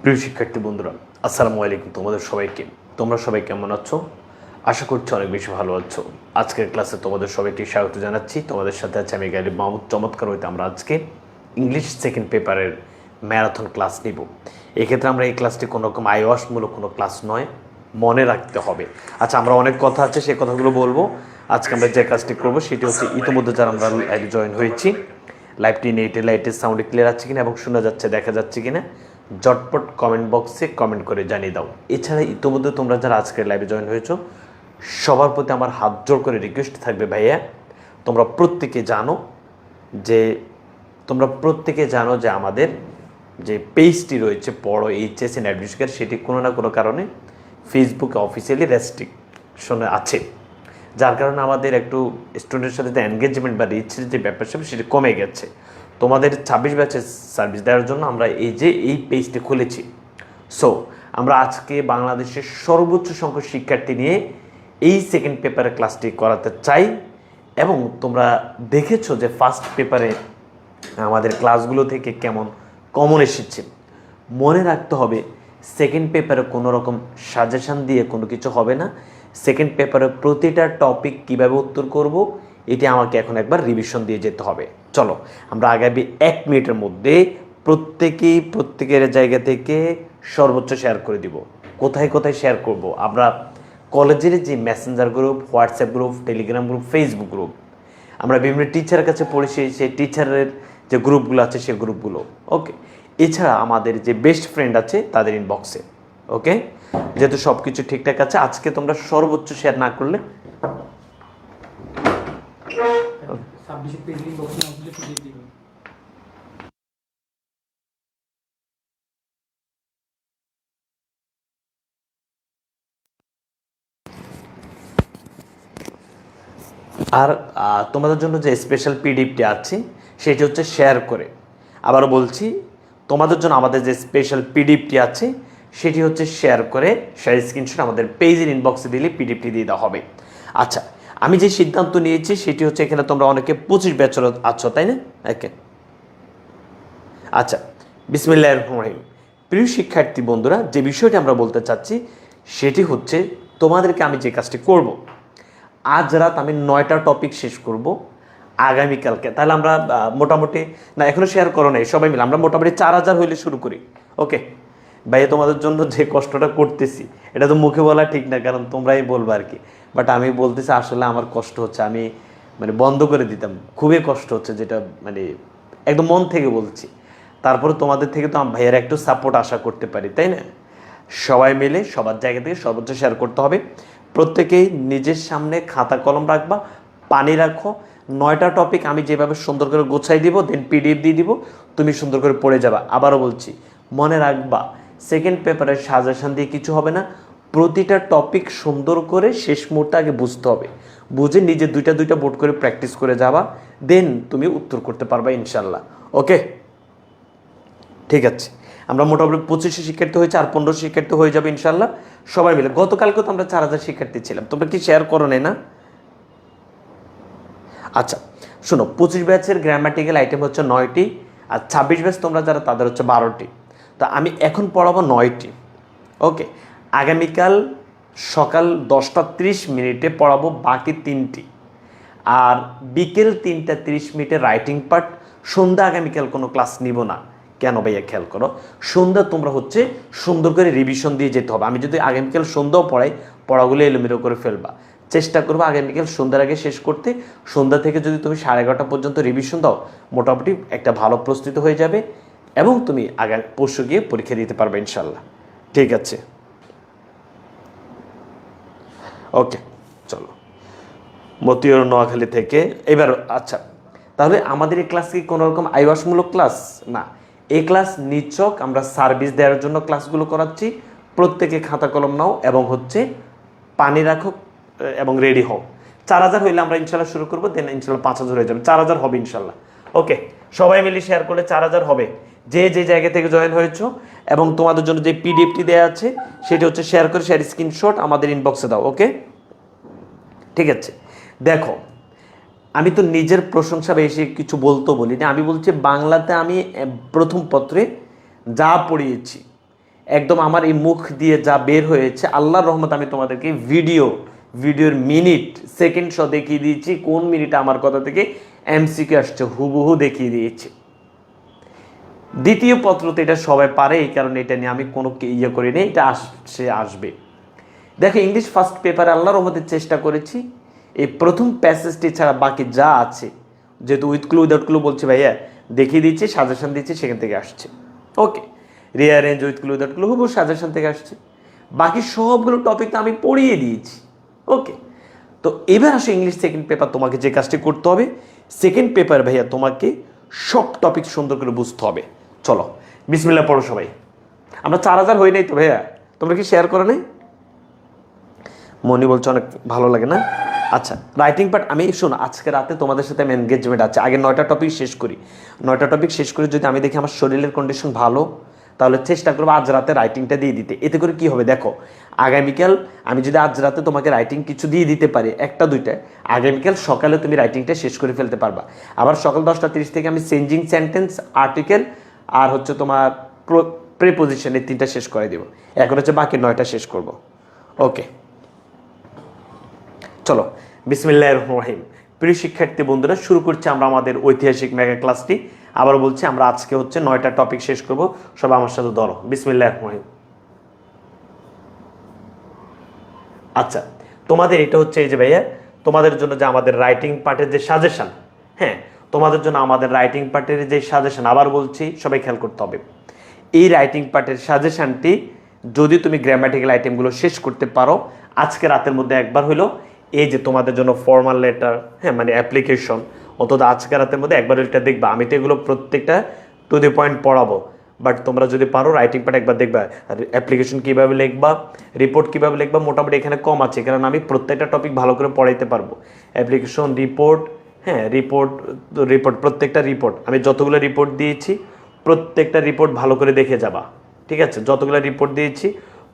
প্রিয় শিক্ষার্থী বন্ধুরা, আসসালামু আলাইকুম। তোমরা সবাই কেমন আছো? আশা করছি অনেক বেশি ভালো আছো। আজকের ক্লাসে তোমাদের সবাইকে স্বাগত জানাচ্ছি। তোমাদের সাথে আছে আমি গালিব মাহমুদ। চমৎকার হইতে আমরা আজকে ইংলিশ সেকেন্ড পেপারের ম্যারাথন ক্লাস নিব। এক্ষেত্রে আমরা এই ক্লাসটি কোনো রকম আইওয়াশমূলক কোনো ক্লাস নয়, মনে রাখতে হবে। আচ্ছা, আমরা অনেক কথা আছে, সেই কথাগুলো বলবো। আজকে আমরা যে কাজটি করবো সেটি হচ্ছে, ইতিমধ্যে যারা আমরা লাইভে জয়েন হয়েছি, লাইভটি নেটে লাইটের সাউন্ডে ক্লিয়ার আছে কিনা এবং শোনা যাচ্ছে, দেখা যাচ্ছে কিনা, জটপট কমেন্ট বক্সে কমেন্ট করে জানিয়ে দাও। এছাড়া ইতিমধ্যে তোমরা যারা আজকের লাইভে জয়েন হয়েছো, সবার প্রতি আমার হাত জোর করে রিকোয়েস্ট থাকবে, ভাইয়া তোমরা প্রত্যেকে জানো যে আমাদের যে পেজটি রয়েছে পড়ো এইচএস ইন অ্যাডমিশন, সেটি কোনো না কোনো কারণে ফেসবুকে অফিসিয়ালি রেস্ট্রিকশনে আছে, যার কারণে আমাদের একটু স্টুডেন্টের সাথে এনগেজমেন্ট বা রিচের যে ব্যাপার সেটি কমে গেছে। তোমাদের 26 ব্যাচের সার্ভিস দেওয়ার জন্য আমরা এই পেজটি খুলেছি। সো আমরা আজকে বাংলাদেশের সর্বোচ্চ সংখ্যক শিক্ষার্থী নিয়ে এই সেকেন্ড পেপারের ক্লাসটি করাতে চাই। এবং তোমরা দেখেছো যে ফার্স্ট পেপারে আমাদের ক্লাসগুলো থেকে কেমন কমন এসেছে। মনে রাখতে হবে, সেকেন্ড পেপারে কোনো রকম সাজেশান দিয়ে কোনো কিছু হবে না। সেকেন্ড পেপারে প্রতিটা টপিক কিভাবে উত্তর করব, এটি আমাকে এখন একবার রিভিশন দিয়ে যেতে হবে। চলো আমরা আগামী 1 মিনিটের মধ্যে প্রত্যেকের জায়গা থেকে সর্বোচ্চ শেয়ার করে দিব। কোথায় কোথায় শেয়ার করব? আমরা কলেজের যে Messenger group, WhatsApp group, Telegram group, Facebook group, আমরা বিভিন্ন টিচারের কাছে পড়েছি, সেই টিচারের যে গ্রুপগুলো আছে সেই গ্রুপগুলো, ওকে। এছাড়া আমাদের যে বেস্ট ফ্রেন্ড আছে তাদের ইনবক্সে, ওকে। যেহেতু সব কিছু ঠিকঠাক আছে, আজকে তোমরা সর্বোচ্চ শেয়ার না করলে আর তোমাদের জন্য যে স্পেশাল পিডিএফটি আছে সেটি হচ্ছে শেয়ার করে। আবারও বলছি, তোমাদের জন্য আমাদের যে স্পেশাল পিডিএফটি আছে সেটি হচ্ছে শেয়ার করে, শেয়ার স্ক্রিনশট আমাদের পেজের ইনবক্সে দিলে পিডিএফটি দিয়ে দেওয়া হবে। আচ্ছা, আমি যে সিদ্ধান্ত নিয়েছি সেটি হচ্ছে, এখানে তোমরা অনেকে 25 ব্যাচের আছো, তাই না? ওকে। আচ্ছা, বিসমিল্লাহির রহমানির রহিম। প্রিয় শিক্ষার্থী বন্ধুরা, যে বিষয়টি আমরা বলতে চাচ্ছি সেটি হচ্ছে, তোমাদেরকে আমি যে কাজটি করব, আজ রাত আমি 9টা টপিক শেষ করব আগামীকালকে। তাহলে আমরা মোটামুটি, না এখনও শেয়ার করো নাই, সবাই মিলে আমরা মোটামুটি 4000 হইলে শুরু করি, ওকে। ভাইয়া তোমাদের জন্য যে কষ্টটা করতেছি এটা তো মুখে বলা ঠিক না, কারণ তোমরাই বলবো আর কি। বাট আমি বলতেছি, আসলে আমার কষ্ট হচ্ছে, আমি বন্ধ করে দিতাম, খুবই কষ্ট হচ্ছে, যেটা একদম মন থেকে বলছি। তারপরে তোমাদের থেকে তো ভাইয়ার একটু সাপোর্ট আশা করতে পারি, তাই না? সবাই মিলে সবার জায়গা থেকে সর্বোচ্চ শেয়ার করতে হবে। প্রত্যেকেই নিজের সামনে খাতা কলম রাখবা, পানি রাখো। 9টা টপিক আমি যেভাবে সুন্দর করে গোছাই দিব, দেন পিডিএফ দিয়ে দিব, তুমি সুন্দর করে পড়ে যাবা। আবারও বলছি, মনে রাখবা, সেকেন্ড পেপারের সাজেশন দিয়ে কিছু হবে না। প্রতিটা টপিক সুন্দর করে শেষ মুহূর্তে আগে বুঝতে হবে, বুঝে নিজে দুইটা বোর্ড করে প্র্যাকটিস করে যাবা, দেন তুমি উত্তর করতে পারবা ইনশাল্লাহ, ওকে। ঠিক আছে, আমরা মোটামুটি 25 শিক্ষার্থী হয়েছে, আর 15 শিক্ষার্থী হয়ে যাবে ইনশাল্লাহ সবাই মিলে। গতকালকে তো আমরা 4000 শিক্ষার্থী ছিলাম, তোমরা কি শেয়ার করো না? আচ্ছা শোনো, 25 ব্যাচের গ্রামাটিক্যাল আইটেম হচ্ছে 9টি, আর 26 ব্যাচ তোমরা যারা তাদের হচ্ছে 12টি। তো আমি এখন পড়াবো 9টি, ওকে। আগামীকাল সকাল 10টা 30 পড়াবো বাকি 3টি, আর বিকেল 3টা 30 রাইটিং পার্ট। সন্ধ্যা আগামীকাল কোনো ক্লাস নিব না। কেন ভাইয়া? খেয়াল করো, সন্ধ্যা তোমরা হচ্ছে সুন্দর করে রিভিশন দিয়ে যেতে হবে। আমি যদি আগামীকাল সন্ধ্যাও পড়াই, পড়াগুলো এলোমেলো করে ফেলবা। চেষ্টা করবো আগামীকাল সন্ধ্যার আগে শেষ করতে। সন্ধ্যা থেকে যদি তুমি 11:30 পর্যন্ত রিভিশন দাও, মোটামুটি একটা ভালো প্রস্তুতি হয়ে যাবে এবং তুমি পরশু গিয়ে পরীক্ষা দিতে পারবে ইনশাল্লাহ। ঠিক আছে, ওকে। চলো, মতিউর নোয়াখালী থেকে এবার। আচ্ছা, তাহলে আমাদের এই ক্লাস কি কোনো রকম আইওয়াশমূলক ক্লাস না? এই ক্লাস নিছক আমরা সার্ভিস দেওয়ার জন্য ক্লাসগুলো করাচ্ছি। প্রত্যেকে খাতা কলম নাও এবং হচ্ছে পানি রাখো এবং রেডি হও। 4000 হইলে আমরা ইনশাল্লাহ শুরু করবো, দেন ইনশাল্লাহ 5000 হয়ে যাবে, 4000 হবে ইনশাল্লাহ, ওকে। সবাই মিলে শেয়ার করলে 4000 হবে, যে যে জায়গা থেকে জয়েন হয়েছো। এবং তোমাদের জন্য যে পিডিএফটি দেওয়া আছে সেটি হচ্ছে শেয়ার করে, শেয়ার স্ক্রিনশট আমাদের ইনবক্সে দাও, ওকে। ঠিক আছে, দেখো, আমি তো নিজের প্রশংসা বেশি কিছু বলি না। আমি বলছি, বাংলাতে আমি প্রথম পত্রে যা পড়িয়েছি একদম আমার এই মুখ দিয়ে যা বের হয়েছে আল্লাহর রহমত আমি তোমাদেরকে ভিডিওর মিনিট সেকেন্ড সহ দেখিয়ে দিয়েছি, কোন মিনিটে আমার কথা থেকে এমসিকিউ আসছে হুবহু দেখিয়ে দিয়েছি। দ্বিতীয় পত্রতে এটা সবাই পারে, এই কারণে এটা নিয়ে আমি কোনো ইয়ে করি নি, এটা আসবে। দেখো ইংলিশ ফার্স্ট পেপারে আল্লাহর রহমতে চেষ্টা করেছি এই প্রথম প্যাসেজটি ছাড়া বাকি যা আছে, যেহেতু উইথ ক্লু উইদাউট ক্লু বলছি ভাইয়া দেখিয়ে দিচ্ছি, সাজেশন দিচ্ছি, সেখান থেকে আসছে। Okay, rearrange with clue without clue হুবহু সাজেশন থেকে আসছে। বাকি সবগুলো টপিক তো আমি পড়িয়ে দিয়েছি। ওকে, তো এবার আসো ইংলিশ সেকেন্ড পেপার। তোমাকে যে কাজটি করতে হবে, সেকেন্ড পেপার ভাইয়া তোমাকে সব টপিক সুন্দর করে বুঝতে হবে। চলো বিসমিল্লাহ পড়ো সবাই। আমরা 4000 হই নাই তো ভাইয়া, তোমরা কি শেয়ার করো নাই? মনি বলছে অনেক ভালো লাগে না। আচ্ছা, রাইটিং পার্ট আমি শোনো, আজকে রাতে তোমাদের সাথে আমি এনগেজমেন্ট আছে, আগে 9টা টপিক শেষ করি। 9টা টপিক শেষ করে যদি আমি দেখি আমার শরীরের কন্ডিশন ভালো, তাহলে চেষ্টা করবো আজ রাতে রাইটিংটা দিয়ে দিতে। এতে করে কি হবে দেখো, আগামীকাল আমি যদি আজ রাতে তোমাকে রাইটিং কিছু দিয়ে দিতে পারি, একটা দুইটা, আগামীকাল সকালে তুমি রাইটিংটা শেষ করে ফেলতে পারবা। আবার সকাল 10টা 30 থেকে আমি চেঞ্জিং সেন্টেন্স, আর্টিকেল আর হচ্ছে তোমার প্রিপোজিশন, এই 3টা শেষ করে দেবো। এখন হচ্ছে বাকি 9টা শেষ করব। ওকে, চলো বিসমিল্লাহির রহমানির রহিম। প্রিয় শিক্ষার্থী বন্ধুরা, শুরু করছি আমরা আমাদের ঐতিহাসিক মেগা ক্লাসটি। আবার বলছি আমরা আজকে হচ্ছে 9টা টপিক শেষ করব। সবাই আমার সাথে ধরো, বিসমিল্লাহির রহমানির রহিম। আচ্ছা, তোমাদের এটা হচ্ছে এই যে ভাইয়া তোমাদের জন্য যে আমাদের রাইটিং পার্টের যে সাজেশন, হ্যাঁ তোমাদের জন্য আমাদের রাইটিং পার্টের যে সাজেশন, আবার বলছি সবাই খেয়াল করতে হবে। এই রাইটিং পার্টের সাজেশনটি যদি তুমি গ্রামাটিক্যাল আইটেমগুলো শেষ করতে পারো আজকে রাতের মধ্যে একবার হলো, এই যে তোমাদের জন্য ফর্মাল লেটার, হ্যাঁ মানে অ্যাপ্লিকেশন, অন্তত আজকে রাতের মধ্যে একবার এটা দেখবা। আমি তো এগুলো প্রত্যেকটা টু দি পয়েন্ট পড়াবো, বাট তোমরা যদি পারো রাইটিং পার্ট একবার দেখবা। অ্যাপ্লিকেশন কীভাবে লিখবা, রিপোর্ট কীভাবে লিখবা, মোটামুটি এখানে কম আছে, কারণ আমি প্রত্যেকটা টপিক ভালো করে পড়াইতে পারবো। অ্যাপ্লিকেশন, রিপোর্ট, হ্যাঁ রিপোর্ট প্রত্যেকটা রিপোর্ট আমি যতগুলো রিপোর্ট দিয়েছি প্রত্যেকটা রিপোর্ট ভালো করে দেখে যাবা। ঠিক আছে, যতগুলো রিপোর্ট দিয়েছি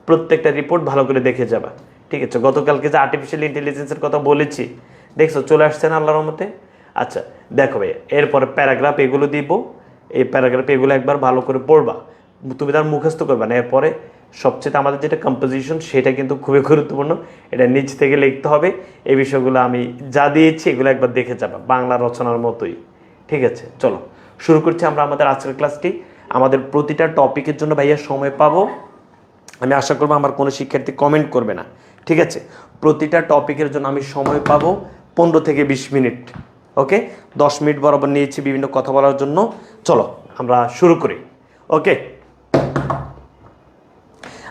প্রত্যেকটা রিপোর্ট ভালো করে দেখে যাবা। ঠিক আছে, গতকালকে যে আর্টিফিশিয়াল ইন্টেলিজেন্সের কথা বলেছি দেখছো চলে আসছে না আল্লাহর রহমতে। আচ্ছা দেখো ভাই, এরপরে প্যারাগ্রাফ এগুলো দিব, এই প্যারাগ্রাফ এগুলো একবার ভালো করে পড়বা, তুমি তার মুখস্থ করবা না। এরপরে সবচেয়ে আমাদের যেটা কম্পোজিশন সেটা কিন্তু খুবই গুরুত্বপূর্ণ, এটা নিজ থেকে লিখতে হবে। এই বিষয়গুলো আমি যা দিয়েছি এগুলো একবার দেখে যাবা, বাংলা রচনার মতোই। ঠিক আছে, চলো শুরু করছি আমরা আমাদের আজকের ক্লাসটি। আমাদের প্রতিটা টপিকের জন্য ভাইয়া সময় পাবো, আমি আশা করবো আমার কোনো শিক্ষার্থী কমেন্ট করবে না। ঠিক আছে, প্রতিটা টপিকের জন্য আমি সময় পাবো 15 থেকে 20 মিনিট। ওকে, 10 মিনিট বরাবর নিয়েছি বিভিন্ন কথা বলার জন্য। চলো আমরা শুরু করি। ওকে,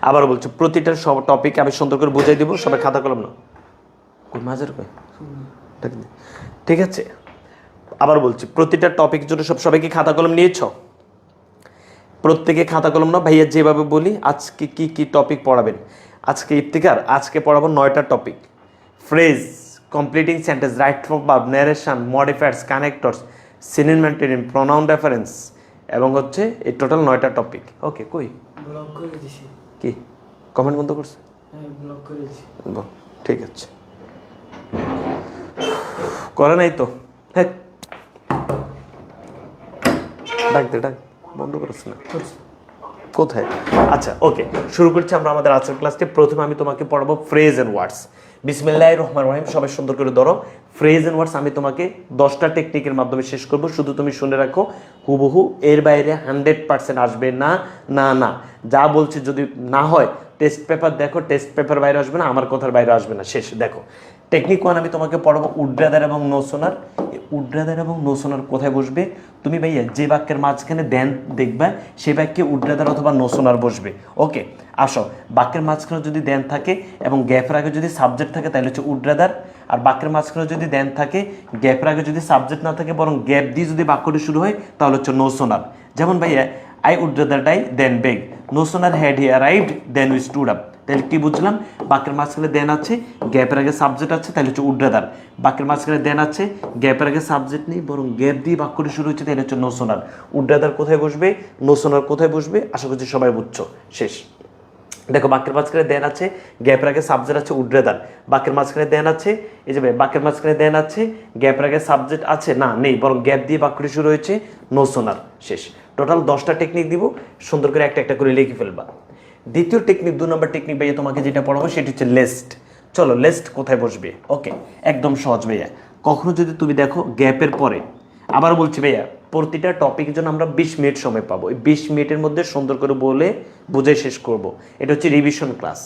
আবার বলছি প্রতিটা সব টপিক আমি সুন্দর করে বুঝাই দিব, সবাই খাতা কলম না মাঝের। ঠিক আছে, আবার বলছি প্রতিটা টপিকের জন্য সবাইকে খাতা কলম নিয়েছ? প্রত্যেকে খাতা কলম না ভাইয়া, যেভাবে বলি আজকে কি কি টপিক পড়াবেন। আজকে ইফতিকার আজকে পড়াবো 9টা topic. Phrase, completing sentence, right from verb, narration, modifiers, connectors, synonym antonym, pronoun reference, এবং হচ্ছে এই টোটাল 9টা টপিক। ওকে, কই ব্লক করে দিছি কি কমেন্ট বন্ধ করছে? হ্যাঁ ব্লক করেছি। ঠিক আছে, করে নাই তো, হ্যাঁ ডাক দে, ডাক বন্ধ করছে না কোথায়? আচ্ছা ওকে, শুরু করছি আমরা আমাদের আজকের ক্লাসটি। প্রথমে আমি তোমাকে পড়াবো ফ্রেজ এন্ড ওয়ার্ডস। বিসমিল্লাহির রহমানির রহিম। সবাই সুন্দর করে ধরো। ফ্রেজ এন্ড ওয়ার্ডস আমি তোমাকে 10টা টেকনিকের মাধ্যমে শেষ করব, শুধু তুমি শুনে রাখো, হুবহু এর বাইরে 100% আসবে না। না না, যা বলছি যদি না হয় টেস্ট পেপার দেখো, টেস্ট পেপার বাইরে আসবে না, আমার কথার বাইরে আসবে না। শেষ দেখো, টেকনিক 1 আমি তোমাকে পড়াবো উড রাদার এবং নো সোনার। উড রাদার এবং নো সোনার কোথায় বসবে? তুমি ভাইয়া যে বাক্যের মাঝখানে দেন দেখবা সেই বাক্যে উড রাদার অথবা নো সোনার বসবে। ওকে, আসো, বাক্যের মাঝখানে যদি দেন থাকে এবং গ্যাপের আগে যদি সাবজেক্ট থাকে তাহলে হচ্ছে উড রাদার, আর বাক্যের মাঝখানে যদি দেন থাকে গ্যাপের আগে যদি সাবজেক্ট না থাকে বরং গ্যাপ দিয়ে যদি বাক্যটি শুরু হয় তাহলে হচ্ছে নো সোনার। যেমন ভাইয়া I would rather die then beg, no sooner had he arrived then we stood up. তাহলে কি বুঝলাম? বাক্যের মাঝখানে দেন আছে, গ্যাপের আগে সাবজেক্ট আছে, তাহলে হচ্ছে উড রাদার। বাক্যের মাঝখানে দেন আছে, গ্যাপের আগে সাবজেক্ট নেই বরং গ্যাপ দিয়ে বাক্যটি শুরু হচ্ছে, তাহলে হচ্ছে নো সোনার। উড রাদার কোথায় বসবে, নো সোনার কোথায় বসবে, আশা করছি সবাই বুঝছো। শেষ। দেখো, বাক্যের মাঝখানে দেন আছে, গ্যাপের আগে সাবজেক্ট আছে, উড রাদার। বাক্যের মাঝখানে দেন আছে, এই যে বাক্যের মাঝখানে দেন আছে, গ্যাপের আগে সাবজেক্ট আছে না, নেই, বরং গ্যাপ দিয়ে বাক্যটি শুরু হয়েছে, নো সোনার। শেষ। টোটাল 10টা টেকনিক দিব, সুন্দর করে একটা একটা করে লিখে ফেলবা। দ্বিতীয় টেকনিক 2 নম্বর টেকনিক ভাইয়া তোমাকে যেটা পড়াবো সেটা হচ্ছে লেস্ট। চলো লেস্ট কোথায় বসবে? ওকে, একদম সহজ ভাইয়া। কখনো যদি তুমি দেখো গ্যাপের পরে, আবার বলছি ভাইয়া প্রতিটা টপিকের জন্য আমরা 20 মিনিট সময় পাবো। এই 20 মিনিটের মধ্যে সুন্দর করে বলে বুঝে শেষ করব। এটা হচ্ছে রিভিশন ক্লাস।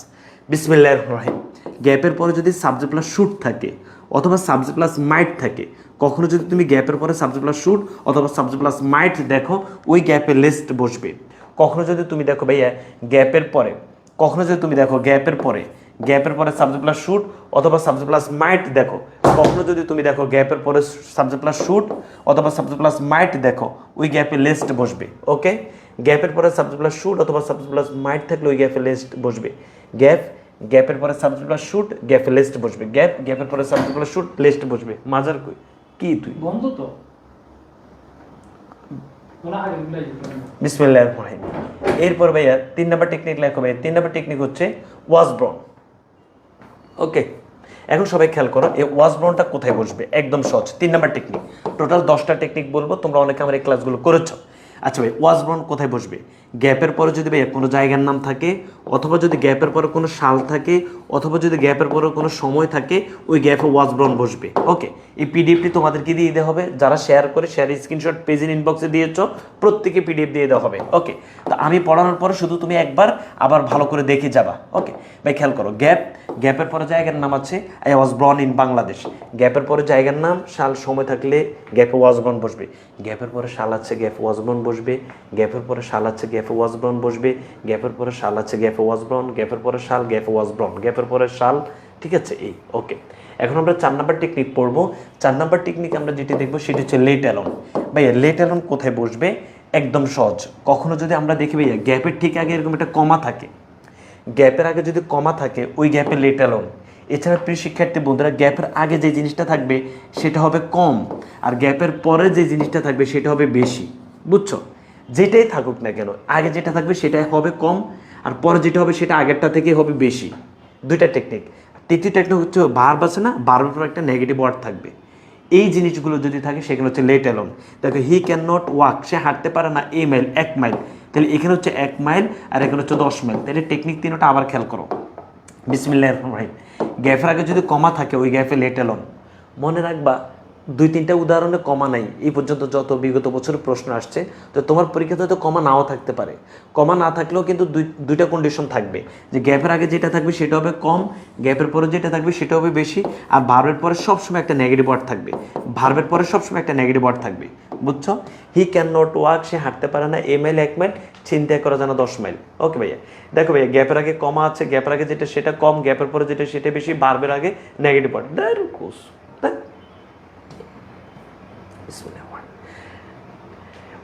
বিসমিল্লাহির রহমানির রহিম। গ্যাপের পরে যদি সাবজেক্ট প্লাস শুট থাকে অথবা সাবজেক্ট প্লাস মাইট থাকে, কখনো যদি তুমি গ্যাপের পরে সাবজেক্ট প্লাস শুট অথবা সাবজেক্ট প্লাস মাইট দেখো, ওই গ্যাপে লিস্ট বসবে। কখনো যদি তুমি দেখো ভাইয়া গ্যাপের পরে, কখনো যদি তুমি দেখো গ্যাপের পরে সাবজেক্ট প্লাস শুট অথবা সাবজেক্ট প্লাস মাইট দেখো, কখনো যদি তুমি দেখো গ্যাপের পরে সাবজেক্ট প্লাস শুট অথবা সাবজেক্ট প্লাস মাইট দেখো, ওই গ্যাপে লিস্ট বসবে। ওকে, গ্যাপের পরে সাবজেক্ট প্লাস শুট অথবা সাবজেক্ট প্লাস মাইট থাকলে ওই গ্যাপে লিস্ট বসবে। গ্যাপের পরে সাবজেক্ট প্লাস শুট গ্যাপে লিস্ট বসবে। গ্যাপের পরে সাবজেক্ট প্লাস শুট লিস্ট বসবে। মাজার কই কি তুই বন্ধ তো বিসমিল্লাহির রহমানির রহিম। এরপর ভাইয়া 3 নম্বর টেকনিক লেখো ভাইয়া। 3 নম্বর টেকনিক হচ্ছে ওয়াশব্রাউন। ওকে, এখন সবাই খেয়াল করো এই ওয়াশব্রাউনটা কোথায় বসবে, একদম সহজ। 3 নম্বর টেকনিক, টোটাল 10টা টেকনিক বলবো, তোমরা অনেকে আমার এই ক্লাসগুলো করেছো। আচ্ছা ভাই, ওয়াশব্রাউন কোথায় বসবে? গ্যাপের পরে যদি ভাইয়া কোনো জায়গার নাম থাকে অথবা যদি গ্যাপের পরে কোনো সাল থাকে অথবা যদি গ্যাপের পরে কোনো সময় থাকে, ওই গ্যাপে ওয়াশব্রাউন বসবে। ওকে, এই পিডিএফটি তোমাদেরকে দিয়ে দিতে হবে। যারা শেয়ার করে শেয়ার স্ক্রিনশট পেজের ইনবক্সে দিয়েছো প্রত্যেকে পিডিএফ দিয়ে দেওয়া হবে। ওকে, তো আমি পড়ানোর পরে শুধু তুমি একবার আবার ভালো করে দেখে যাবা। ওকে ভাই, খেয়াল করো গ্যাপের পরে জায়গার নাম আছে I was born in Bangladesh. গ্যাপের পরে জায়গার নাম সাল সময় থাকলে গ্যাপে ওয়াশব্রাউন বসবে। গ্যাপের পরে সাল আছে গ্যাপে ওয়াশব্রাউন বসবে। গ্যাপের পরে সাল আছে গ্যাপে ওয়াশব্রাউন বসবে। গ্যাপের পরে সাল আছে গ্যাপে ওয়াশব্রাউন। গ্যাপের পরে সাল গ্যাপে ওয়াশব্রাউন। গ্যাপের পরে সাল, ঠিক আছে এই। ওকে, এখন আমরা 4 নম্বর টেকনিক পড়বো। 4 নম্বর টেকনিক আমরা যেটি দেখবো সেটি হচ্ছে লেট অ্যালোন। ভাইয়া লেট অ্যালোন কোথায় বসবে? একদম সহজ। কখনো যদি আমরা দেখি ভাইয়া গ্যাপের ঠিক আগে এরকম একটা কমা থাকে, গ্যাপের আগে যদি কমা থাকে ওই গ্যাপে লেট অ্যালোন। এছাড়া প্রিয় শিক্ষার্থী বন্ধুরা, গ্যাপের আগে যে জিনিসটা থাকবে সেটা হবে কম, আর গ্যাপের পরে যে জিনিসটা থাকবে সেটা হবে বেশি। বুঝছো? যেটাই থাকুক না কেন, আগে যেটা থাকবে সেটাই হবে কম, আর পরে যেটা হবে সেটা আগেরটা থেকে হবে বেশি। 2টা টেকনিক। তৃতীয় টেকনিক হচ্ছে ভার্ব আছে না, ভার্বের পর একটা নেগেটিভ ওয়ার্ড থাকবে। এই জিনিসগুলো যদি থাকে সেখানে হচ্ছে লেট অ্যালোন। দেখো হি ক্যান নট ওয়াক, সে হাঁটতে পারে না 1 মাইল। তাহলে এখানে হচ্ছে 1 মাইল আর এখানে হচ্ছে 10 মাইল। তাহলে টেকনিক 3টা আবার খেয়াল করো। বিসমিল্লাহির রহমানির রহিম। গ্যাপের আগে যদি কমা থাকে ওই গ্যাপে লেট অ্যালোন। মনে রাখবা 2-3টা উদাহরণে কমা নাই এই পর্যন্ত যত বিগত বছর প্রশ্ন আসছে। তো তোমার পরীক্ষাতে হয়তো কমা নাও থাকতে পারে। কমা না থাকলেও কিন্তু দুইটা কন্ডিশন থাকবে, যে গ্যাপের আগে যেটা থাকবে সেটা হবে কম, গ্যাপের পরে যেটা থাকবে সেটা হবে বেশি, আর ভার্বের পরে সবসময় একটা নেগেটিভ ওয়ার্ড থাকবে। ভার্বের পরে সবসময় একটা নেগেটিভ ওয়ার্ড থাকবে। বুঝছো? হি ক্যান নট ওয়াক, সে হাঁটতে পারে না 1 মাইল, চিন্তা করা জানা 10 মাইল। ওকে ভাইয়া, দেখো ভাইয়া গ্যাপের আগে কমা আছে, গ্যাপের আগে যেটা সেটা কম, গ্যাপের পরে যেটা সেটা বেশি, ভার্বের আগে নেগেটিভ ওয়ার্ড।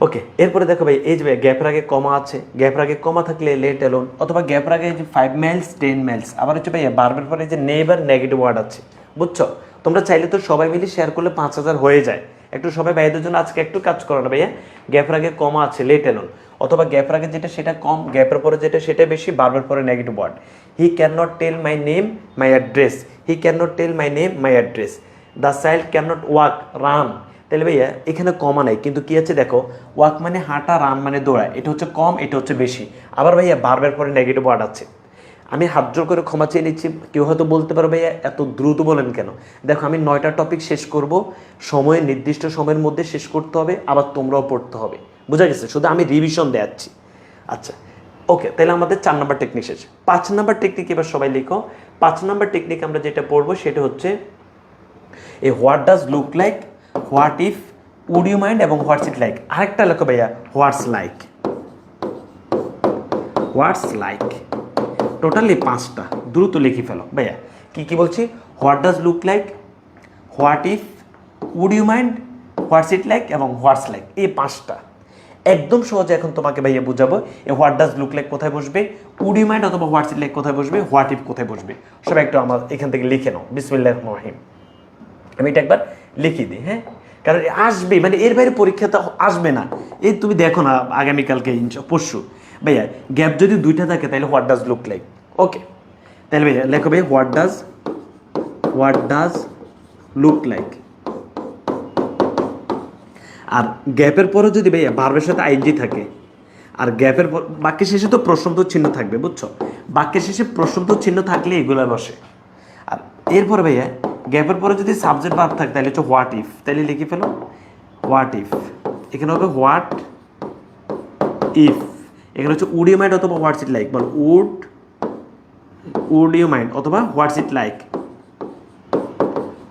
ওকে, এরপরে দেখো ভাই এই যে গ্যাপের আগে কমা আছে, গ্যাপের আগে কমা থাকলে লেট অ্যালোন, অথবা গ্যাপের আগে যে 5 মাইলস 10 মাইলস। আবার হচ্ছে ভাইয়া ভার্বের পরে যে নেভার নেগেটিভ ওয়ার্ড আছে। বুঝছো? তোমরা চাইলে তো সবাই মিলে শেয়ার করলে 5000 হয়ে যায়। একটু সবাই ভাইদের জন্য আজকে একটু কাজ করো না ভাইয়া। গ্যাপের আগে কমা আছে লেট অ্যালোন, অথবা গ্যাপের আগে যেটা সেটা কম, গ্যাপের পরে যেটা সেটা বেশি, ভার্বের পরে negative word. He can not tell my name my address. He can not tell my name my address. The child can not walk run. তাহলে ভাইয়া এখানে কমা নাই, কিন্তু কি আছে দেখো, ওয়াক মানে হাঁটা, রান মানে দৌড়া। এটা হচ্ছে কম, এটা হচ্ছে বেশি। আবার ভাইয়া ভার্বের পরে নেগেটিভ ওয়ার্ড আছে। আমি হাত জোর করে ক্ষমা চেয়ে নিচ্ছি, কেউ হয়তো বলতে পারো ভাইয়া এত দ্রুত বলেন কেন। দেখো আমি 9টা টপিক শেষ করব, সময়ে নির্দিষ্ট সময়ের মধ্যে শেষ করতে হবে, আবার তোমরাও পড়তে হবে। বুঝা গেছে? শুধু আমি রিভিশন দেখাচ্ছি। আচ্ছা ওকে, তাহলে আমাদের 4 নম্বর টেকনিক শেষ। 5 নম্বর টেকনিক এবার সবাই লিখো। 5 নম্বর টেকনিক আমরা যেটা পড়বো সেটা হচ্ছে এ what does look like, what if, would you mind এবং হোয়াটস ইট লাইক। আরেকটা লেখো ভাইয়া what's like. What's like totally 5টা, দ্রুত লিখে ফেলো ভাইয়া। কি কি বলছি? What does look like, what if, would you mind, what's it like এবং হোয়াটস লাইক। এই 5টা একদম সহজে এখন তোমাকে ভাইয়া বুঝাবো। এই হোয়াট ডাজ লুক লাইক কোথায় বসবে, উড ইউ মাইন্ড অথবা হোয়াটস ইট লাইক কোথায় বসবে, হোয়াট ইফ কোথায় বসবে। সবাই একটু আমার এখান থেকে লিখে নাও। বিসমিল্লাহির রহমানির রহিম। আমি এটা একবার লিখে দিই, হ্যাঁ, কারণ আসবে, মানে এর বাইরে পরীক্ষাটা আসবে না। এই তুমি দেখো না আগামীকালকে পরশু ভাইয়া গ্যাপ যদি 2টা থাকে তাহলে হোয়াট ডাজ লুক লাইক। ওকে, তাহলে ভাইয়া লেখো ভাই হোয়াট ডাজ লুক লাইক। আর গ্যাপের পরে যদি ভাইয়া ভার্বের সাথে আইএনজি থাকে, আর গ্যাপের বাক্যের শেষে তো প্রশ্নোত্তর চিহ্ন থাকবে, বুঝছো? বাক্যের শেষে প্রশ্নোত্তর চিহ্ন থাকলে এগুলো বসে। আর এরপরে ভাইয়া গ্যাপের পরে যদি সাবজেক্ট ভার্ব থাকে তাহলে হচ্ছে হোয়াট ইফ, তাহলে লিখে ফেলো হোয়াট ইফ। এখানে হবে হোয়াট ইফ, এখানে হচ্ছে উড ইউ মাইন্ড অথবা হোয়াটস ইট লাইক, বলো উড ইউ মাইন্ড অথবা হোয়াটস it like,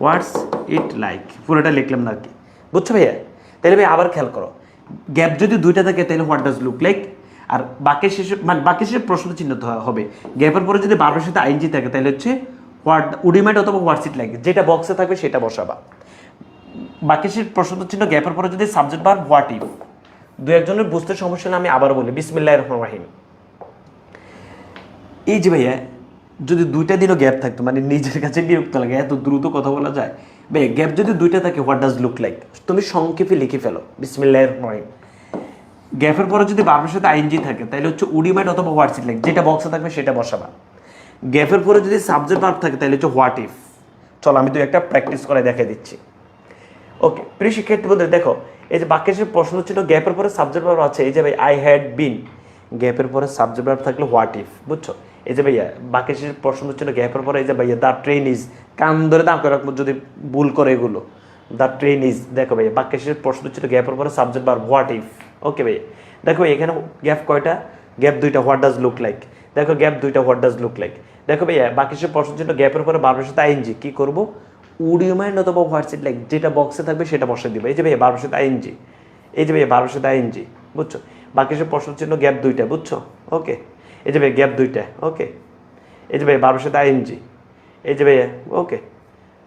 what's it like, পুরোটা লিখলাম না আর কি, বুঝছো ভাইয়া? তাহলে ভাই আবার খেয়াল করো, গ্যাপ যদি দুইটা থাকে তাহলে হোয়াট ডাজ লুক লাইক, আর বাক্যের শেষে মানে বাক্যের শেষে প্রশ্ন চিহ্ন হবে। গ্যাপের পরে যদি ভার্বের সাথে আইএনজি থাকে তাহলে হচ্ছে হোয়াট উড ইউ মাইন্ড অথবা হোয়াটস ইট লাইক, যেটা বক্সে থাকবে সেটা বসাবা। বাক্যের শেষে প্রশ্ন চিহ্ন গ্যাপের পরে যদি সাবজেক্ট ভার্ব হোয়াট ইফ, দু একজনের বুঝতে সমস্যা না আমি আবার বলি, বিসমিল্লাহির রহমানির রহিম। এই যে ভাইয়া যদি দুইটা দিনও গ্যাপ থাকতো মানে নিজের কাছে বিরক্ত লাগে, এত দ্রুত কথা বলা যায় ভাই। গ্যাপ যদি দুইটা থাকে হোয়াট ডাজ লুক লাইক তুমি সংক্ষেপে লিখে ফেলো বিসমিল্লাহির রহমানির রহিম। গ্যাপের পরে যদি ভার্বের সাথে আইএনজি থাকে তাহলে হচ্ছে উড ইউ মাইন্ড অথবা হোয়াটস ইট লাইক, যেটা বক্সে থাকবে সেটা বসাবা। গ্যাপের পরে যদি সাবজেক্ট ভার্ব থাকে তাহলে হচ্ছে হোয়াট ইফ। চলো আমি তো একটা প্র্যাকটিস করে দেখে দিচ্ছি। ওকে প্রিয় শিক্ষার্থী বন্ধু, দেখো এই যে বাক্যের শেষে প্রশ্ন ছিল গ্যাপের পরে সাবজেক্ট ভার্ব আছে, এই যে ভাই আই হ্যাড বিন, গ্যাপের পরে সাবজেক্ট ভার্ব থাকলে হোয়াট ইফ, বুঝছো? এই যে ভাইয়া বাক্যের শেষে প্রশ্ন ছিল গ্যাপের পরে এই যে ভাইয়া দ্য ট্রেন ইজ, কান ধরে দাম করে রাখবো যদি ভুল করে এগুলো, দ্য ট্রেন ইজ। দেখো ভাইয়া বাক্যের শেষে প্রশ্ন ছিল গ্যাপের পরে সাবজেক্ট ভার্ব হোয়াট ইফ। ওকে ভাইয়া দেখো ভাই এখানে গ্যাপ কয়টা? গ্যাপ দুইটা, হোয়াট ডাজ লুক লাইক। দেখো গ্যাপ দুইটা, হোয়াট ডাজ লুক লাইক। দেখো ভাইয়া বাক্যের শেষে প্রশ্ন ছিল গ্যাপের পরে ভার্বের সাথে আইএনজি, কি করবো? উড ইউ মাইন্ড অথবা হোয়াটস ইট লাইক, যেটা বক্সে থাকবে সেটা বসে দিবে। এই যে ভাইয়া ভার্বের সাথে আইএনজি, এই যে ভাইয়া ভার্বের সাথে আইএনজি, বুঝছো? বাকি সব প্রশ্ন চিহ্ন গ্যাপ দুইটা, বুঝছো? ওকে এই যে ভাই গ্যাপ দুইটা, ওকে এই যে ভাই ভার্বের সাথে আইএনজি, এই যে ভাইয়া ওকে।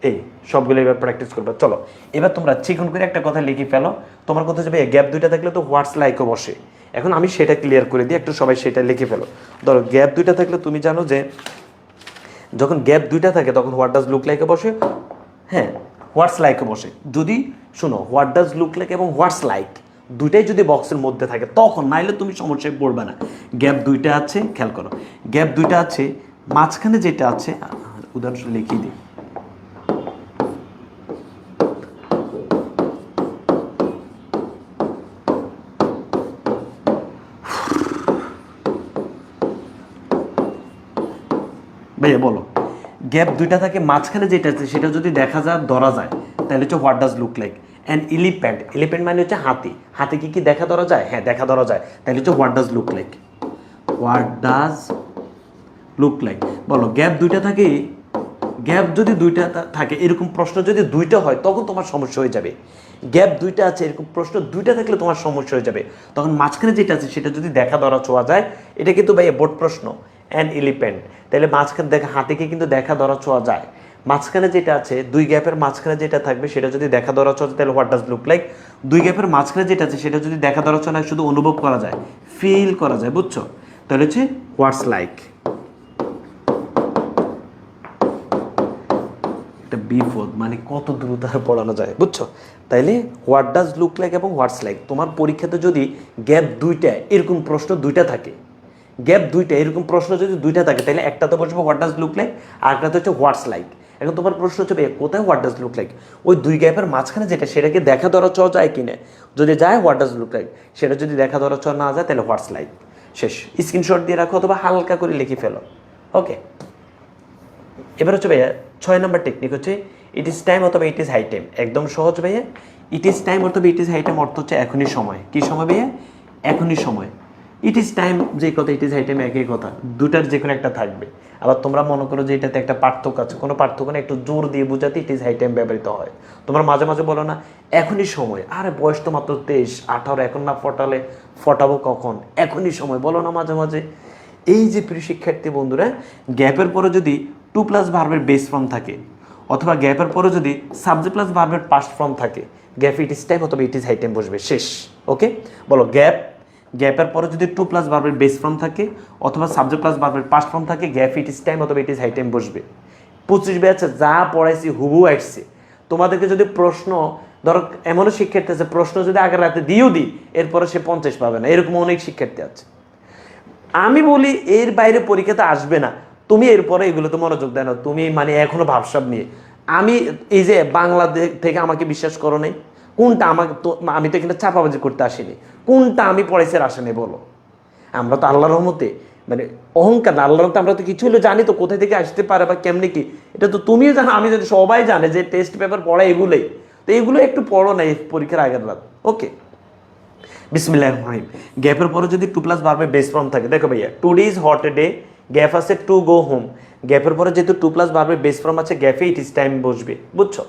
এই সবগুলো এবার প্র্যাকটিস করবে। চলো এবার তোমরা চিকন করে একটা কথা লিখে ফেলো। তোমার কথা যে ভাইয়া গ্যাপ দুইটা থাকলে তো হোয়াটস লাইকও বসে, এখন আমি সেটা ক্লিয়ার করে দিই, একটু সবাই সেটা লিখে ফেলো। ধরো গ্যাপ দুইটা থাকলে তুমি জানো যে যখন গ্যাপ দুইটা থাকে তখন হোয়াট ডাজ লুক লাইকে বসে, হ্যাঁ হোয়াটস লাইকে বসে। যদি শোনো হোয়াট ডাজ লুক লাইক এবং হোয়াটস লাইক দুইটাই যদি বক্সের মধ্যে থাকে তখন, নাইলে তুমি সমস্যায় পড়বে না। গ্যাপ দুইটা আছে, খেয়াল করো গ্যাপ দুইটা আছে, মাঝখানে যেটা আছে উদাহরণ লিখিয়ে দিই। ভাইয়া বলো গ্যাপ দুইটা থাকে, মাঝখানে যেটা আছে সেটা যদি দেখা যায় ধরা যায় তাহলে হচ্ছে what does look like. And elephant, elephant মানে হচ্ছে হাতি, হাতি কি দেখা ধরা যায়? হ্যাঁ দেখা ধরা যায়, তাহলে হচ্ছে what does look like, what does look like. বলো গ্যাপ দুইটা থাকে, গ্যাপ যদি দুইটা থাকে এরকম প্রশ্ন যদি দুইটা হয় তখন তোমার সমস্যা হয়ে যাবে। গ্যাপ দুইটা আছে এরকম প্রশ্ন দুইটা থাকলে তোমার সমস্যা হয়ে যাবে, তখন মাঝখানে যেটা আছে সেটা যদি দেখা ধরা ছোঁয়া যায়, এটা কিন্তু ভাই বোর্ড প্রশ্ন। অ্যান্ড এলিফ্যান্ট, তাহলে মাঝখানে দেখা হাতিকে কিন্তু দেখা ধরা ছোঁয়া যায়। মাঝখানে যেটা আছে দুই গ্যাপের মাঝখানে যেটা থাকবে সেটা যদি দেখা ধরা ছোঁয়া যায় তাহলে হোয়াট ডাজ লুক লাইক। দুই গ্যাপের মাঝখানে যেটা আছে সেটা যদি দেখা ধরা ছোঁয়া না শুধু অনুভব করা যায়, ফিল করা যায়, বুঝছো? তাহলে হচ্ছে হোয়াটস লাইক। একটা বিপদ মানে কত দ্রুত পড়ানো যায়, বুঝছো? তাইলে হোয়াট ডাজ লুক লাইক এবং হোয়াটস লাইক, তোমার পরীক্ষাতে যদি গ্যাপ দুইটা এরকম প্রশ্ন দুইটা থাকে, গ্যাপ দুইটা এরকম প্রশ্ন যদি দুইটা থাকে তাহলে একটা তো বসবে হোয়াট ডাজ লুক লাইক আর একটা তো হচ্ছে হোয়াটস লাইক। এখন তোমার প্রশ্ন হচ্ছে কোথায় হোয়াট ডাজ লুক লাইক? ওই দুই গ্যাপের মাঝখানে যেটা সেটাকে দেখা ধরা চ যায় কিনা, যদি যায় হোয়াট ডাজ লুক লাইক, সেটা যদি দেখা ধরা চ না যায় তাহলে হোয়াটস লাইক। শেষ, স্ক্রিনশট দিয়ে রাখো অথবা হালকা করে লিখে ফেলো। ওকে এবার হচ্ছে ভাইয়া 6 নম্বর টেকনিক হচ্ছে ইট ইজ টাইম অথবা ইট ইজ হাই টাইম। একদম সহজ ভাইয়া, ইট ইজ টাইম অথবা ইট ইজ হাই টাইম অর্থ হচ্ছে এখনই সময়। কি সময় ভাইয়া? এখনই সময়। ইট ইজ টাইম যে কথা, ইট ইজ হাই টাইম একই কথা, দুটার যে কোনো একটা থাকবে। আবার তোমরা মনে করো যে এটাতে একটা পার্থক্য আছে, কোনো পার্থক্য না, একটু জোর দিয়ে বোঝাতে ইট ইজ হাই টাইম ব্যবহৃত হয়। তোমরা মাঝে মাঝে বলো না এখনই সময়, আরে বয়স তো মাত্র 23, 18, এখন না ফটালে ফটাবো কখন, এখনই সময় বলো না মাঝে মাঝে। এই যে প্রিয় শিক্ষার্থী বন্ধুরা, গ্যাপের পরে যদি টু প্লাস ভার্বের বেস ফর্ম থাকে অথবা গ্যাপের পরে যদি সাবজেক্ট প্লাস ভার্বের পাস্ট ফর্ম থাকে, গ্যাপ ইট ইজ টাইম অথবা ইট ইজ হাই টাইম বসবে। শেষ। ওকে বলো গ্যাপের পরে যদি টু প্লাস ভার্বের বেস ফর্ম থাকে অথবা সাবজেক্ট প্লাস ভার্বের পাস্ট ফর্ম থাকে, গ্যাপ ইট ইজ টাইম অথবা ইট ইজ হাই টাইম বসবে। 25 ব্যাচে যা পড়াইছি হুবু আসছে। তোমাদেরকে যদি প্রশ্ন ধরো এমনও শিক্ষার্থী আছে প্রশ্ন যদি আগের রাতে দিয়েও দিই এরপরে সে 50 পাবে না, এরকম অনেক শিক্ষার্থী আছে। আমি বলি এর বাইরে পরীক্ষাতে আসবে না, তুমি এরপরে এগুলোতে মনোযোগ দেয় না, তুমি মানে এখনো ভাবসাব নিয়ে। আমি এই যে বাংলাদেশ থেকে আমাকে বিশ্বাস করো নাই, কোনটা আমাকে তো আমি তো এখানে চাপাবাজি করতে আসিনি, কোনটা আমি পড়াইছে আসে নেই বলো? আমরা তো আল্লাহর রহমতে মানে অহংকার না, আল্লাহর রহমতে আমরা তো কিছু হলে জানি তো কোথায় থেকে আসতে পারে বা কেমনি কি, এটা তো তুমিও জানো, আমি জানি, সবাই জানে যে টেস্ট পেপার পড়া এগুলোই। তো এগুলো একটু পড়ো না এই পরীক্ষার আগের রাত। ওকে, বিসমিল্লাহির রহমানির রহিম। গ্যাপের পরে যদি টু প্লাস ভার্বের বেস ফর্ম থাকে, দেখো ভাইয়া today is hot a day, gap আছে টু গো হোম। গ্যাপের পরে যেহেতু টু প্লাস ভার্বের বেস ফর্ম আছে, গ্যাপে ইট ইজ টাইম বসবে, বুঝছো?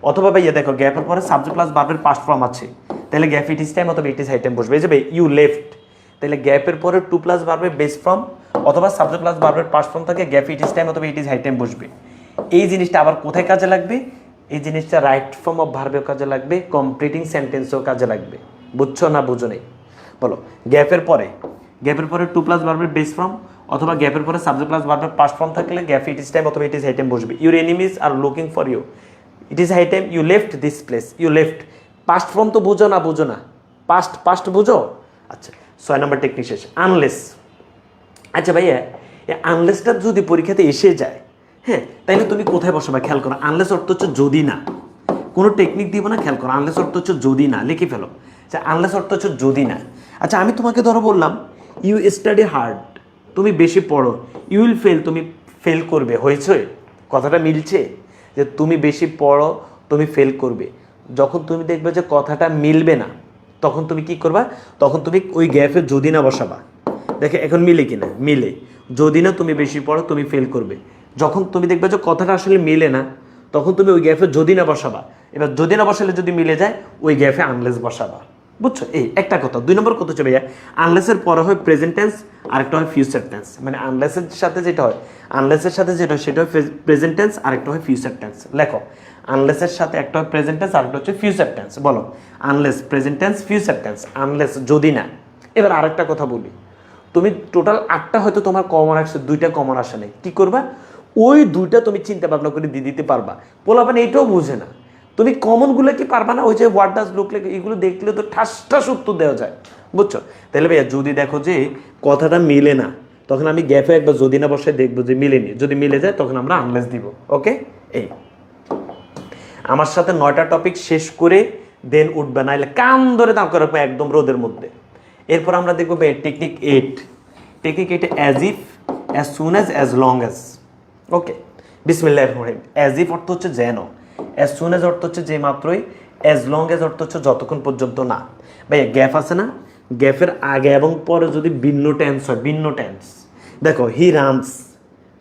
অথবা ভাইয়া দেখো গ্যাপের পরে সাবজেক্ট প্লাস ভার্বের পাস্ট ফর্ম আছে, তাহলে গ্যাপ ইট ইজ টাইম অথবা ইট ইজ হাই টাইম বসবে। এই যে ভাই ইউ লেফট, তাহলে গ্যাপের পরে টু প্লাস ভার্বের বেস ফর্ম অথবা সাবজেক্ট প্লাস ভার্বের পাস্ট ফর্ম থাকে, গ্যাপ ইট ইজ টাইম অথবা ইট ইজ হাই টাইম বসবে। এই জিনিসটা আবার কোথায় কাজে লাগবে? এই জিনিসটা রাইট ফর্ম অফ ভার্বেও কাজে লাগবে, কমপ্লিটিং সেন্টেন্সেও কাজে লাগবে। বুঝছো না বুঝো নেই? বলো, গ্যাপের পরে টু প্লাস ভার্বের বেস ফর্ম অথবা গ্যাপের পরে সাবজেক্ট প্লাস ভার্বের পাস্ট ফর্ম থাকলে গ্যাপ ইট ইজ টাইম অথবা ইট ইজ হাই টাইম বসবে। Your enemies are looking for you, it is high time, you left this place, you left. Past form তো বুঝো না, পাস্ট বুঝো? আচ্ছা, 6 নম্বর technique শেষ। আনলেস, আচ্ছা ভাইয়া এই আনলেসটা যদি পরীক্ষাতে এসে যায়, হ্যাঁ, তাইলে তুমি কোথায় বসাবা খেয়াল করো। আনলেস অর্থ হচ্ছে যদি না, কোনো টেকনিক দিব না, খেয়াল করো। আনলেস অর্থ হচ্ছে যদি না, লিখে ফেলো। আচ্ছা, আনলেস অর্থ হচ্ছে যদি না। আচ্ছা, আমি তোমাকে ধরো বললাম ইউ স্টাডি হার্ড, তুমি বেশি পড়ো, ইউ উইল ফেল, তুমি ফেল করবে। হয়েছে? কথাটা মিলছে যে তুমি বেশি পড়ো, তুমি ফেল করবে। যখন তুমি দেখবে যে কথাটা মিলবে না, তখন তুমি কি করবা? তখন তুমি ওই গ্যাপে যদি না বসাবা। দেখে এখন মিলে কিনা, মিলে। যদি না তুমি বেশি পড়ো, তুমি ফেল করবে। যখন তুমি দেখবে যে কথাটা আসলে মিলে না, তখন তুমি ওই গ্যাপে যদি না বসাবা। এবার যদি না বসালে যদি মিলে যায়, ওই গ্যাপে আনলেস বসাবা। বুঝছো? এই একটা কথা। 2 নম্বর কথা হচ্ছে ভাইয়া আনলেসের পরে হয় প্রেজেন্ট টেন্স, আরেকটা হয় ফিউচার টেন্স। মানে আনলেসের সাথে যেটা হয় সেটা হয় প্রেজেন্ট টেন্স, আরেকটা হয় ফিউচার টেন্স। লেখো, আনলেসের সাথে একটা হয় প্রেজেন্ট টেন্স, আরেকটা হচ্ছে ফিউচার টেন্স। বলো, unless, present tense, future tense. Unless যদি না। এবার আরেকটা কথা বলি, তুমি টোটাল 8টা হয়তো তোমার কমন আসছে, 2টা কমন আসে নাই, কি করবা? ওই 2টা তুমি চিন্তা ভাবনা করে দিয়ে দিতে পারবা। পোলাপানে এটাও বুঝে না, তুমি কমনগুলো কি পারবা না? ওই যে হোয়াট ডাজ লুক লাইক, এগুলো দেখলে তো ঠাসটা উত্তর দেওয়া যায়। বুঝছো? তাহলে ভাইয়া যদি দেখো যে কথাটা মিলে না, তখন আমি গ্যাপে একবার যদি না বসে দেখবো যে মিলেনি। যদি মিলে যায় তখন আমরা আনলেস দিব। ওকে, এই আমার সাথে 9টা টপিক শেষ করে দেন উঠবে, নাইলে কান ধরে দাম করে রাখবো একদম রোদের মধ্যে। এরপর আমরা দেখবো technique 8। Technique 8 as if, as soon as long as. Okay, বিসমিল্লাহির রহমানির রহিম। অ্যাজ ইফ অর্থ হচ্ছে যেন, অ্যাজ সুন অ্যাজ অর্থ হচ্ছে যে মাত্রই, অ্যাজ লং অ্যাজ অর্থ হচ্ছে যতক্ষণ পর্যন্ত না। ভাইয়া গ্যাপ আছে না, গ্যাপের আগে এবং পরে যদি ভিন্ন টেন্স হয়, ভিন্ন টেন্স, দেখো হি রানস,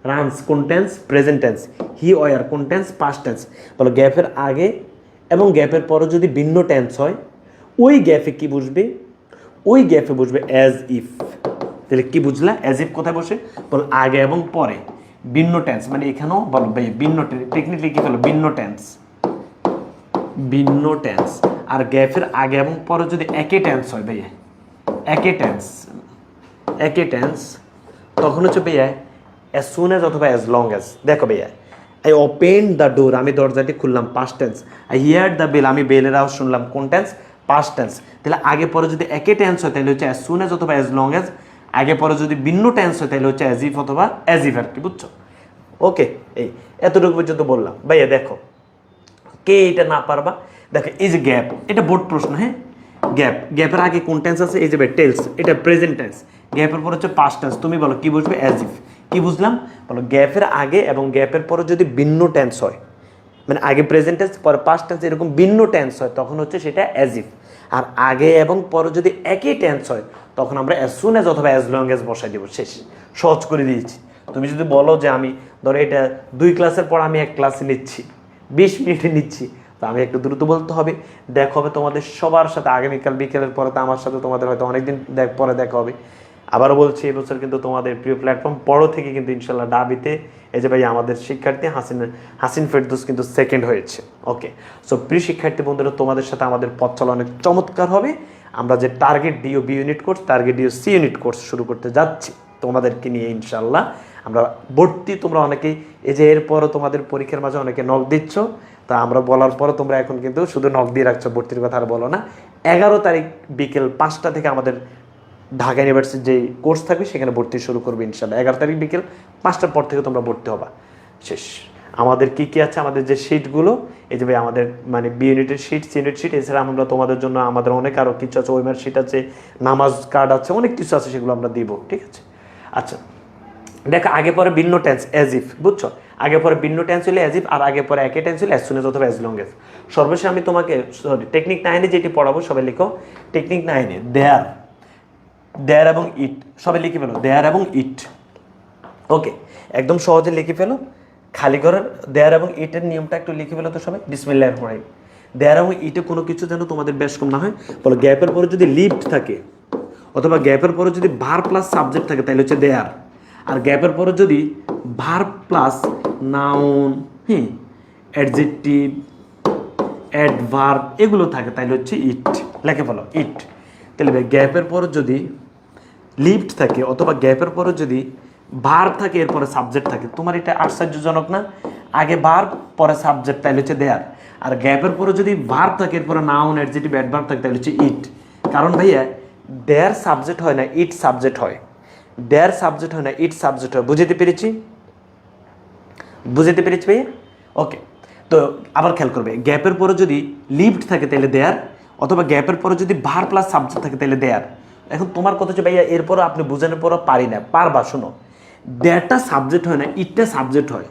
রানস কোন টেন্স? Present tense. হি ওয়ার কোন টেন্স? Past tense. বলো, গ্যাপের আগে এবং গ্যাপের পরে যদি ভিন্ন টেন্স হয়, ওই গ্যাপে কি বসবে? ওই গ্যাপে বসবে অ্যাজ ইফ। তাহলে কি বুঝলা? অ্যাজ ইফ কোথায় বসে? বল, আগে এবং পরে ভিন্ন টেন্স। মানে এখানেও বলো ভাই ভিন্ন টেকনিকলি কি বলো? ভিন্ন টেন্স, ভিন্ন টেন্স। আর গ্যাপের আগে এবং পরে যদি একই টেন্স হয় ভাইয়া, একই টেন্স, তখন হচ্ছে ভাইয়া অ্যাজ সুন অ্যাজ অথবা অ্যাজ লং অ্যাজ। দেখো ভাইয়া, আই ওপেন দ্য ডোর, আমি দরজাটি খুললাম, past tense. I hear the bell, আমি বেলের আওয়াজ শুনলাম, কোন টেন্স? Past tense. তাহলে আগে পরে যদি একই টেন্স হয় তাহলে হচ্ছে অ্যাজ সুন অ্যাজ অথবা অ্যাজ লং অ্যাজ। আগে পরে যদি ভিন্ন টেন্স হয় তাহলে হচ্ছে অ্যাজ ইফ অথবা অ্যাজ ইফ আর কি। বুঝছো? ওকে, এই এতটুকু পর্যন্ত বললাম। ভাইয়া দেখো, কে এটা না পারবা? দেখো এই যে গ্যাপ, এটা বোর্ড প্রশ্ন। হ্যাঁ, গ্যাপের আগে কোন টেন্স আছে? এই যে টেলস, এটা প্রেজেন্ট টেন্স। গ্যাপের পর হচ্ছে পাস্ট টেন্স। তুমি বলো কি বুঝবে? As if. কি বুঝলাম? বলো, গ্যাপের আগে এবং গ্যাপের পরে যদি ভিন্ন টেন্স হয়, মানে আগে প্রেজেন্ট টেন্স পরে পাস্ট টেন্স, এরকম ভিন্ন টেন্স হয়, তখন হচ্ছে সেটা অ্যাজ ইফ। আর আগে এবং পরে যদি একই টেন্স হয়, তখন আমরা অ্যাজ সুন অ্যাজ অথবা অ্যাজ লং অ্যাজ বসাই দেবো। শেষ, সহজ করে দিয়েছি। তুমি যদি বলো যে আমি ধরো এটা 2 ক্লাসের পর আমি 1 ক্লাসে নিচ্ছি, 20 মিনিটে নিচ্ছি, তো আমি একটু দ্রুত বলতে হবে। দেখা হবে তোমাদের সবার সাথে আগামীকাল বিকেলের পরে। তো আমার সাথে তোমাদের হয়তো অনেকদিন পরে দেখা হবে। আবারও বলছি, এবছর কিন্তু তোমাদের প্রিয় প্ল্যাটফর্ম পড়ো থেকে কিন্তু ইনশাল্লাহ ডাবিতে এই যে ভাই আমাদের শিক্ষার্থী হাসিন ফেরদৌস কিন্তু সেকেন্ড হয়েছে। ওকে, সো প্রিয় শিক্ষার্থী বন্ধুরা, তোমাদের সাথে আমাদের পথ চলা অনেক চমৎকার হবে। আমরা যে টার্গেট ডিও বি ইউনিট কোর্স, টার্গেট ডিও সি ইউনিট কোর্স শুরু করতে যাচ্ছি তোমাদেরকে নিয়ে ইনশাল্লাহ। আমরা ভর্তি, তোমরা অনেকেই এই যে এরপরও তোমাদের পরীক্ষার মাঝে অনেকে নক দিচ্ছ, তা আমরা বলার পরও তোমরা এখন কিন্তু শুধু নক দিয়ে রাখছো, ভর্তির কথা আর বলো না। 11 তারিখ বিকেল 5টা থেকে আমাদের ঢাকা ইউনিভার্সিটির যে কোর্স থাকবে সেখানে ভর্তি শুরু করবে ইনশাল্লাহ। 11 তারিখ বিকেল 5টার পর থেকে তোমরা ভর্তি হবা। শেষ। আমাদের কি কি আছে, আমাদের যে শিটগুলো, এই যে ভাই আমাদের মানে বি ইউনিটের শিট, সি ইউনিট শিট, এছাড়া আমরা তোমাদের জন্য আমাদের অনেক আরও কিছু আছে, ওয়েমার শিট আছে, নামাজ কার্ড আছে, অনেক কিছু আছে, সেগুলো আমরা দিব, ঠিক আছে। আচ্ছা দেখো, আগে পরে ভিন্ন টেন্স অ্যাজ ইফ, বুঝছো, আগে পরে ভিন্ন টেন্স হলে অ্যাজ ইফ, আর আগে পরে একই টেন্স হলে অ্যাজ সুন এজ অথবা অ্যাজ লং এজ। সর্বশেষে আমি তোমাকে সরি টেকনিক 9-এ যেটি পড়াবো, সবাই লিখো টেকনিক 9-এ দেয়ার, দেয়ার এবং ইট, সবাই লিখে ফেলো দেয়ার এবং ইট। ওকে, একদম সহজে লিখে ফেলো, খালি ঘরের দেয়ার এবং ইটের নিয়মটা একটু লিখে ফেলো তো সবাই। বিসমিল্লাহির রহমানির রহিম। দেয়ার এবং ইটে কোনো কিছু যেন তোমাদের বেশ কম না হয়, বলো গ্যাপের পরে যদি লিভড থাকে অথবা গ্যাপের পরে যদি ভার প্লাস সাবজেক্ট থাকে তাহলে হচ্ছে দেয়ার, আর গ্যাপের পরে যদি verb plus noun, adjective, adverb এগুলো থাকে তাহলে হচ্ছে ইট, লেখে ফেলো ইট। তাহলে গ্যাপের পরে যদি লিভড থাকে অথবা গ্যাপের পরে যদি ভার্ব থাকে এরপরে সাবজেক্ট থাকে, তোমার এটা আশ্চর্যজনক না? আগে ভার্ব পরে সাবজেক্ট তাহলে হচ্ছে দেয়ার, আর গ্যাপের পরে যদি ভার্ব থাকে এরপরে নাউন, অ্যাডজেক্টিভ, অ্যাডভার্ব থাকে তাহলে হচ্ছে ইট। কারণ ভাইয়া দেয়ার সাবজেক্ট হয় না, ইট সাবজেক্ট হয়। দেয়ার সাবজেক্ট হয় না, ইট সাবজেক্ট হয়। বুঝতে পেরেছি? বুঝতে পেরেছি ভাইয়া? ওকে, তো আবার খেয়াল করবে, গ্যাপের পরে যদি লিভড থাকে তাহলে দেয়ার, অথবা গ্যাপের পরে যদি ভার প্লাস সাবজেক্ট থাকে তাহলে দেয়ার। এখন তোমার কথা হচ্ছে ভাইয়া এরপরও আপনি বোঝানোর পরও পারি না, পারবা। শোনো, দেয়ারটা সাবজেক্ট হয় না, ইটটা সাবজেক্ট হয়।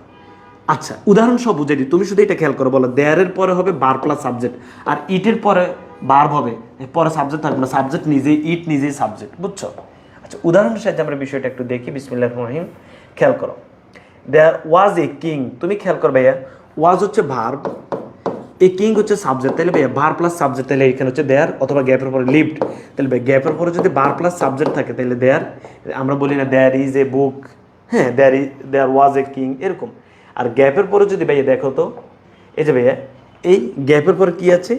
আচ্ছা উদাহরণ সব বুঝে দিই, তুমি শুধু এটা খেয়াল করো, বলো দেয়ারের পরে হবে ভার প্লাস সাবজেক্ট, আর ইটের পরে ভার্ব হবে, পরে সাবজেক্ট থাকবে না, সাবজেক্ট নিজেই, ইট নিজেই সাবজেক্ট, বুঝছো? আচ্ছা উদাহরণের সাহায্যে আমরা বিষয়টা একটু দেখি। বিসমিল্লাহির রহমানির রহিম, খেয়াল করো, দেয়ার ওয়াজ এ কিং, তুমি খেয়াল করো ভাইয়া, ওয়াজ হচ্ছে ভার্ব, এই কিং হচ্ছে সাবজেক্ট, তাহলে ভাইয়া ভার প্লাস সাবজেক্ট, তাহলে এখানে হচ্ছে দেয়ার, অথবা গ্যাপের পরে লিভড, তাহলে ভাই গ্যাপের পরে যদি ভার প্লাস সাবজেক্ট থাকে তাহলে দেয়ার। আমরা বলি না দেয়ার is A book, there was a king, এরকম। আর গ্যাপের পরে যদি ভাইয়া দেখো তো, এই যে ভাইয়া এই গ্যাপের পরে কি আছে,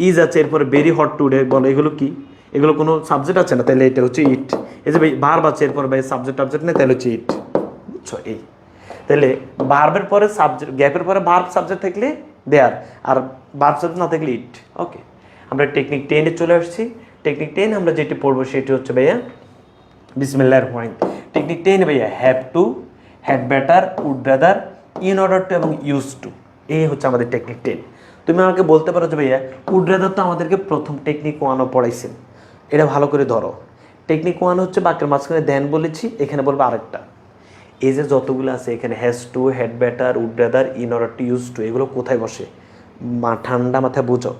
ইজ আছে, এরপরে ভেরি হট টুডে, বলো এগুলো কি? এগুলো কোনো সাবজেক্ট আছে না, তাহলে এটা হচ্ছে ইট। এই যে ভাই ভার্ব আছে, এরপরে ভাই সাবজেক্ট টাবজেক্ট নেই, তাহলে হচ্ছে ইট, বুঝছো? এই তাহলে ভার্বের পরে সাবজেক্ট, গ্যাপের পরে ভার্ব সাবজেক্ট থাকলে দেয়ার, আর ভার্ব সাবজেক্ট না থাকলে ইট। ওকে, আমরা টেকনিক 10-এ চলে আসছি। টেকনিক 10 আমরা যেটি পড়বো সেটি হচ্ছে ভাইয়া বিসমিল্লাহির রহমানির রহিম। টেকনিক 10 ভাইয়া have to, had better, would rather, in order to এবং ইউজ টু, এই হচ্ছে আমাদের টেকনিক 10। তুমি আমাকে বলতে পারো যে ভাইয়া উড রাদার তো আমাদেরকে প্রথম টেকনিক 1-ও পড়াইছেন, এটা ভালো করে ধরো। টেকনিক 1 হচ্ছে বাক্যের মাঝখানে দেন বলেছি, এখানে বলবো আরেকটা। এই যে যতগুলো আছে এখানে has to, had better, would rather, in order to, use to, এগুলো কোথায় বসে? ঠান্ডা মাথায় বুঝো।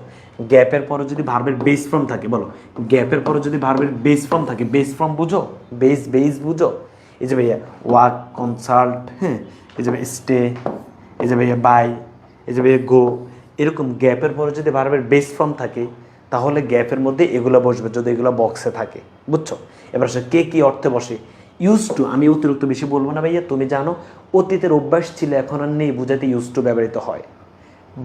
গ্যাপের পরে যদি ভার্বের বেস ফর্ম থাকে, বলো গ্যাপের পরে যদি ভার্বের বেস ফর্ম থাকে, বেস ফর্ম বুঝো, বেস বুঝো। এই যে ভাইয়া ওয়াক, কনসাল্ট, এই যে ভাইয়া স্টে, এই যে ভাইয়া বাই, এই যে ভাইয়া গো, এরকম গ্যাপের পরে যদি ভার্বের বেস ফর্ম থাকে তাহলে গ্যাপের মধ্যে এগুলো বসবে, যদি এগুলো বক্সে থাকে, বুঝছো? এবার সে কে কী অর্থে বসে? ইউজ টু, আমি অতিরিক্ত বেশি বলবো না ভাইয়া, তুমি জানো অতীতের অভ্যাস ছিল, এখন আর নেই, বুঝাতে ইউজ টু ব্যবহৃত হয়।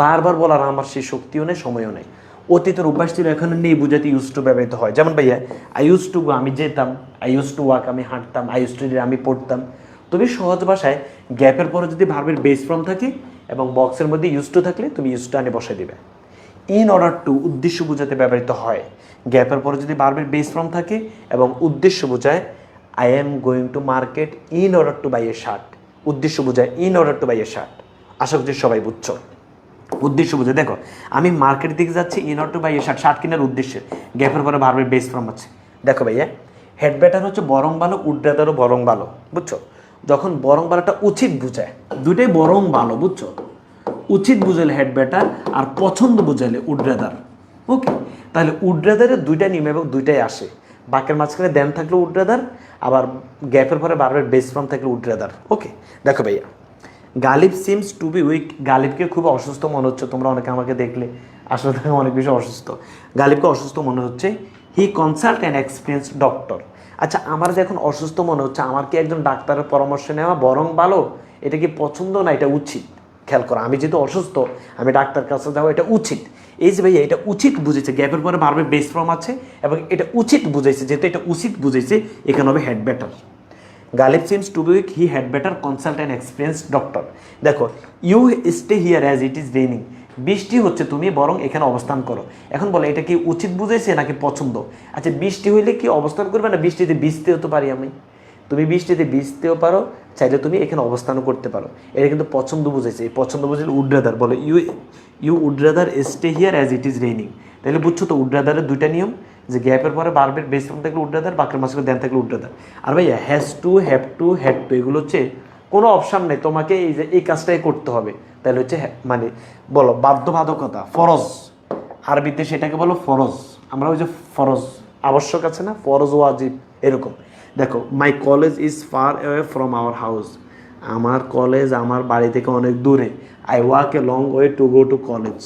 বারবার বলার আমার সেই শক্তিও নেই, সময়ও নেই। অতীতের অভ্যাস ছিল, এখন নেই, বুঝাতে ইউজ টু ব্যবহৃত হয়। যেমন ভাইয়া আই ইউজ টু গো, আমি যেতাম, আই ইউজ টু ওয়াক, আমি হাঁটতাম, আই ইউজ টু রিড, আমি পড়তাম। তুমি সহজ ভাষায় গ্যাপের পরে যদি ভার্বের বেস ফর্ম থাকে এবং বক্সের মধ্যে ইউজ টু থাকলে তুমি ইউজ টু আনে বসে দিবে। ইন অর্ডার টু উদ্দেশ্য বোঝাতে ব্যবহৃত হয়। গ্যাপের পরে যদি ভার্বের বেস ফর্ম থাকে এবং উদ্দেশ্য বোঝায়, I am going to market in order to buy a shirt, উদ্দেশ্য বোঝায় in order to buy a shirt. আশা করছি সবাই বুঝছো। উদ্দেশ্য বুঝে দেখো, আমি মার্কেটের দিকে যাচ্ছি in order to buy a shirt, shirt কেনার উদ্দেশ্যে, গ্যাপের পরে ভার্বের বেস ফর্ম আছে। দেখো ভাইয়া হেড বেটার হচ্ছে বরং ভালো, উড রাদারও বরং ভালো, বুঝছো? যখন বরং ভালোটা উচিত বুঝায়, দুটোই বরং ভালো, বুঝছো? উচিত বুঝাইলে হেড বেটার, আর পছন্দ বুঝাইলে উড রাদার। ওকে, তাহলে উড রাদারের দুইটা নিয়ম এবং দুইটাই আসে। বাক্যের মাঝখানে দেন থাকলে উড রাদার, আবার গ্যাপের পরে ভার্বের বেস ফর্ম থাকলে উড রাদার। ওকে, দেখো ভাইয়া Ghalib seems to be weak, গালিবকে খুব অসুস্থ মনে হচ্ছে, তোমরা অনেকে আমাকে দেখলে আসলে তাকে অনেক বেশি অসুস্থ, গালিবকে অসুস্থ মনে হচ্ছে। হি কনসাল্ট অ্যান এক্সপিরিয়েন্স ডক্টর। আচ্ছা আমার যে এখন অসুস্থ মনে হচ্ছে, আমার কি একজন ডাক্তারের পরামর্শ নেওয়া বরং ভালো? এটা কি পছন্দ না এটা উচিত? খেয়াল করো, আমি যেহেতু অসুস্থ আমি ডাক্তার কাছে যাবো, এটা উচিত। এই যে ভাইয়া এটা উচিত বুঝেছে, গ্যাপের পরে ভার্বের বেস ফর্ম আছে এবং এটা উচিত বুঝেছে, যেহেতু এটা উচিত বুঝেছে এখানে হবে had better. Ghalib seems to be weak, he had better consult an experience doctor. দেখো you stay here as it is raining, বৃষ্টি হচ্ছে তুমি বরং এখানে অবস্থান করো। এখন বলে এটা কি উচিত বুঝেছে নাকি পছন্দ? আচ্ছা বৃষ্টি হইলে কি অবস্থান করবে না বৃষ্টিতে ভিজতে হতে পারি আমি? তুমি বৃষ্টিতে ভিজতেও পারো, চাইলে তুমি এখানে অবস্থানও করতে পারো। এটা কিন্তু পছন্দ বুঝাইছে, এই পছন্দ বুঝলে উড রাদার বলে, you would rather stay here as it is raining. তাহলে বুঝছো তো উড রাদারের দুইটা নিয়ম, যে গ্যাপের পরে বারবার বেস ফর্ম থাকলে উড রাদার, বাক্যের মাঝখানে দেন থাকলে উড রাদার। আর ভাইয়া has to, have to, had to এগুলো হচ্ছে কোনো অপশান নেই, তোমাকে এই যে এই কাজটাই করতে হবে। তাহলে হচ্ছে মানে বলো বাধ্যবাধকতা, ফরজ, আরবিতে সেটাকে বলো ফরজ। আমরা ওই যে ফরজ আবশ্যক আছে না, ফরজ ওয়াজিব এরকম। দেখো my college is far away from our house, আমার কলেজ আমার বাড়ি থেকে অনেক দূরে। I walk a long way to go to college,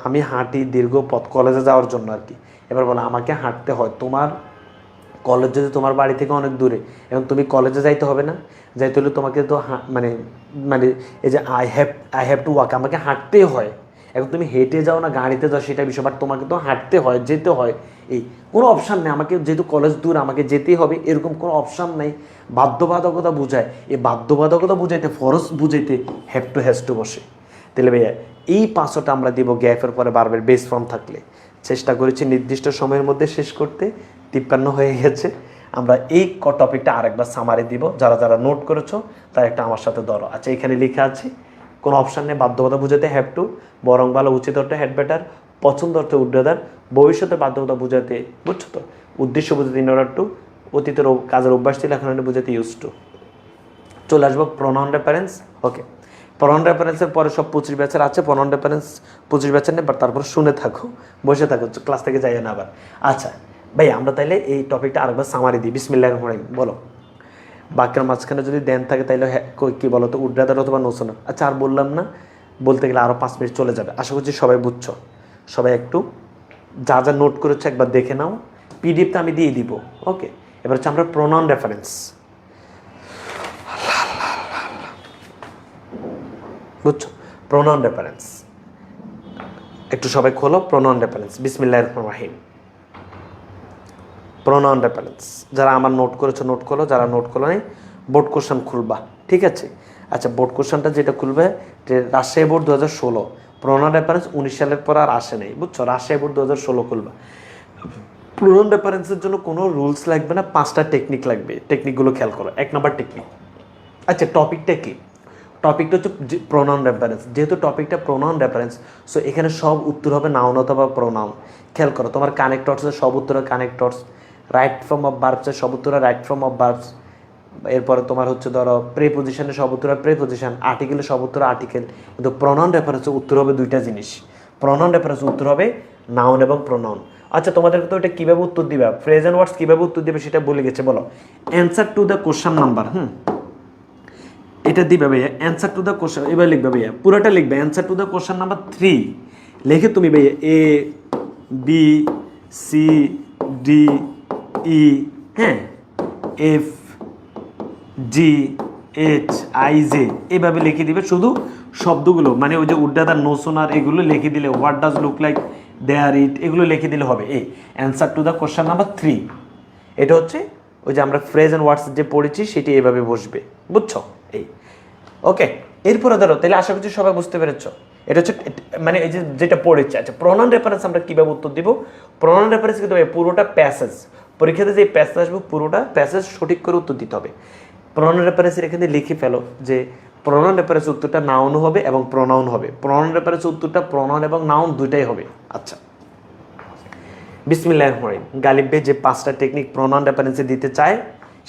আমি হাঁটি দীর্ঘ পথ কলেজে যাওয়ার জন্য আর কি। এবার বলো আমাকে হাঁটতে হয়, তোমার কলেজ যদি তোমার বাড়ি থেকে অনেক দূরে এবং তুমি কলেজে যাইতে হবে না, যাইতে হলে তোমাকে তো মানে মানে এই যে আই হ্যাভ টু ওয়াক, আমাকে হাঁটতেই হয়। এখন তুমি হেঁটে যাও না গাড়িতে যাও সেটা বিষয়, বাট তোমাকে তো হাঁটতে হয়, যেতে হয়। এই কোনো অপশান নেই, আমাকে যেহেতু কলেজ দূর আমাকে যেতেই হবে এরকম কোনো অপশান নেই। বাধ্যবাধকতা বুঝায়, এই বাধ্যবাধকতা বুঝাইতে ফরজ বুঝাইতে হ্যাভ টু হ্যাজ টু বসে। তাহলে ভাইয়া এই পাঁচটা আমরা দিব গ্যাপের পরে বারবার বেস ফর্ম থাকলে। চেষ্টা করেছি নির্দিষ্ট সময়ের মধ্যে শেষ করতে, 53 হয়ে গেছে। আমরা এই টপিকটা আরেকবার সামারি দিব, যারা যারা নোট করেছো তারা একটা আমার সাথে ধরো। আচ্ছা এখানে লেখা আছে কোনো অপশান নেই, বাধ্যবাধকতা বুঝাতে হ্যাভ টু, বরং ভালো উচিত অর্থে হ্যাড বেটার, পছন্দ অর্থে উড রাদার, ভবিষ্যতে বাধ্যবাধকতা বুঝাতে বুঝছো তো, উদ্দেশ্য বুঝাতে ইন অর্ডার টু, অতীতের কাজের অভ্যাস ছিল এখন বুঝাতে ইউজ টু। চলে আসবো প্রনাউন রেফারেন্স। ওকে, প্রনাউন রেফারেন্সের পরে সব 25 ব্যাচের আছে, প্রনাউন রেফারেন্স 25 ব্যাচের নেই, বাট তারপর শুনে থাকো, বসে থাকো, ক্লাস থেকে যাই না আবার। আচ্ছা ভাই আমরা তাইলে এই টপিকটা আরেকবার সামারি দিই। বিসমিল্লাহির রহমানির রহিম বলো। বাক্যের মাঝখানে যদি দেন থাকে তাইলে কি বলো তো, উড রাদার অথবা নোসোনা। আচ্ছা আর বললাম না, বলতে গেলে আরও 5 মিনিট চলে যাবে। আশা করছি সবাই বুঝছো, সবাই একটু যা যা নোট করেছো একবার দেখে নাও, পিডিএফটা আমি দিয়ে দিব। ওকে, এবার হচ্ছে আমরা প্রনাউন রেফারেন্স, বুঝছো প্রনাউন রেফারেন্স, একটু সবাই খোলো প্রনাউন রেফারেন্স। বিসমিল্লাহির রহমানির রহিম, প্রনাউন রেফারেন্স। যারা আমার নোট করেছো নোট খোলো, যারা নোট খোলো নেই বোর্ড কোশ্চেন খুলবা, ঠিক আছে? আচ্ছা বোর্ড কোশ্চেনটা যেটা খুলবে, যে রাজশাহী বোর্ড 2016, প্রনাউন রেফারেন্স 19 সালের পর আর আসে নাই, বুঝছো? রাজশাহী বোর্ড 2016 খুলবা। প্রনাউন রেফারেন্সের জন্য কোনো রুলস লাগবে না, 5টা টেকনিক লাগবে, টেকনিকগুলো খেয়াল করো। 1 নম্বর টেকনিক, আচ্ছা টপিকটা কি? টপিকটা হচ্ছে প্রনাউন রেফারেন্স। যেহেতু টপিকটা প্রনাউন রেফারেন্স, সো এখানে সব উত্তর হবে নাউন অথবা প্রনাউন। খেয়াল করো তোমার কানেক্টরসের সব উত্তর হবে কানেক্টরস, রাইট ফর্ম অফ ভার্বসের সব উত্তর রাইট ফর্ম অফ ভার্বস, এরপরে তোমার হচ্ছে ধরো প্রেপোজিশনের সব উত্তর প্রেপোজিশন, আর্টিকেলের সব উত্তর আর্টিকেল। কিন্তু প্রনাউন রেফারেন্সের উত্তর হবে দুইটা জিনিস, প্রনাউন রেফারেন্সের উত্তর হবে নাউন এবং প্রনাউন। আচ্ছা তোমাদেরকে তো এটা কীভাবে উত্তর দিবে, ফ্রেজ ওয়ার্ডস কীভাবে উত্তর দিবে সেটা বলে গেছে। বলো answer to the question number, এটা দিবে ভাইয়া অ্যান্সার টু দ্য কোশ্চেন, এবার লিখবে ভাইয়া পুরোটা লিখবে answer to the question number 3 লিখে তুমি ভাইয়া A B C D E F G H I J এভাবে লিখে দিবে। শুধু শব্দগুলো মানে ওই যে উড রাদার নোসোনার এগুলো লিখে দিলে, হোয়াট ডাজ লুক লাইক, দেয়ার ইট, এগুলো লিখে দিলে হবে। এই answer to the question number 3, এটা হচ্ছে ওই যে আমরা ফ্রেজ অ্যান্ড ওয়ার্ডস যে পড়েছি সেটি এভাবে বসবে, বুঝছো? এই ওকে, এরপরে ধরো তাহলে আশা করছি সবাই বুঝতে পেরেছ। এটা হচ্ছে মানে এই যে যেটা পড়েছে। আচ্ছা প্রনাউন রেফারেন্স আমরা কীভাবে উত্তর দিব? প্রনাউন রেফারেন্স কিন্তু পুরোটা প্যাসেজ, পরীক্ষাতে যে প্যাসেজ আসবে পুরোটা প্যাসেজ সঠিক করে উত্তর দিতে হবে। প্রনাউন রেফারেন্সের এখানে লিখে ফেলো যে প্রনাউন রেফারেন্স উত্তরটা নাউন হবে এবং প্রনাউন হবে, প্রনাউন রেফারেন্স উত্তরটা প্রনাউন এবং নাউন দুইটাই হবে। আচ্ছা বিসমিল্লাহির রহমানির রহিম, গালিব ভাই যে 5টা টেকনিক প্রনাউন রেফারেন্সে দিতে চায়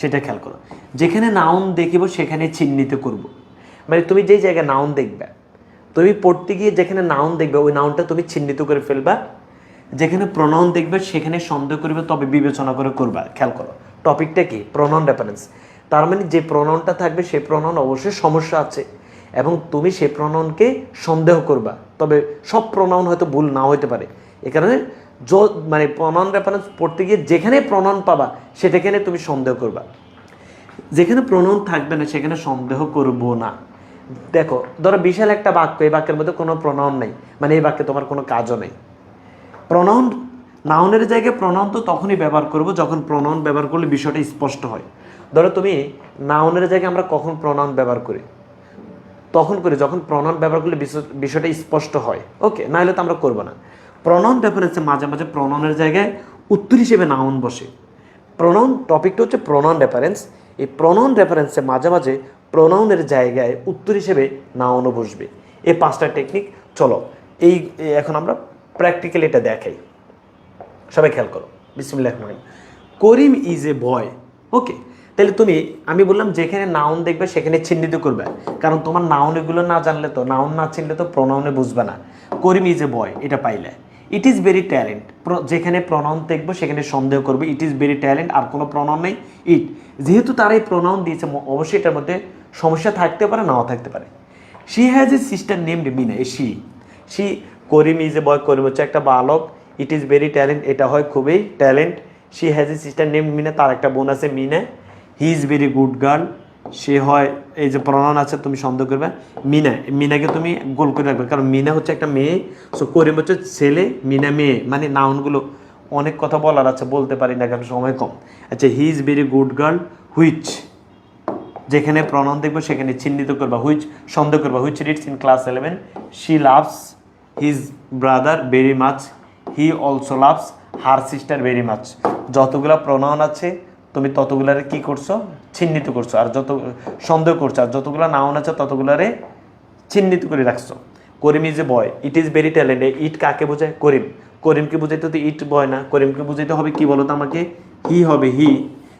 সেটা খেয়াল করো। যেখানে নাউন দেখিব সেখানে চিহ্নিত করব, মানে তুমি যেই জায়গায় নাউন দেখবে, তুমি পড়তে গিয়ে যেখানে নাউন দেখবে ওই নাউনটা তুমি চিহ্নিত করে ফেলবা, যেখানে প্রনাউন দেখবে সেখানে সন্দেহ করবে, তবে বিবেচনা করে করবা। খেয়াল করো টপিকটা কি, প্রনাউন রেফারেন্স। তার মানে যে প্রনাউনটা থাকবে সেই প্রনাউন অবশ্যই সমস্যা আছে এবং তুমি সেই প্রনাউনকে সন্দেহ করবা, তবে সব প্রনাউন হয়তো ভুল নাও হতে পারে। এ কারণে মানে প্রনাউন রেফারেন্স পড়তে গিয়ে যেখানে প্রনাউন পাবা সেটাখানে তুমি সন্দেহ করবা, যেখানে প্রনাউন থাকবে না সেখানে সন্দেহ করবো না। দেখো ধরো বিশাল একটা বাক্য, এই বাক্যের মধ্যে কোনো প্রনাউন নেই, মানে এই বাক্যে তোমার কোনো কাজও নেই। প্রনাউন নাউনের জায়গায় প্রনাউন তো তখনই ব্যবহার করব যখন প্রনাউন ব্যবহার করলে বিষয়টা স্পষ্ট হয়। ধরো তুমি নাউনের জায়গায় আমরা কখন প্রনাউন ব্যবহার করি? তখন করি যখন প্রনাউন ব্যবহার করলে বিষয়টা স্পষ্ট হয়। ওকে, না হলে তো আমরা করবো না। প্রনাউন রেফারেন্সে মাঝে মাঝে প্রনাউনের জায়গায় উত্তর হিসেবে নাউন বসে। প্রনাউন টপিকটা হচ্ছে প্রনাউন রেফারেন্স, এই প্রনাউন রেফারেন্সে মাঝে মাঝে প্রনাউনের জায়গায় উত্তর হিসেবে নাউনও বসবে। এই 5টা টেকনিক। চলো এখন আমরা প্র্যাকটিক্যাল এটা দেখাই, সবাই খেয়াল করো। বিসমিল্লাহির রহমানির রহিম। করিম ইজ এ বয়। ওকে, তাহলে তুমি, আমি বললাম যেখানে নাউন দেখবে সেখানে চিহ্নিত করবে, কারণ তোমার নাউন এগুলো না জানলে তো, নাউন না চিনলে তো প্রনাউনে বুঝবে না। করিম ইজ এ বয় এটা পাইলে। ইট ইজ ভেরি ট্যালেন্ট, যেখানে প্রনাউন দেখবো সেখানে সন্দেহ করবে, ইট ইজ ভেরি ট্যালেন্ট, আর কোনো প্রনাউন নেই ইট। যেহেতু তারা এই প্রনাউন দিয়েছে অবশ্যই এটার মধ্যে সমস্যা থাকতে পারে, নাও থাকতে পারে। She has a sister named Mina. She Karim is a boy, Karim হচ্ছে একটা বালক। ইট ইজ ভেরি ট্যালেন্ট, এটা হয় খুবই talent. She has a sister named Mina, তার একটা বোন আছে Mina. He is very good girl, সে হয়, এই যে প্রনাউন আছে তুমি সন্দেহ করবে মিনা, মিনাকে তুমি গোল করে রাখবে, কারণ মিনা হচ্ছে একটা মেয়ে। সো করিম হচ্ছে ছেলে, মিনা মেয়ে, মানে নাউনগুলো অনেক কথা বলার আছে, বলতে পারি না কারণ সময় কম। আচ্ছা, he is very good girl, which, যেখানে প্রনাউন দেখবে সেখানে চিহ্নিত করবা, হুইচ সন্দেহ করবা, which reads in class 11। She loves his brother very much, he also loves her sister very much. যতগুলা প্রনাউন আছে তুমি ততগুলারে কি করছো, চিহ্নিত করছো, আর যত সন্দেহ করছো, আর যতগুলা নাউন আছে ততগুলারে চিহ্নিত করে রাখছো। Karim is a boy, it is very talent. It কাকে বোঝায়? করিম। করিমকে বুঝাইতে তো ইট বয় না, করিমকে বুঝাইতে হবে কি বলো তো আমাকে, হি হবে, হি,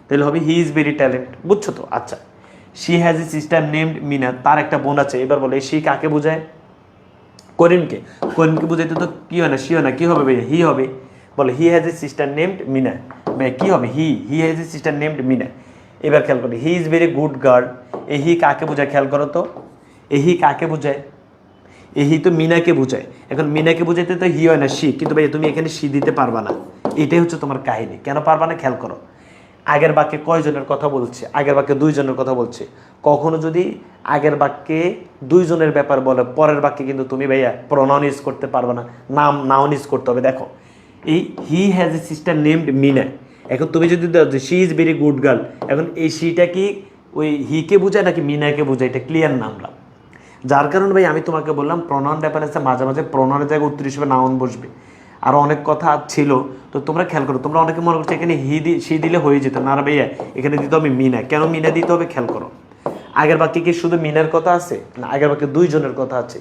তাহলে হবে হি ইজ ভেরি ট্যালেন্ট। বুঝছো তো? আচ্ছা, she has a sister named Mina, তার একটা বোন আছে। এবার বলে শি কাকে বোঝায়? করিমকে। করিমকে বুঝাইতে তো কি হয় না, সি হয় না, কি হবে ভাই, হি হবে। বলে he has a sister named Mina, ভাই কি হবে, he has a sister named Mina. এবার খেয়াল করো, he is very good girl. এই হি কাকে বোঝায় খেয়াল করো তো, এই হি কাকে বোঝায়? এই হি তো মিনাকে বোঝায়। এখন মিনাকে বোঝাইতে তো হি হয় না, সি, কিন্তু ভাই তুমি এখানে সি দিতে পারবা না। এটাই হচ্ছে তোমার কাহিনী। কেন পারবা না খেয়াল করো, আগের বাক্যে কয়জনের কথা বলছে? আগের বাক্যে 2 জনের কথা বলছে। কখনো যদি আগের বাক্যে 2 জনের ব্যাপার বলে, পরের বাক্যে কিন্তু তুমি ভাইয়া প্রনাউন ইউজ করতে পারবে না, নাউন ইউজ করতে হবে। দেখো, এই he has a sister named Mina, এখন তুমি যদি দাও যে she is very good girl, এখন এই শিটা কি ওই হিকে বোঝায় নাকি মিনাকে বোঝায়? এটা ক্লিয়ার না আমরা। যার কারণে ভাই আমি তোমাকে বললাম প্রনাউন রেফারেন্সে মাঝে মাঝে প্রনাউনের জায়গায় উত্তর হিসেবে নাউন বসবে। আর অনেক কথা ছিল, তো তোমরা খেয়াল করো। তোমরা অনেকে মনে করছো এখানে সি দিলে হয়ে যেত, না ভাইয়া এখানে দিতে হবে মিনা। কেন মিনা দিতে হবে খেয়াল করো, আগের বাক্যে কি শুধু মিনার কথা আছে না, আগের বাক্যে 2 জনের কথা আছে।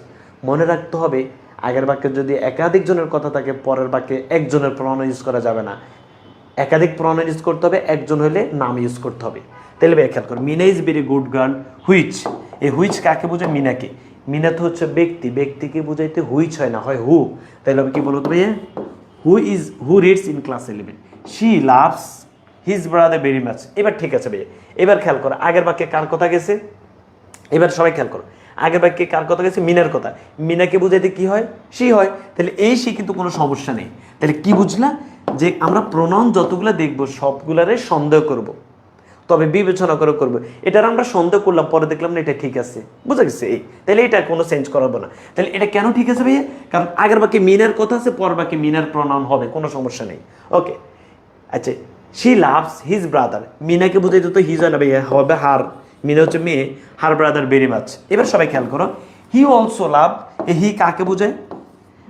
মনে রাখতে হবে, আগের বাক্যে যদি একাধিক জনের কথা থাকে, পরের বাক্যে একজনের প্রনাউন ইউজ করা যাবে না, একাধিক প্রনাউন ইউজ করতে হবে, একজন হলে নাম ইউজ করতে হবে। তাহলে ভাই খেয়াল করো, Mina is very good girl, which, এই হুইচ কাকে বোঝায়? মিনাকে। মিনা তো হচ্ছে ব্যক্তি, ব্যক্তিকে বুঝাইতে হুইচ হয় না, হয় হু। তাহলে আমি কি বলবো ভাইয়া, who reads in class 11। She loves his brother very much. এবার ঠিক আছে ভাইয়া, এবার খেয়াল করো আগের বাক্যে কার কথা গেছে, এবার সবাই খেয়াল করো আগের বাক্যে কার কথা গেছে, মিনার কথা। মিনাকে বুঝাইতে কি হয়? সি হয়। তাহলে এই সি কিন্তু কোনো সমস্যা নেই। তাহলে কি বুঝলা, যে আমরা প্রনাউন যতগুলো দেখবো সবগুলারে সন্দেহ করব, তবে বিবেচনা করে করবো। এটার আমরা সন্দেহ করলাম, পরে দেখলাম না এটা ঠিক আছে, বুঝা গেছে? এই তাহলে এটা কোনো চেঞ্জ করাবো না। তাহলে এটা কেন ঠিক আছে ভাইয়া? কারণ আগের বাক্যে মিনার কথা আছে, পর বাক্যে মিনার প্রনাউন হবে, কোনো সমস্যা নেই। ওকে, আচ্ছা, শি লাভস হিজ ব্রাদার, মিনাকে বুঝাইতে তো হিজ হয় না ভাইয়া, হবে হার। মিনা হচ্ছে মেয়ে, হার ব্রাদার ভেরি মাচ। এবার সবাই খেয়াল করো, হি অলসো লাভ, হি কাকে বোঝায়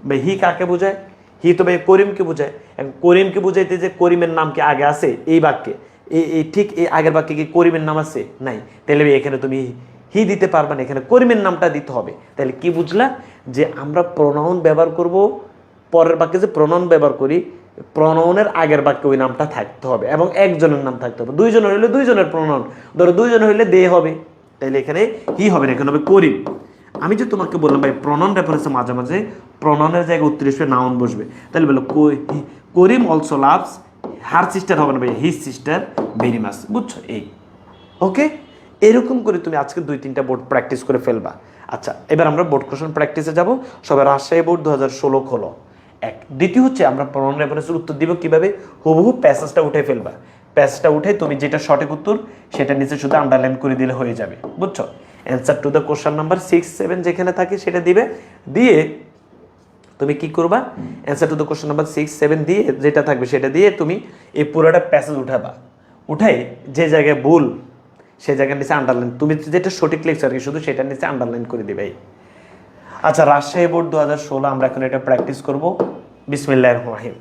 ভাই? হি কাকে বোঝায়? হি তো ভাই করিমকে বোঝায়। করিমকে বুঝাইতে যে করিমের নাম কি আগে আছে এই বাক্যে? এই ঠিক এই আগের বাক্যে কি করিমের নাম আছে? নাই। তাহলে এখানে তুমি হি দিতে পারবে না, এখানে করিমের নামটা দিতে হবে। তাহলে কি বুঝলা, যে আমরা প্রনাউন ব্যবহার করব, পরের বাক্যে যে প্রনাউন ব্যবহার করি, প্রনাউনের আগের বাক্যে ওই নামটা থাকতে হবে, এবং একজনের নাম থাকতে হবে। 2 জনের হইলে 2 জনের প্রনাউন, ধরো 2 জন হইলে দে হবে। তাহলে এখানে হি হবে না, এখানে হবে করিম। আমি যে তোমাকে বললাম ভাই প্রনাউন রেফারেন্সে মাঝে মাঝে প্রনাউনের জায়গায় উত্তর হিসেবে নাউন বসবে। তাহলে বলো করিম অলসো লাভস হার সিস্টার, হবে না ভাই হিজ সিস্টার ভেরি মাচ। বুঝছো? এই ওকে, এরকম করে তুমি আজকে 2-3টা বোর্ড প্র্যাকটিস করে ফেলবা। আচ্ছা, এবার আমরা বোর্ড কোশ্চেন প্র্যাকটিসে যাব। সবাই রাজশাহী বোর্ড 2016 খোলো। দ্বিতীয় হচ্ছে আমরা প্রনাউন রেফারেন্সের উত্তর দিব কিভাবে, হুবহু প্যাসেজটা উঠে ফেলবা। প্যাসেজটা উঠে তুমি যেটা সঠিক উত্তর সেটা নিচে শুধু আন্ডারলাইন করে দিলে হয়ে যাবে। বুঝছো? Answer to the question number 6, 7 যেখানে থাকে সেটা দিবে, দিয়ে তুমি কি করবা, answer to the question number 6, 7 দিয়ে যেটা থাকবে সেটা দিয়ে তুমি এই পুরোটা প্যাসেজ উঠাবা। উঠাই যে জায়গায় ভুল সেই জায়গার নিচে আন্ডারলাইন, তুমি যেটা সঠিক লিখছো আর কি শুধু সেটার নিচে আন্ডারলাইন করে দিবে। আচ্ছা, রাজশাহী বোর্ড 2016 আমরা এখন এটা প্র্যাকটিস করব। বিসমিল্লাহির রহমানির রহিম।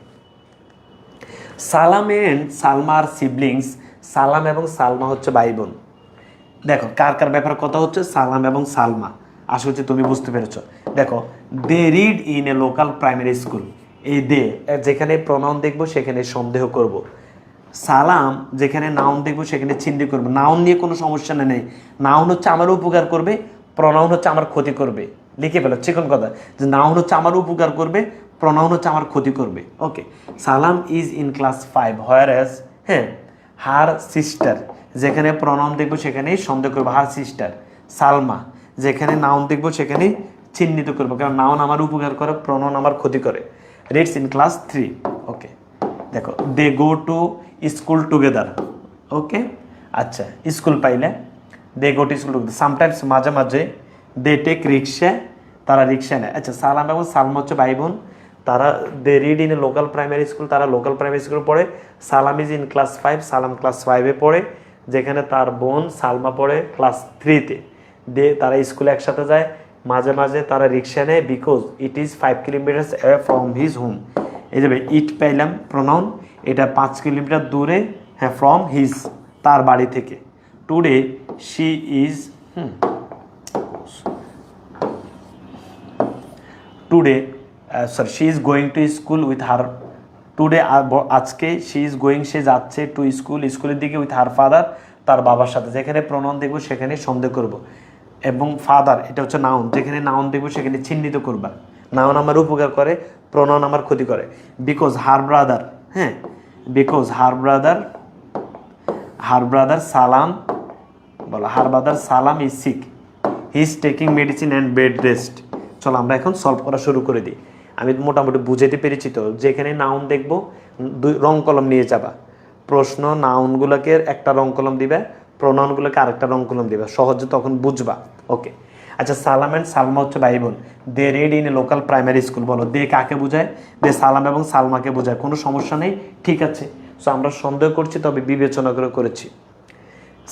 সালাম এন্ড সালমার সিবলিংস সালাম এবং সালমা হচ্ছে ভাই বোন। দেখো কার কার ব্যাপারে কথা হচ্ছে, সালাম এবং সালমা। আশা করছি তুমি বুঝতে পেরেছ। দেখো they read in a local primary school, এই দে যেখানে প্রনাউন দেখবো সেখানে সন্দেহ করব। সালাম যেখানে নাউন দেখবো সেখানে চিহ্নিত করবো। নাউন নিয়ে কোনো সমস্যা নেই, নাউন হচ্ছে আমার উপকার করবে, প্রনাউন হচ্ছে আমার ক্ষতি করবে। লিখে ফেলো চিকন কথা, যে নাউন হচ্ছে আমার উপকার করবে, প্রনাউন হচ্ছে আমার ক্ষতি করবে। Okay, Salam is in class 5 হোয়ার এজ, হ্যাঁ, হার সিস্টার যেখানে প্রনাউন দেখবো সেখানেই সন্দেহ করবো, হার সিস্টার। সালমা যেখানে নাউন দেখবো সেখানেই চিহ্নিত করবো, কারণ নাউন আমার উপকার করে, প্রনাউন আমার ক্ষতি করে। Reads in class 3। ওকে, দেখো they go to school together. Okay, আচ্ছা স্কুল পাইলে they go to school together. Sometimes মাঝে মাঝে দে টেক রিক্সা, তারা রিক্সা নেয়। আচ্ছা সালাম এবং সালমা হচ্ছে ভাই বোন, তারা they read in a local primary school, তারা লোকাল প্রাইমারি স্কুলে পড়ে। সালাম ইজ ইন ক্লাস 5, সালাম ক্লাস 5-এ পড়ে, যেখানে তার বোন সালমা পড়ে ক্লাস 3-তে। তারা স্কুলে একসাথে যায়, মাঝে মাঝে তারা রিক্সা নেয়, because it is 5 kilometres away from his home. এই যাবে ইট পাইলাম প্রনাউন, এটা 5 কিলোমিটার দূরে, হ্যাঁ, ফ্রম হিজ তার বাড়ি থেকে। Today she is today sorry she is going to school with her. Today আজকে শি ইজ গোয়িং সে যাচ্ছে, টু স্কুল স্কুলের দিকে, উইথ হার ফাদার তার বাবার সাথে। যেখানে প্রনাউন দেখবো সেখানে সন্দেহ করব, এবং ফাদার এটা হচ্ছে নাউন, যেখানে নাউন দেখবো সেখানে চিহ্নিত করবা। নাউন আমার উপকার করে, প্রনাউন আমার ক্ষতি করে। বিকজ হার ব্রাদার, হ্যাঁ, বিকজ হার ব্রাদার সালাম, বলো her brother Salam is sick, he is taking medicine and bed rest. চলো আমরা এখন সলভ করা শুরু করে দিই। আমি মোটামুটি বুঝাইতে পেরেছি তো, যেখানে নাউন দেখবো রং কলম নিয়ে যাবা, প্রশ্ন নাউনগুলোকে একটা রং কলম দিবে, প্রোনাউনগুলোকে আরেকটা রং কলম দিবে, সহজে তখন বুঝবা। ওকে, আচ্ছা সালাম অ্যান্ড সালমা হচ্ছে ভাই বোন, they read in a local primary school. বলো দে কাকে বোঝায়? দে সালাম এবং সালমাকে বোঝায়, কোনো সমস্যা নেই, ঠিক আছে। সো আমরা সন্দেহ করছি, তবে বিবেচনা করে করেছি।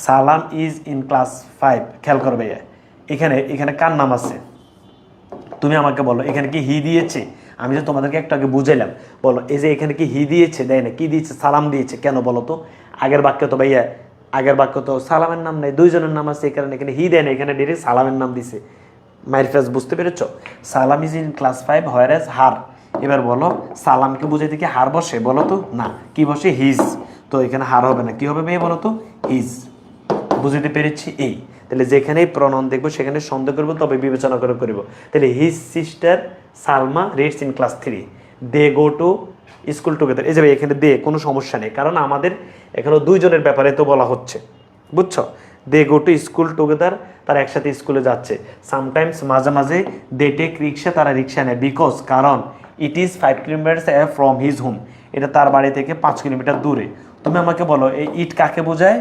সালাম ইজ ইন ক্লাস 5, খেয়াল করো ভাইয়া, এখানে কার নাম আছে? তুমি আমাকে বলো এখানে কি হি দিয়েছে? আমি যে তোমাদেরকে একটু আগে বুঝাইলাম, বলো এই যে এখানে কি হি দিয়েছে? দেয় না, কি দিয়েছে? সালাম দিয়েছে। কেন বলো তো? আগের বাক্য তো ভাইয়া, আগের বাক্য তো সালামের নাম নেই, দুইজনের নাম আছে, এই কারণে এখানে হি দেয় না, এখানে ডিরেক্ট সালামের নাম দিছে। মাইর ফ্রেজ বুঝতে পেরেছ? Salam is in class 5 where as her. এবার বলো সালামকে বুঝাইতে কি হার বসে? বলো তো না, কি বসে? হিজ। তো এখানে হার হবে না, কি হবে ভাইয়া বলো তো? হিজ। বুঝতে পেরেছি? এই তাহলে যেখানেই প্রনাউন দেখবো সেখানে সন্দেহ করবো, তবে বিবেচনা করে করব। তাহলে his sister Salma reads in class 3, they go to school together. এই যাবে এখানে দে, কোনো সমস্যা নেই, কারণ আমাদের এখানে দুইজনের ব্যাপারে তো বলা হচ্ছে, বুঝছো? দে গো টু স্কুল টুগেদার, তারা একসাথে স্কুলে যাচ্ছে। সামটাইমস মাঝে মাঝে দে টেক রিক্সা, তারা রিক্সা নেয়, বিকজ কারণ it is 5 kilometres from his home, এটা তার বাড়ি থেকে 5 কিলোমিটার দূরে। তুমি আমাকে বলো এই ইট কাকে বোঝায়?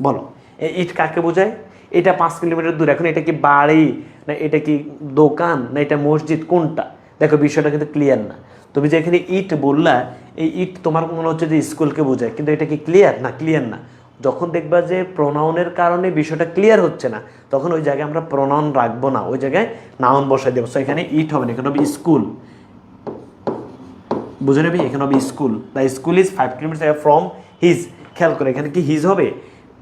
বলো এই ইট কাকে বোঝায়? এটা 5 কিলোমিটার দূরে। এখন এটা কি বাড়ি, না এটা কি দোকান, না এটা মসজিদ, কোনটা? দেখো বিষয়টা কিন্তু ক্লিয়ার না। তুমি যে এখানে ইট বললা, এই ইট তোমার মনে হচ্ছে যে স্কুলকে বোঝায়, কিন্তু এটা কি ক্লিয়ার? না, ক্লিয়ার না। যখন দেখবা যে প্রোনাউনের কারণে বিষয়টা ক্লিয়ার হচ্ছে না, তখন ওই জায়গায় আমরা প্রোনাউন রাখবো না, ওই জায়গায় নাউন বসাই দেবো। সো এখানে ইট হবে না, এখানে হবে স্কুল। বুঝে নেবি? এখানে হবে school. The school is 5 kilometre from his. খেয়াল করে এখানে কি হিজ হবে?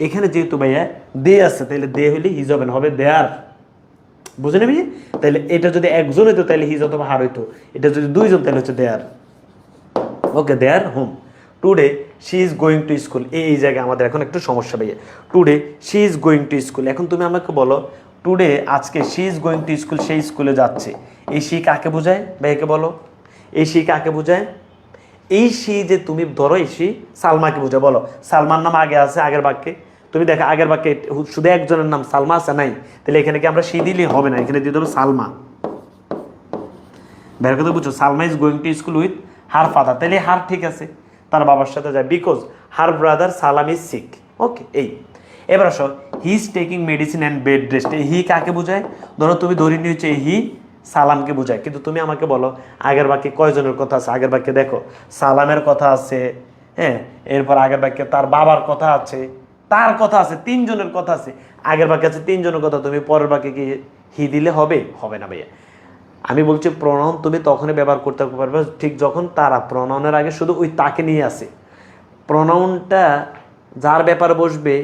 এখানে যেহেতু ভাইয়া দে আছে, তাহলে দে হইলে হিজ হবে না, হবে দেয়ার। বুঝে নেবি? তাহলে এটা যদি একজন হইতো তাহলে হিজ অথবা হার হইতো, এটা যদি দুইজন তাহলে হচ্ছে their. Okay, their home. Today she is going to school, এই জায়গায় আমাদের এখন একটু সমস্যা ভাইয়া। Today she is going to school. এখন তুমি আমাকে বলো টুডে আজকে she is going to school, সেই স্কুলে যাচ্ছে। এই শি কাকে বোঝায় ভাইয়াকে বলো? এই শি কাকে বোঝায়? এই শি যে তুমি ধরো, এই শি সালমাকে বোঝায়। বলো সালমার নাম আগে আছে আগের বাক্যে, তুমি দেখো আগের বাক্যে শুধু একজনের নাম সালমা আছে নাই, তাহলে এখানে কি আমরা শি দিলেই হবে না, এখানে দিয়ে দেবো সালমা। বের কথা বুঝছো? Salma is going to school with her father, তাহলে হার ঠিক আছে, তার বাবার সাথে যায়, because her brother Salam is sick. ওকে, এই এবার আসো হি is taking medicine and bed rest. এই হি কাকে বোঝায়? ধরো তুমি ধরে নিয়েছো এই হি সালামকে বোঝায়, কিন্তু তুমি আমাকে বলো আগের বাক্যে কয়জনের কথা আছে? আগের বাক্যে দেখো সালামের কথা আছে, হ্যাঁ, এরপর আগের বাক্যে তার বাবার কথা আছে, তার কথা আছে, 3 জনের কথা আছে। আগের বাক্যে আছে 3 জনের কথা, তুমি পরের বাক্যে কি হি দিলে হবে? হবে না ভাইয়া। আমি বলছি প্রোনাউন তুমি তখনই ব্যবহার করতে পারবে ঠিক যখন তারা, প্রোনাউনের আগে শুধু ওই তাকে নিয়ে আসে। প্রোনাউনটা যার ব্যাপারে বসবে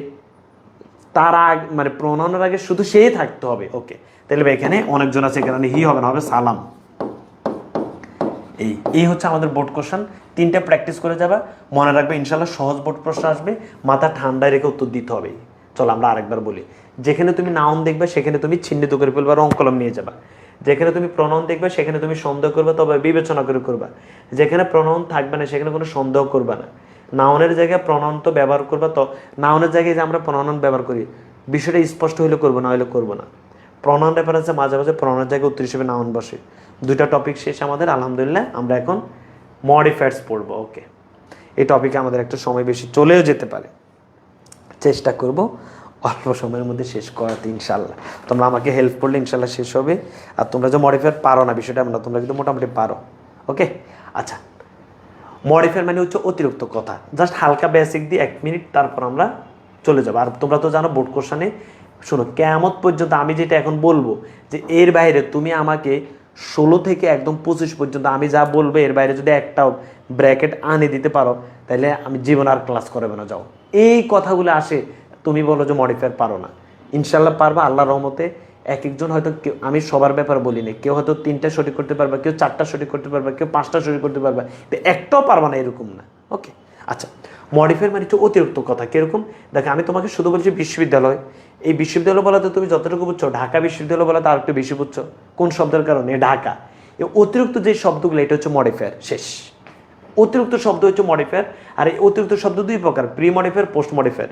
তার আগে মানে প্রোনাউনের আগে শুধু সেই থাকতে হবে। ওকে, তাহলে এখানে অনেকজন আছে, এখানে হি হবে না, হবে সালাম। এই হচ্ছে আমাদের বোর্ড কোশ্চেন। 3টা প্র্যাকটিস করে যাবা, মনে রাখবে ইনশাল্লাহ সহজ বোর্ড প্রশ্ন আসবে, মাথা ঠান্ডায় রেখে উত্তর দিতে হবে। চলো আমরা আরেকবার বলি। যেখানে তুমি নাউন দেখবে সেখানে তুমি চিহ্নিত করে ফেলবা, রং কলম নিয়ে যাবা। যেখানে তুমি প্রোনাউন দেখবে সেখানে তুমি সন্দেহ করবে, তবে বিবেচনা করে করবা। যেখানে প্রোনাউন থাকবে না সেখানে কোনো সন্দেহ করবা না। নাউনের জায়গায় প্রোনাউন তো ব্যবহার করবা, তো নাউনের জায়গায় যে আমরা প্রোনাউন ব্যবহার করি বিষয়টা স্পষ্ট হইলে করবো, না হলে করবো না। প্রোনাউন রেফারেন্সে মাঝে মাঝে প্রোনাউনের জায়গায় উত্তর হিসেবে নাউন বসে। 2টা টপিক শেষ আমাদের, আলহামদুলিল্লাহ। আমরা এখন মডিফায়ার্স পড়বো। ওকে, এই টপিকে আমাদের একটা সময় বেশি চলেও যেতে পারে, চেষ্টা করব অল্প সময়ের মধ্যে শেষ করাতে ইনশাল্লাহ। তোমরা আমাকে হেল্প করলে ইনশাল্লাহ শেষ হবে। আর তোমরা যে মডিফায়ার পারো না বিষয়টা আমরা, তোমরা কিন্তু মোটামুটি পারো। ওকে, আচ্ছা, মডিফায়ার মানে হচ্ছে অতিরিক্ত কথা। জাস্ট হালকা বেসিক দিয়ে 1 মিনিট, তারপর আমরা চলে যাবো। আর তোমরা তো জানো বোর্ড কোশ্চেনে শোনো, কিয়ামত পর্যন্ত আমি যেটা এখন বলবো যে এর বাইরে তুমি আমাকে 16 থেকে একদম 25 পর্যন্ত আমি যা বলবো এর বাইরে যদি একটাও ব্র্যাকেট আনে দিতে পারো তাহলে আমি জীবন আর ক্লাস করাবে না। যাও, এই কথাগুলো আসে, তুমি বলো যে মডিফায়ার পারো না। ইনশাল্লাহ পারবা আল্লাহর রহমতে। এক একজন হয়তো, আমি সবার ব্যাপারে বলি না, কেউ হয়তো 3টা সঠিক করতে পারবা, কেউ 4টা সঠিক করতে পারবা, কেউ 5টা সঠিক করতে পারবা, তো একটাও পারবা না এরকম না। ওকে, আচ্ছা, মডিফায়ার মানে হচ্ছে অতিরিক্ত কথা। কিরকম? দেখো, আমি তোমাকে শুধু বলছি বিশ্ববিদ্যালয়। এই বিশ্ববিদ্যালয় বলাতে তুমি যতটুকু বুঝছো, ঢাকা বিশ্ববিদ্যালয় বলাতে আর একটু বেশি বুঝছো। কোন শব্দের কারণে? ঢাকা। এই অতিরিক্ত যে শব্দগুলো এটা হচ্ছে মডিফায়ার। শেষ। অতিরিক্ত শব্দ হচ্ছে মডিফায়ার। আর এই অতিরিক্ত শব্দ 2 প্রকার, প্রি মডিফায়ার, পোস্ট মডিফায়ার।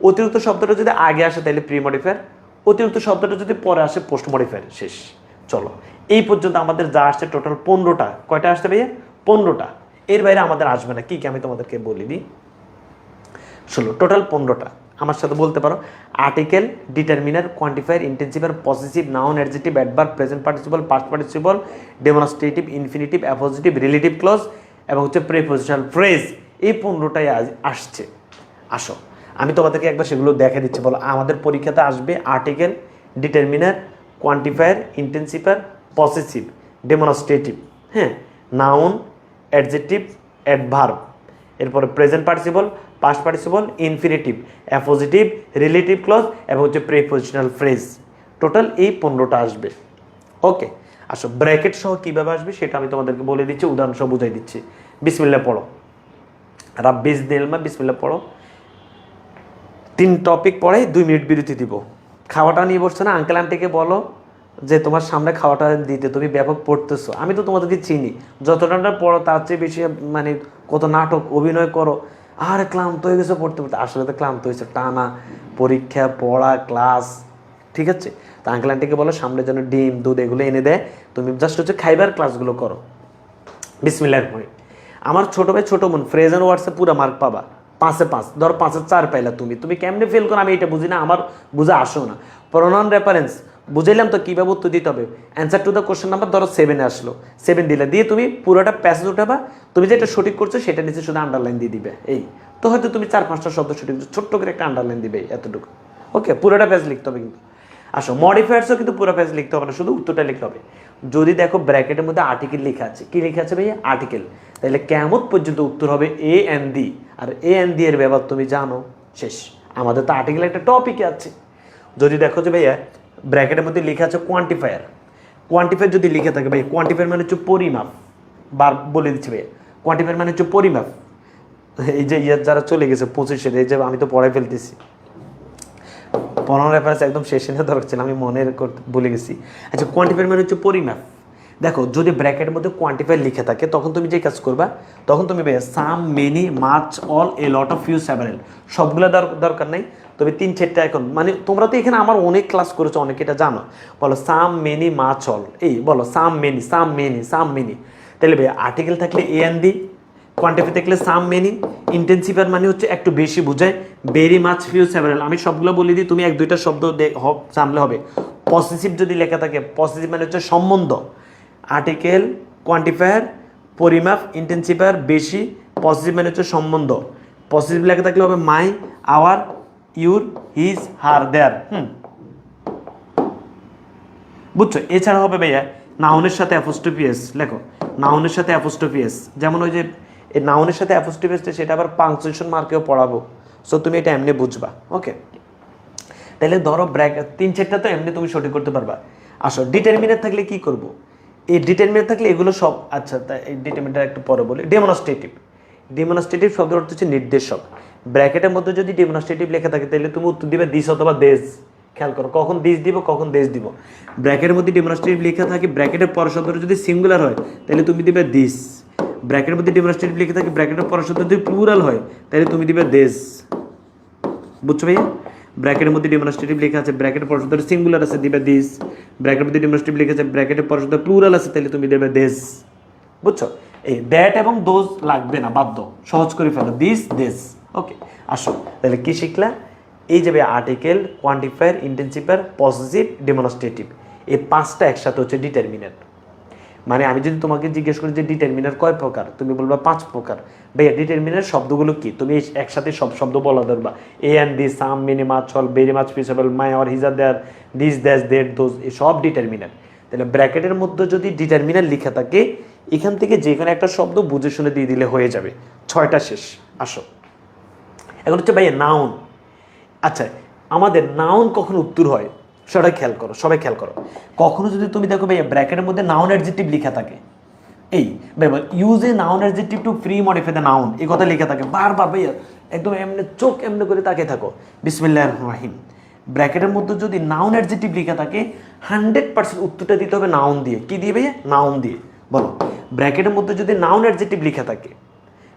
অতিরিক্ত শব্দটা যদি আগে আসে তাহলে প্রি মডিফায়ার, অতিরিক্ত শব্দটা যদি পরে আসে পোস্ট মডিফায়ার। শেষ। চলো, এই পর্যন্ত আমাদের যা আসছে টোটাল 15টা। কয়টা আসছে ভাইয়া? 15টা। এর বাইরে আমাদের আসবে না। কি কি আমি তোমাদেরকে বলি দিই, শোনো, টোটাল 15টা। আমার সাথে বলতে পারো: article, determiner, quantifier, intensifier, possessive, noun, adjective, adverb, present participle, past participle, demonstrative, infinitive, appositive, relative clause এবং হচ্ছে প্রিপোজিশনাল ফ্রেজ। এই 15টাই আসছে। আসো, আমি তোমাদেরকে একবার সেগুলো দেখে দিচ্ছি। বলো, আমাদের পরীক্ষাতে আসবে article, determiner, quantifier, intensifier, possessive, demonstrative, হ্যাঁ, নাউন, অ্যাডজেক্টিভ, অ্যাডভার্ব, এরপরে present participle, past participle, infinitive, appositive, relative clause এবং হচ্ছে প্রিপোজিশনাল ফ্রেজ। টোটাল এই 15টা আসবে। ওকে, আসো, ব্র্যাকেট সহ কীভাবে আসবে সেটা আমি তোমাদেরকে বলে দিচ্ছি, উদাহরণ সহ বুঝাই দিচ্ছি। বিসমিল্লাহ পড়ো, রাব্বিস দিলমা, বিসমিল্লাহ পড়ো। 3 টপিক পড়ে 2 মিনিট বিরতি দিব। খাওয়াটা নিয়ে বসছো না, আঙ্কেল আন্টিকে বলো যে তোমার সামনে খাওয়াটা দিতে, তুমি ব্যাপক পড়তেছো। আমি তো তোমাদেরকে চিনি, যতটা পড়ো তার চেয়ে বেশি মানে কত নাটক অভিনয় করো। আর ক্লান্ত হয়ে গেছে পড়তে পড়তে। আসলে তো ক্লান্ত হয়েছে, টানা পরীক্ষা, পড়া, ক্লাস, ঠিক আছে। তা আঙ্কেল আন্টিকে বলো সামনে যেন ডিম, দুধ এগুলো এনে দেয়, তুমি জাস্ট হচ্ছে খাইবার ক্লাসগুলো করো। বিসমিল্লাহির রহমানির রহিম। আমার ছোটো ভাই ছোটো বোন, ফ্রেজ অ্যান্ড ওয়ার্ডসে পুরো মার্ক পাবা। 5-এ 5, ধর 5-এ 4 পাইলা। তুমি কেমনে ফেল করো আমি এটা বুঝি না, আমার বুঝে আসো না। প্রোনাউন রেফারেন্স বুঝাইলাম তো কীভাবে উত্তর দিতে হবে। Answer to the question number ধরো 7-এ আসলো, 7 দিলে দিয়ে তুমি পুরোটা প্যাসেজ উঠাবা। তুমি যেটা সঠিক করছো সেটা নিচে শুধু আন্ডারলাইন দিয়ে দিবে। এই তো হয়তো তুমি 4-5টা শব্দ সঠিক, ছোট্ট করে একটা আন্ডারলাইন দিবে, এতটুকু। ওকে, পুরোটা পেজ লিখতে হবে কিন্তু। আসো, মডিফায়ার্সও কিন্তু পুরো পেজ লিখতে হবে না, শুধু উত্তরটা লিখতে হবে। যদি দেখো ব্র্যাকেটের মধ্যে আর্টিকেল লেখা আছে, কি লেখা আছে ভাইয়া? আর্টিকেল। তাহলে কিয়ামত পর্যন্ত উত্তর হবে এ এন ডি। আর এ এন ডি এর ব্যবহার তুমি জানো। শেষ। আমাদের তো আর্টিকেল একটা টপিক আছে। যদি দেখো যে ভাইয়া ব্র্যাকেটের মধ্যে লেখা আছে কোয়ান্টিফায়ার, কোয়ান্টিফায়ার যদি লিখে থাকে ভাই, কোয়ান্টিফায়ার মানে হচ্ছে পরিমাপ। বার বলে দিচ্ছি ভাইয়া, কোয়ান্টিফায়ার মানে হচ্ছে পরিমাপ। এই যে যারা চলে গেছে 25-এর, এই যে আমি তো পড়াই ফেলতেছি, প্রোনাউন রেফারেন্স একদম শেষে না দরকার ছিল, আমি মনে ভুলে গেছি। আচ্ছা, কোয়ান্টিফায়ার মানে হচ্ছে পরিমাপ। দেখো, যদি ব্র্যাকেটের মধ্যে কোয়ান্টিফায়ার লিখে থাকে তখন তুমি যে কাজ করবা, তখন তুমি ভাইয়া some, many, much, all, a lot of, few, several সবগুলো দরকার নাই। তবে 3-4টা এখন, মানে তোমরা তো এখানে আমার অনেক ক্লাস করেছো, অনেকে এটা জানো। বলো সাম, মেনি, মাচ, অল। এই বলো সাম, মেনি, সাম, মেনি, সাম, মেনি। তাহলে ভাইয়া আর্টিকেল থাকলে এ এন ডি, কোয়ান্টিফাই থাকলে সাম, মেনি, ইন্টেন্সিফায়ার মানে হচ্ছে একটু বেশি বোঝায়, ভেরি মাচ, ফিউ, সেভারাল। আমি সবগুলো বলে দিই, তুমি 1-2টা শব্দ জানলে হবে। পসেসিভ যদি লেখা থাকে, পসেসিভ মানে হচ্ছে সম্বন্ধ। আর্টিকেল, কোয়ান্টিফায়ার, পরিমাপ, ইন্টেন্সিফায়ার, বেশি, পসেসিভ মানে হচ্ছে সম্বন্ধ। পসেসিভ লেখা থাকলে হবে মাই, আওয়ার, ইউর, হিজ, হার, দেয়ার। বুঝছো? এছাড়া হবে ভাইয়া নাউনের সাথে অ্যাপোস্ট্রফি এস। লেখো নাউনের সাথে অ্যাপোস্ট্রফি এস। যেমন ওই যে এই নাউনের সাথে অ্যাপোস্ট্রফি এসটা, সেটা আবার পাংচুয়েশন মার্কেও পড়াবো। সো তুমি এটা এমনি বুঝবা। ওকে, তাহলে ধরো ব্র্যাকেট 3-4টা তো এমনি তুমি সঠিক করতে পারবা। আসো ডিটারমিনার থাকলে কি করব, এই ডিটারমিনার থাকলে এগুলো সব, আচ্ছা তাই এই ডিটারমিনার একটু পরে বলি। ডেমনস্ট্রেটিভ, ডেমনস্ট্রেটিভ শব্দের অর্থ হচ্ছে নির্দেশক। ব্র্যাকেটের মধ্যে যদি ডেমনস্ট্রেটিভ লেখা থাকে তাহলে তুমি উত্তর দিবে দিস অথবা দেশ। খেয়াল করো কখন দিস দিব কখন দেশ দিব। ব্র্যাকেটের মধ্যে ডেমনস্ট্রেটিভ লেখা থাকে, ব্র্যাকেটের পরের শব্দটা যদি সিঙ্গুলার হয় তাহলে তুমি দিবে দিস। ব্র্যাকেটের মধ্যে ডেমনস্ট্রেটিভ লেখা থাকে, ব্র্যাকেটের পরের শব্দ যদি প্লুরাল হয় তাহলে তুমি দিবে দেশ। বুঝছো ভাইয়া? ব্র্যাকেটের মধ্যে ডেমনস্ট্রেটিভ লেখা আছে, ব্র্যাকেটের পরের শব্দটা সিঙ্গুলার আছে দিবে দিস। ব্র্যাকেটের মধ্যে ডেমনস্ট্রেটিভ লেখা আছে, ব্র্যাকেটের পরের শব্দ প্লুরাল আছে তাহলে তুমি দেবে দেশ। বুঝছো? এই দ্যাট এবং দোজ লাগবে না, বাধ্য, সহজ করে ফেলো, দিস দেশ। ওকে, আসো তাহলে কি শিখলা? এই যাবে article, quantifier, intensifier, possessive, demonstrative, এই 5টা একসাথে হচ্ছে ডিটারমিনার। মানে আমি যদি তোমাকে জিজ্ঞেস করি যে ডিটারমিনার কয় প্রকার, তুমি বলবা 5 প্রকার। ভাইয়া ডিটারমিনার শব্দগুলো কি, তুমি একসাথে সব শব্দ বলা ধরবা, a and this, some, many, much, ছল, ভেরি মাছ, ফিসেবল, মাই অর হিজ আর their, this these that those, এই সব ডিটারমিনার। তাহলে ব্র্যাকেটের মধ্যে যদি ডিটারমিনার লেখা থাকে, এখান থেকে যে কোনো একটা শব্দ বুঝে শুনে দিয়ে দিলে হয়ে যাবে। 6টা শেষ। আসো এখন হচ্ছে ভাইয়া নাউন। আচ্ছা, আমাদের নাউন কখন উত্তর হয় সেটা খেয়াল করো, সবাই খেয়াল করো। কখনো যদি তুমি দেখো ভাইয়া ব্র্যাকেটের মধ্যে নাউন অ্যাডজেক্টিভ লেখা থাকে, এই ভাই use a noun adjective to pre modify the noun, এই কথা লেখা থাকে বারবার ভাইয়া, একদম এমনি চোখ এমনি করে তাকিয়ে থাকো। বিসমিল্লাহির রহমানির রহিম, ব্র্যাকেটের মধ্যে যদি নাউন অ্যাডজেক্টিভ লেখা থাকে 100% উত্তরটা দিতে হবে নাউন দিয়ে। কি দিয়ে ভাইয়া? নাউন দিয়ে। বলো, ব্র্যাকেটের মধ্যে যদি নাউন অ্যাডজেক্টিভ লেখা থাকে,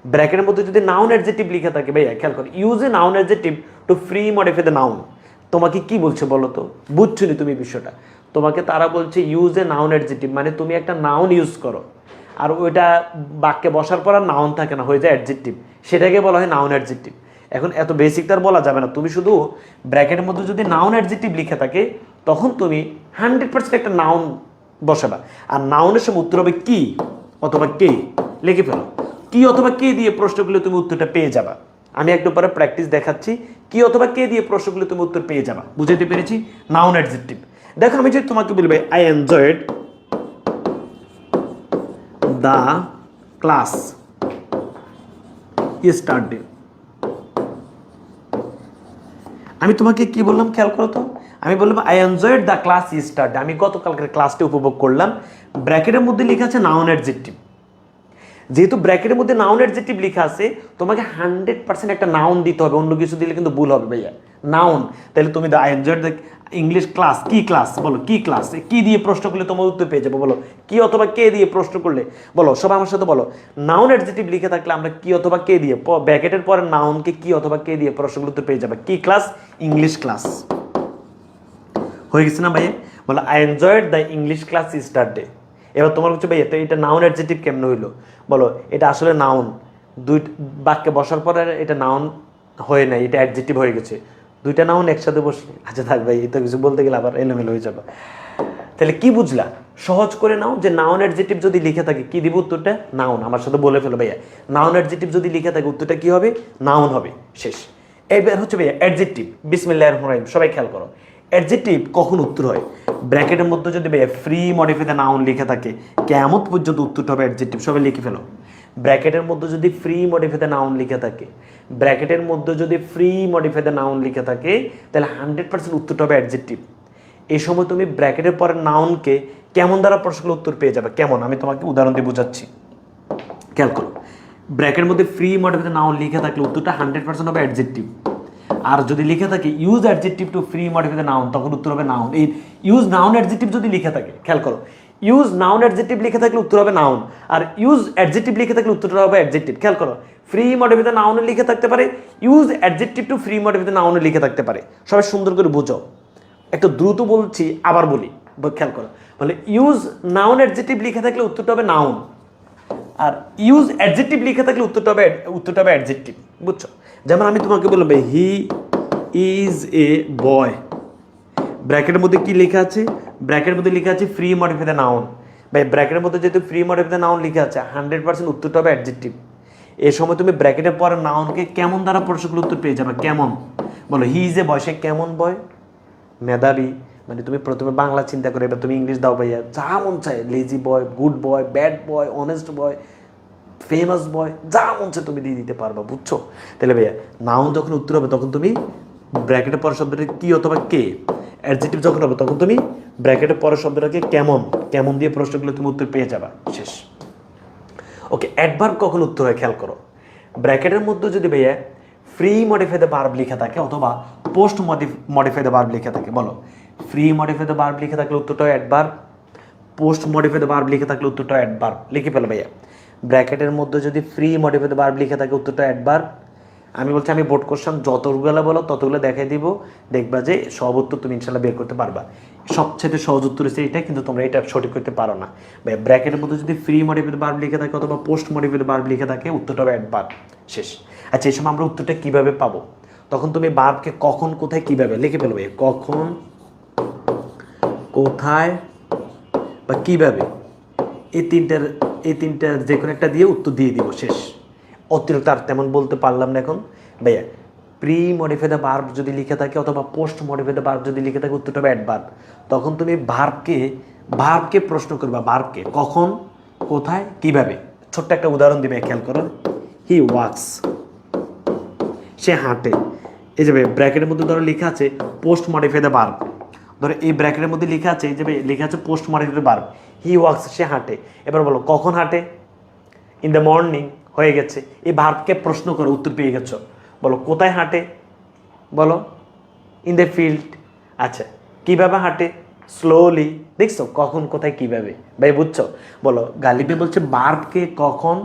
ব্র্যাকেটের মধ্যে যদি নাউন অ্যাডজেক্টিভ লেখা থাকে, ভাইয়া খেয়াল করো, use a noun adjective to pre modify the noun. তোমাকে কি বলছে বলো তো? বুঝছো নি তুমি বিষয়টা? তোমাকে তারা বলছে ইউজ এ নাউন অ্যাডজেক্টিভ, মানে তুমি একটা নাউন ইউজ করো, আর ওইটা বাক্যে বসার পর আর নাউন থাকে না, হয়ে যায় অ্যাডজেক্টিভ, সেটাকে বলা হয় নাউন অ্যাডজেক্টিভ। এখন এত বেসিক তার বলা যাবে না, তুমি শুধু ব্র্যাকেটের মধ্যে যদি নাউন অ্যাডজেক্টিভ লিখে থাকে তখন তুমি 100% একটা নাউন বসাবা, আর নাউনের সময় উত্তর হবে কি অথবা কে। লিখে ফেলো, কি অথবা কে দিয়ে প্রশ্নগুলো তুমি উত্তরটা পেয়ে যাবা। আমি একটু পরে প্র্যাকটিস দেখাচ্ছি, কি অথবা কে দিয়ে প্রশ্নগুলো তুমি উত্তর পেয়ে যাবা। বুঝাইতে পেরেছি? Noun adjective. দেখো আমি যদি তোমাকে বলবো I enjoyed the class yesterday, আমি তোমাকে কি বললাম খেয়াল করো তো? আমি বললাম I enjoyed the class yesterday, আমি গতকালকের ক্লাসটি উপভোগ করলাম। ব্র্যাকেটের মধ্যে লেখা আছে নাউন অ্যাডজেক্টিভ। যেহেতু ব্র্যাকেটের মধ্যে নাউন অ্যাডজেক্টিভ লেখা আছে, তোমাকে 100% একটা নাউন দিতে হবে, অন্য কিছু দিলে কিন্তু ভুল হবে ভাইয়া। নাউন, তাহলে তুমি I enjoyed the English class, কি ক্লাস বলো, কি ক্লাস, কি দিয়ে প্রশ্ন করলে তোমার উত্তর পেয়ে যাবো বলো? কি অথবা কে দিয়ে প্রশ্ন করলে বলো, সবাই আমার সাথে বলো। নাউন অ্যাডজেক্টিভ লিখে থাকলে আমরা কি অথবা কে দিয়ে, ব্র্যাকেটের পরে নাউনকে কি অথবা কে দিয়ে প্রশ্নগুলো উত্তর পেয়ে যাবে। কি ক্লাস? English class. হয়ে গেছে না ভাইয়া? বলো I enjoyed the English class yesterday. এবার তোমার হচ্ছে ভাইয়া তো এটা নাউন অ্যাডজেক্টিভ কেমন হইলো বলো? এটা আসলে নাউন, দুই বাক্যে বসার পরে এটা নাউন হয়ে নাই, এটা অ্যাডজেক্টিভ হয়ে গেছে। দুইটা নাউন একসাথে বসলে, আচ্ছা থাক ভাই, এটা কিছু বলতে গেলে আবার এলোমেলো হয়ে যাবে। তাহলে কি বুঝলা? সহজ করে নাও যে নাউন অ্যাডজেক্টিভ যদি লিখে থাকে কি দিব উত্তরটা? নাউন। আমার সাথে বলে ফেলো ভাইয়া, নাউন অ্যাডজেক্টিভ যদি লিখে থাকে উত্তরটা কি হবে? নাউন হবে। শেষ। এবার হচ্ছে ভাইয়া অ্যাডজেক্টিভ। বিসমিল্লাহির রহমানির রহিম, সবাই খেয়াল করো। অ্যাডজেক্টিভ কখন উত্তর হয়? ব্র্যাকেটের মধ্যে যদি ভাইয়া ফ্রি মডিফাই দ্য নাউন লিখে থাকে, কিয়ামত পর্যন্ত উত্তরটা হবে অ্যাডজেক্টিভ। সবাই লিখে ফেলো। ব্র্যাকেটের মধ্যে যদি ফ্রি মডিফাই দ্য নাউন লিখে থাকে, ব্র্যাকেটের মধ্যে যদি ফ্রি মডিফাই দ্য নাউন লিখে থাকে তাহলে 100% উত্তরটা হবে অ্যাডজেক্টিভ। এই সময় তুমি ব্র্যাকেটের পরে নাউনকে কেমন দ্বারা প্রশ্নের উত্তর পেয়ে যাবে। কেমন? আমি তোমাকে উদাহরণ দিয়ে বোঝাচ্ছি, খেয়াল করো। ব্র্যাকেটের মধ্যে ফ্রি মডিফাই দ্য নাউন লিখে থাকলে উত্তরটা 100% হবে অ্যাডজেক্টিভ। আর যদি লিখে থাকে use adjective to pre modify the noun, তখন উত্তর হবে নাউন। এই ইউজ নাউন অ্যাডজেক্টিভ যদি লিখে থাকে, খেয়াল করো, ইউজ নাউন অ্যাডজেক্টিভ লিখে থাকলে উত্তর হবে নাউন, আর ইউজ অ্যাডজেক্টিভ লিখে থাকলে উত্তরটা হবে অ্যাডজেক্টিভ। খেয়াল করো, ফ্রি মডিফাই দ্য নাউনে লিখে থাকতে পারে, use adjective to pre modify the নাউনে লিখে থাকতে পারে। সবাই সুন্দর করে বুঝো, একটু দ্রুত বলছি আবার বলি, খেয়াল করো। বলে ইউজ নাউন অ্যাডজেক্টিভ লিখে থাকলে উত্তরটা হবে নাউন, আর ইউজ অ্যাডজেক্টিভ লিখে থাকলে উত্তরটা হবে অ্যাডজেক্টিভ। বুঝছো? যেমন আমি তোমাকে বলবো হি ইজ এ বয়, ব্র্যাকেটের মধ্যে কি লেখা আছে? ব্র্যাকেটের মধ্যে লেখা আছে ফ্রি মডিফাই দ্য নাউন। ভাই ব্র্যাকেটের মধ্যে যেহেতু ফ্রি মডিফাই দ্য নাউন লেখা আছে, 100% উত্তরটা হবে অ্যাডজেক্টিভ। এই সময় তুমি ব্র্যাকেটের পরে নাউনকে কেমন দ্বারা প্রশ্নগুলো উত্তর পেয়ে যাবে। কেমন? বলো হি ইজ এ বয়, সে কেমন বয়? মেধাবী। মানে তুমি প্রথমে বাংলা চিন্তা করে এবার তুমি ইংলিশ দাও ভাইয়া, যা মন চায়, lazy boy, good boy, bad boy, honest boy, famous boy, যা মনছে তুমি দিয়ে দিতে পারবা, বুঝছো? তাহলে ভাইয়া নাউন যখন উত্তর হবে তখন তুমি ব্র্যাকেটের পরের শব্দটা কি অথবা কে, অ্যাডজেক্টিভ যখন হবে তখন তুমি ব্র্যাকেটের পরের শব্দটাকে কেমন, কেমন দিয়ে প্রশ্নগুলো তুমি উত্তর পেয়ে যাবা, শেষ। ওকে, অ্যাডভার্ব কখন উত্তর হয় খেয়াল করো। ব্র্যাকেটের মধ্যে যদি ভাইয়া ফ্রি মডিফাই দ্য ভার্ব লেখা থাকে অথবা পোস্ট মডিফাই দ্য ভার্ব লেখা থাকে, বলো ফ্রি মডিফাই দ্য ভার্ব লেখা থাকলে উত্তরটা adverb, post modify the verb লিখে থাকলে উত্তরটা অ্যাডভার্ব। লিখে ফেলো ভাইয়া, ব্র্যাকেটের মধ্যে যদি ফ্রি মডিফাই দ্য ভার্ব লিখে থাকে উত্তরটা অ্যাডভার্ব। আমি বলছি আমি বোর্ড কোশ্চেন যতগুলো বলো ততগুলো দেখাই দিব, দেখবা যে সব উত্তর তুমি ইনশাল্লাহ বের করতে পারবা। সবচেয়ে সহজ উত্তর হচ্ছে এটা, কিন্তু তোমরা এটা সঠিক করতে পারো না। ভাই ব্র্যাকেটের মধ্যে যদি ফ্রি মডিফাই দ্য ভার্ব লিখে থাকে অথবা পোস্ট মডিফাই দ্য ভার্ব লিখে থাকে উত্তরটা হবে অ্যাডভার্ব, শেষ। আচ্ছা, এই সময় আমরা উত্তরটা কিভাবে পাবো? তখন তুমি ভার্বকে কখন কোথায় কিভাবে লিখে ফেলবে, কখন কোথায় বা কিভাবে, এই তিনটার যে কোনো একটা দিয়ে উত্তর দিয়ে দিব, শেষ। অতিরিক্ত আর তেমন বলতে পারলাম না এখন। ভাইয়া প্রি মডিফাই দ্য ভার্ব যদি লিখে থাকে অথবা পোস্ট মডিফাই দ্য ভার্ব যদি লিখে থাকে উত্তরটা হবে অ্যাডভার্ব। তখন তুমি ভার্বকে প্রশ্ন করবা, ভার্বকে কখন কোথায় কিভাবে। ছোট্ট একটা উদাহরণ দিবে, খেয়াল করো। হি ওয়াক্স, সে হাঁটে। এই যে ব্র্যাকেটের মধ্যে ধরো লেখা আছে পোস্ট মডিফাই দ্য ভার্ব, ধরো এই ব্র্যাকেটের মধ্যে লেখা আছে, এই যে লেখা আছে post modify the verb, he walks, সে হাঁটে। এবার বলো কখন হাঁটে, ইন দ্য মর্নিং, হয়ে গেছে। এই ভার্বকে প্রশ্ন করো, উত্তর পেয়ে গেছো। বলো কোথায় হাঁটে, বলো ইন দ্য ফিল্ড। আচ্ছা, কিভাবে হাঁটে, স্লোলি। দেখছো কখন কোথায় কিভাবে, ভাই বুঝছো? বলো গালিবে বলছে ভার্বকে কখন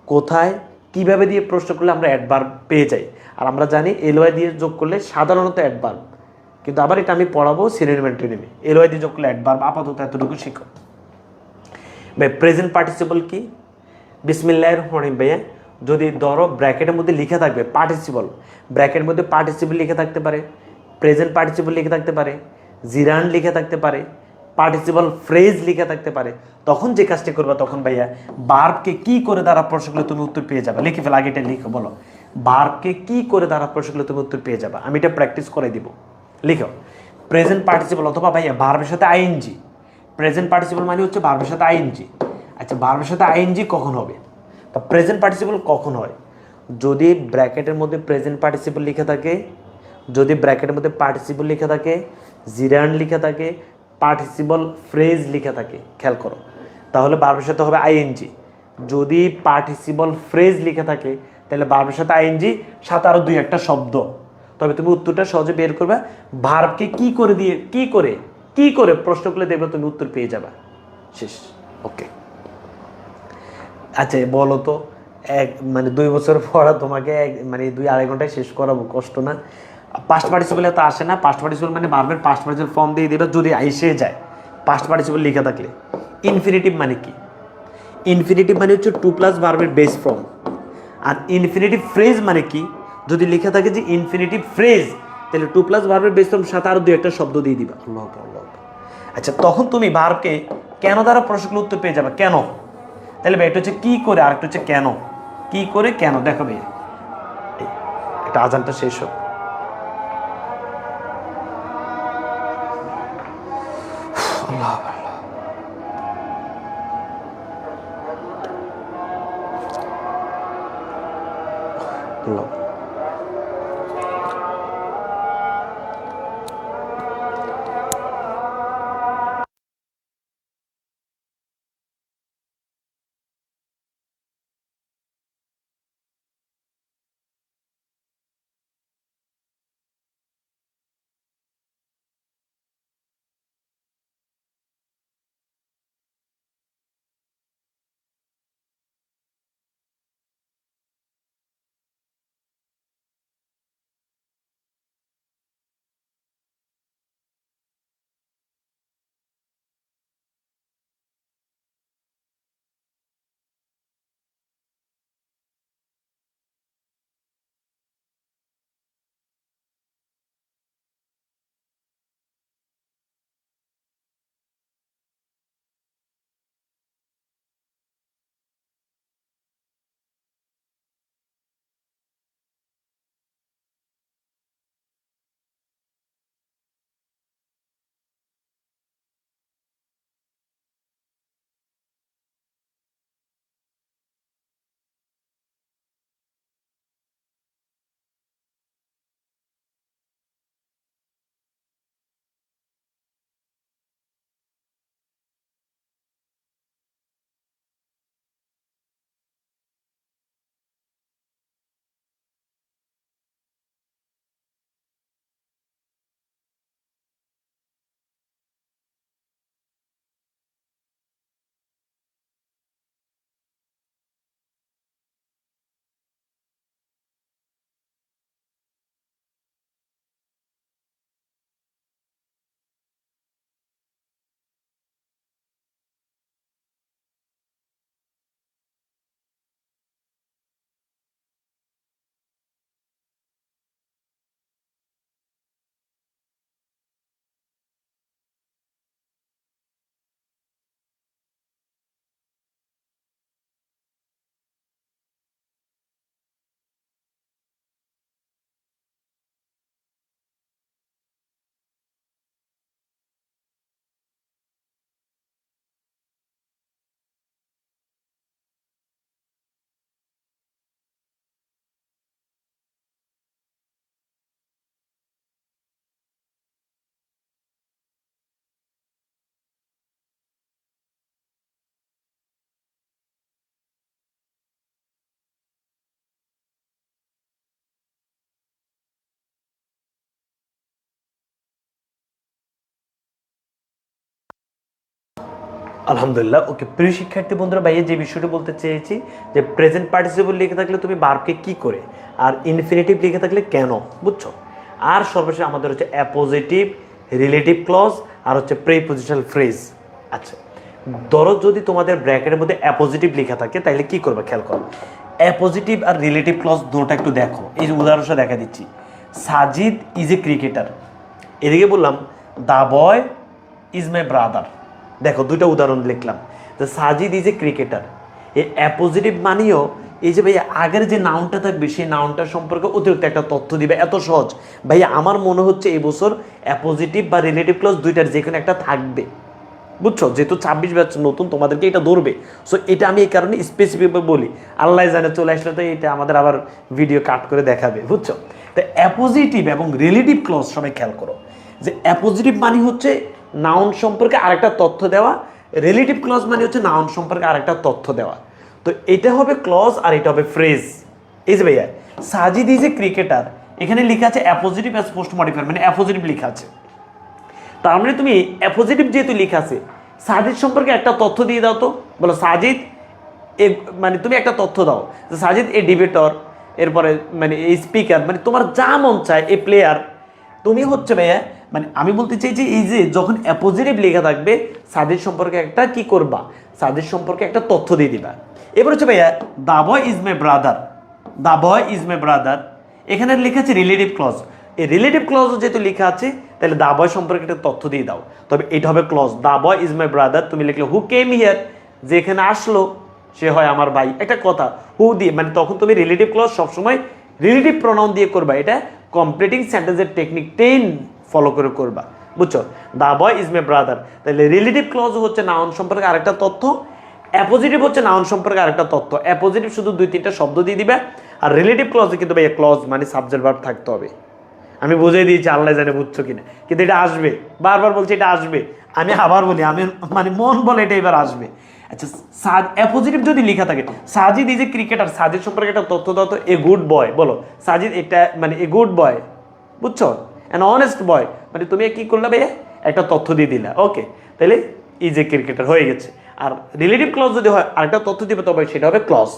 কোথায় কিভাবে দিয়ে প্রশ্ন করলে আমরা অ্যাডভার্ব পেয়ে যাই। আর আমরা জানি এলওয়াই দিয়ে যোগ করলে সাধারণত অ্যাডভার্ব, কিন্তু আবার এটা আমি পড়াবো সিনোনিম অ্যান্টোনিমে। এলওয়াই দিয়ে যোগ করলে অ্যাডভার্ব, আপাতত এতটুকু শিখো। ভাই প্রেজেন্ট পার্টিসিপল কি? বিসমিল্লাহির রহমানির রহিম। ভাইয়া যদি ধরো ব্র্যাকেটের মধ্যে লিখে থাকবে পার্টিসিপল, ব্র্যাকেটের মধ্যে পার্টিসিপল লিখে থাকতে পারে, প্রেজেন্ট পার্টিসিপল লিখে থাকতে পারে, জিরান লিখে থাকতে পারে, পার্টিসিপল ফ্রেজ লিখে থাকতে পারে, তখন যে কাজটি করবা তখন ভাইয়া ভার্বকে কি করে দ্বারা প্রশ্নগুলো তুমি উত্তর পেয়ে যাবে। লিখে ফেলে, আগে এটা লিখো, বলো ভার্বকে কি করে দ্বারা প্রশ্নগুলো তুমি উত্তর পেয়ে যাবে। আমি এটা প্র্যাকটিস করে দিব। লিখো প্রেজেন্ট পার্টিসিপল অথবা ভাইয়া ভার্বের সাথে আইএনজি। প্রেজেন্ট পার্টিসিপল মানে হচ্ছে ভার্বের সাথে আইএনজি। আচ্ছা, ভার্বের সাথে আইএনজি কখন হবে, তা প্রেজেন্ট পার্টিসিপল কখন হয়? যদি ব্র্যাকেটের মধ্যে প্রেজেন্ট পার্টিসিপল লিখে থাকে, যদি ব্র্যাকেটের মধ্যে পার্টিসিপল লিখে থাকে, জিরান লিখে থাকে, পার্টিসিপল ফ্রেজ লিখে থাকে, খেয়াল করো, তাহলে ভার্বের সাথে হবে আইএনজি। যদি পার্টিসিপল ফ্রেজ লিখে থাকে তাহলে ভার্বের সাথে আইএনজি, সাথে আরও দুই একটা শব্দ। তবে তুমি উত্তরটা সহজে বের করবে। ভার্বকে কি করে দিয়ে কি করে প্রশ্ন করলে দেখবে তুমি উত্তর পেয়ে যাবে, শেষ। ওকে, আচ্ছা বলো তো, মানে 2 বছর পড়া তোমাকে মানে 2-2.5 ঘন্টায় শেষ করাবো, কষ্ট না? পাস্ট পার্টিসিপলে তো আসে না। পাস্ট পার্টিসিপল মানে ভার্বের পাস্ট পার্টিসিপল ফর্ম দিয়ে দেবে যদি আইসে যায় পাস্ট পার্টিসিপল লিখে থাকলে। ইনফিনিটিভ মানে কি? ইনফিনিটিভ মানে হচ্ছে 2+ ভার্বের বেস ফর্ম। আর ইনফিনিটিভ ফ্রেজ মানে কি? যদি লেখা থাকে যে ইনফিনিটিভ ফ্রেজ, তাহলে 2+ ভার্বের বেস ফর্ম সাথে আরও 2-একটা শব্দ দিয়ে দিবা। আল্লাহ আল্লাহ। আচ্ছা, তখন তুমি ভার্বকে কেন দ্বারা প্রশ্নগুলো উত্তর পেয়ে যাবে, কেন। তাহলে ভাই এটা হচ্ছে কি করে, আর একটা হচ্ছে কেন। কি করে কেন, দেখো ভাই একটা আজানটা শেষ হোক। আল্লাহ আল্লাহ। আলহামদুলিল্লাহ। ওকে, প্রিয় শিক্ষার্থী বন্ধুরা, ভাইয়া যে বিষয়টা বলতে চেয়েছি যে প্রেজেন্ট পার্টিসিপল লিখে থাকলে তুমি ভার্বকে কি করে, আর ইনফিনিটিভ লিখে থাকলে কেন, বুঝছো? আর সর্বশেষ আমাদের হচ্ছে অ্যাপোজিটিভ, রিলেটিভ ক্লজ, আর হচ্ছে প্রিপজিশনাল ফ্রেজ। আচ্ছা, ধরো যদি তোমাদের ব্র্যাকেটের মধ্যে অ্যাপোজিটিভ লেখা থাকে তাহলে কি করবে, খেয়াল করো। অ্যাপোজিটিভ আর রিলেটিভ ক্লজ দুটোটা একটু দেখো। এই যে উদাহরণটা দেখা দিচ্ছি, সাজিদ ইজ এ ক্রিকেটার। এদিকে বললাম the boy is my brother. দেখো দুইটা উদাহরণ লিখলাম যে সাজিদ ইজ এ ক্রিকেটার। এই অ্যাপোজিটিভ মানেও এই যে ভাইয়া আগের যে নাউনটা থাকবে সেই নাউনটার সম্পর্কে অতিরিক্ত একটা তথ্য দিবে। এত সহজ ভাইয়া, আমার মনে হচ্ছে এই বছর অ্যাপোজিটিভ বা রিলেটিভ ক্লজ দুইটার যে কোনো একটা থাকবে, বুঝছো? যেহেতু 26 ব্যাচ নতুন, তোমাদেরকে এটা ধরবে। সো এটা আমি এই কারণে স্পেসিফিকভাবে বলি, আল্লাহ জানে চলে আসলে তো এটা আমাদের আবার ভিডিও কাট করে দেখাবে, বুঝছো? তো অ্যাপোজিটিভ এবং রিলেটিভ ক্লজ সবাই খেয়াল করো যে অ্যাপোজিটিভ মানে হচ্ছে নাউন সম্পর্কে আরেকটা তথ্য দেওয়া, রিলেটিভ ক্লজ মানে হচ্ছে নাউন সম্পর্কে আরেকটা তথ্য দেওয়া। তো এটা হবে ক্লজ আর এটা হবে ফ্রেজ। এই যে ভাইয়া সাজিদ ইজ এ ক্রিকেটার, এখানে লেখা আছে অ্যাপোজিটিভ অ্যাজ পোস্ট মডিফায়ার, মানে অ্যাপোজিটিভ লেখা আছে। তার মানে তুমি অ্যাপোজিটিভ যেহেতু লেখা আছে, সাজিদ সম্পর্কে একটা তথ্য দিয়ে দাও তো। বলো সাজিদ এ, মানে তুমি একটা তথ্য দাও যে সাজিদ এ ডিবেটর, এরপরে মানে এই স্পিকার, মানে তোমার যা মন চায় এ প্লেয়ার। তুমি হচ্ছে ভাইয়া, মানে আমি বলতে চাই যে এই যে যখন অ্যাপোজিটিভ লেখা থাকবে সাজিদ সম্পর্কে একটা কি করবা, সাজিদ সম্পর্কে একটা তথ্য দিয়ে দিবা। এবার হচ্ছে ভাইয়া the boy is my brother, the boy is my brother, এখানে লেখা আছে রিলেটিভ ক্লজ। এই রিলেটিভ ক্লজ যেহেতু লেখা আছে তাহলে দ্য বয় সম্পর্কে একটা তথ্য দিয়ে দাও। তবে এটা হবে clause. The boy is my brother তুমি লিখলে হু কেম হিয়ার, যে এখানে আসলো সে হয় আমার ভাই। একটা কথা হু দিয়ে, মানে তখন তুমি রিলেটিভ ক্লজ সবসময় রিলেটিভ প্রোনাউন দিয়ে করবা। এটা কমপ্লিটিং সেন্টেন্সের টেকনিক 10 ফলো করে করবা, বুঝছো? The boy is my brother, তাহলে রিলেটিভ ক্লজ হচ্ছে নাউন সম্পর্কে আরেকটা তথ্য, অ্যাপোজিটিভ হচ্ছে নাউন সম্পর্কে আরেকটা তথ্য। অ্যাপোজিটিভ শুধু 2-3টা শব্দ দিয়ে দিবে, আর রিলেটিভ ক্লজে কিন্তু ভাই ক্লজ মানে সাবজেক্ট ভার্ব থাকতে হবে। আমি বুঝিয়ে দিয়েছি, আল্লাহ জানে বুঝছো কিনা, কিন্তু এটা আসবে। বারবার বলছি এটা আসবে, আমি আবার বলি, আমি মানে মন বলে এটা এবার আসবে। আচ্ছা, অ্যাপোজিটিভ যদি লেখা থাকে Sajid is a cricketer, Sajid সম্পর্কে একটা তথ্য দাও তো। এ গুড বয়, বলো সাজিদ এটা মানে এ গুড বয়, বুঝছো? অ্যান অনেস্ট বয়, মানে তুমি কি করলে ভাইয়া একটা তথ্য দিয়ে দিলা। ওকে, তাহলে ইজ এ ক্রিকেটার হয়ে গেছে। আর রিলেটিভ ক্লজ যদি হয় আরেকটা তথ্য দিবে, তবে সেটা হবে ক্লজ।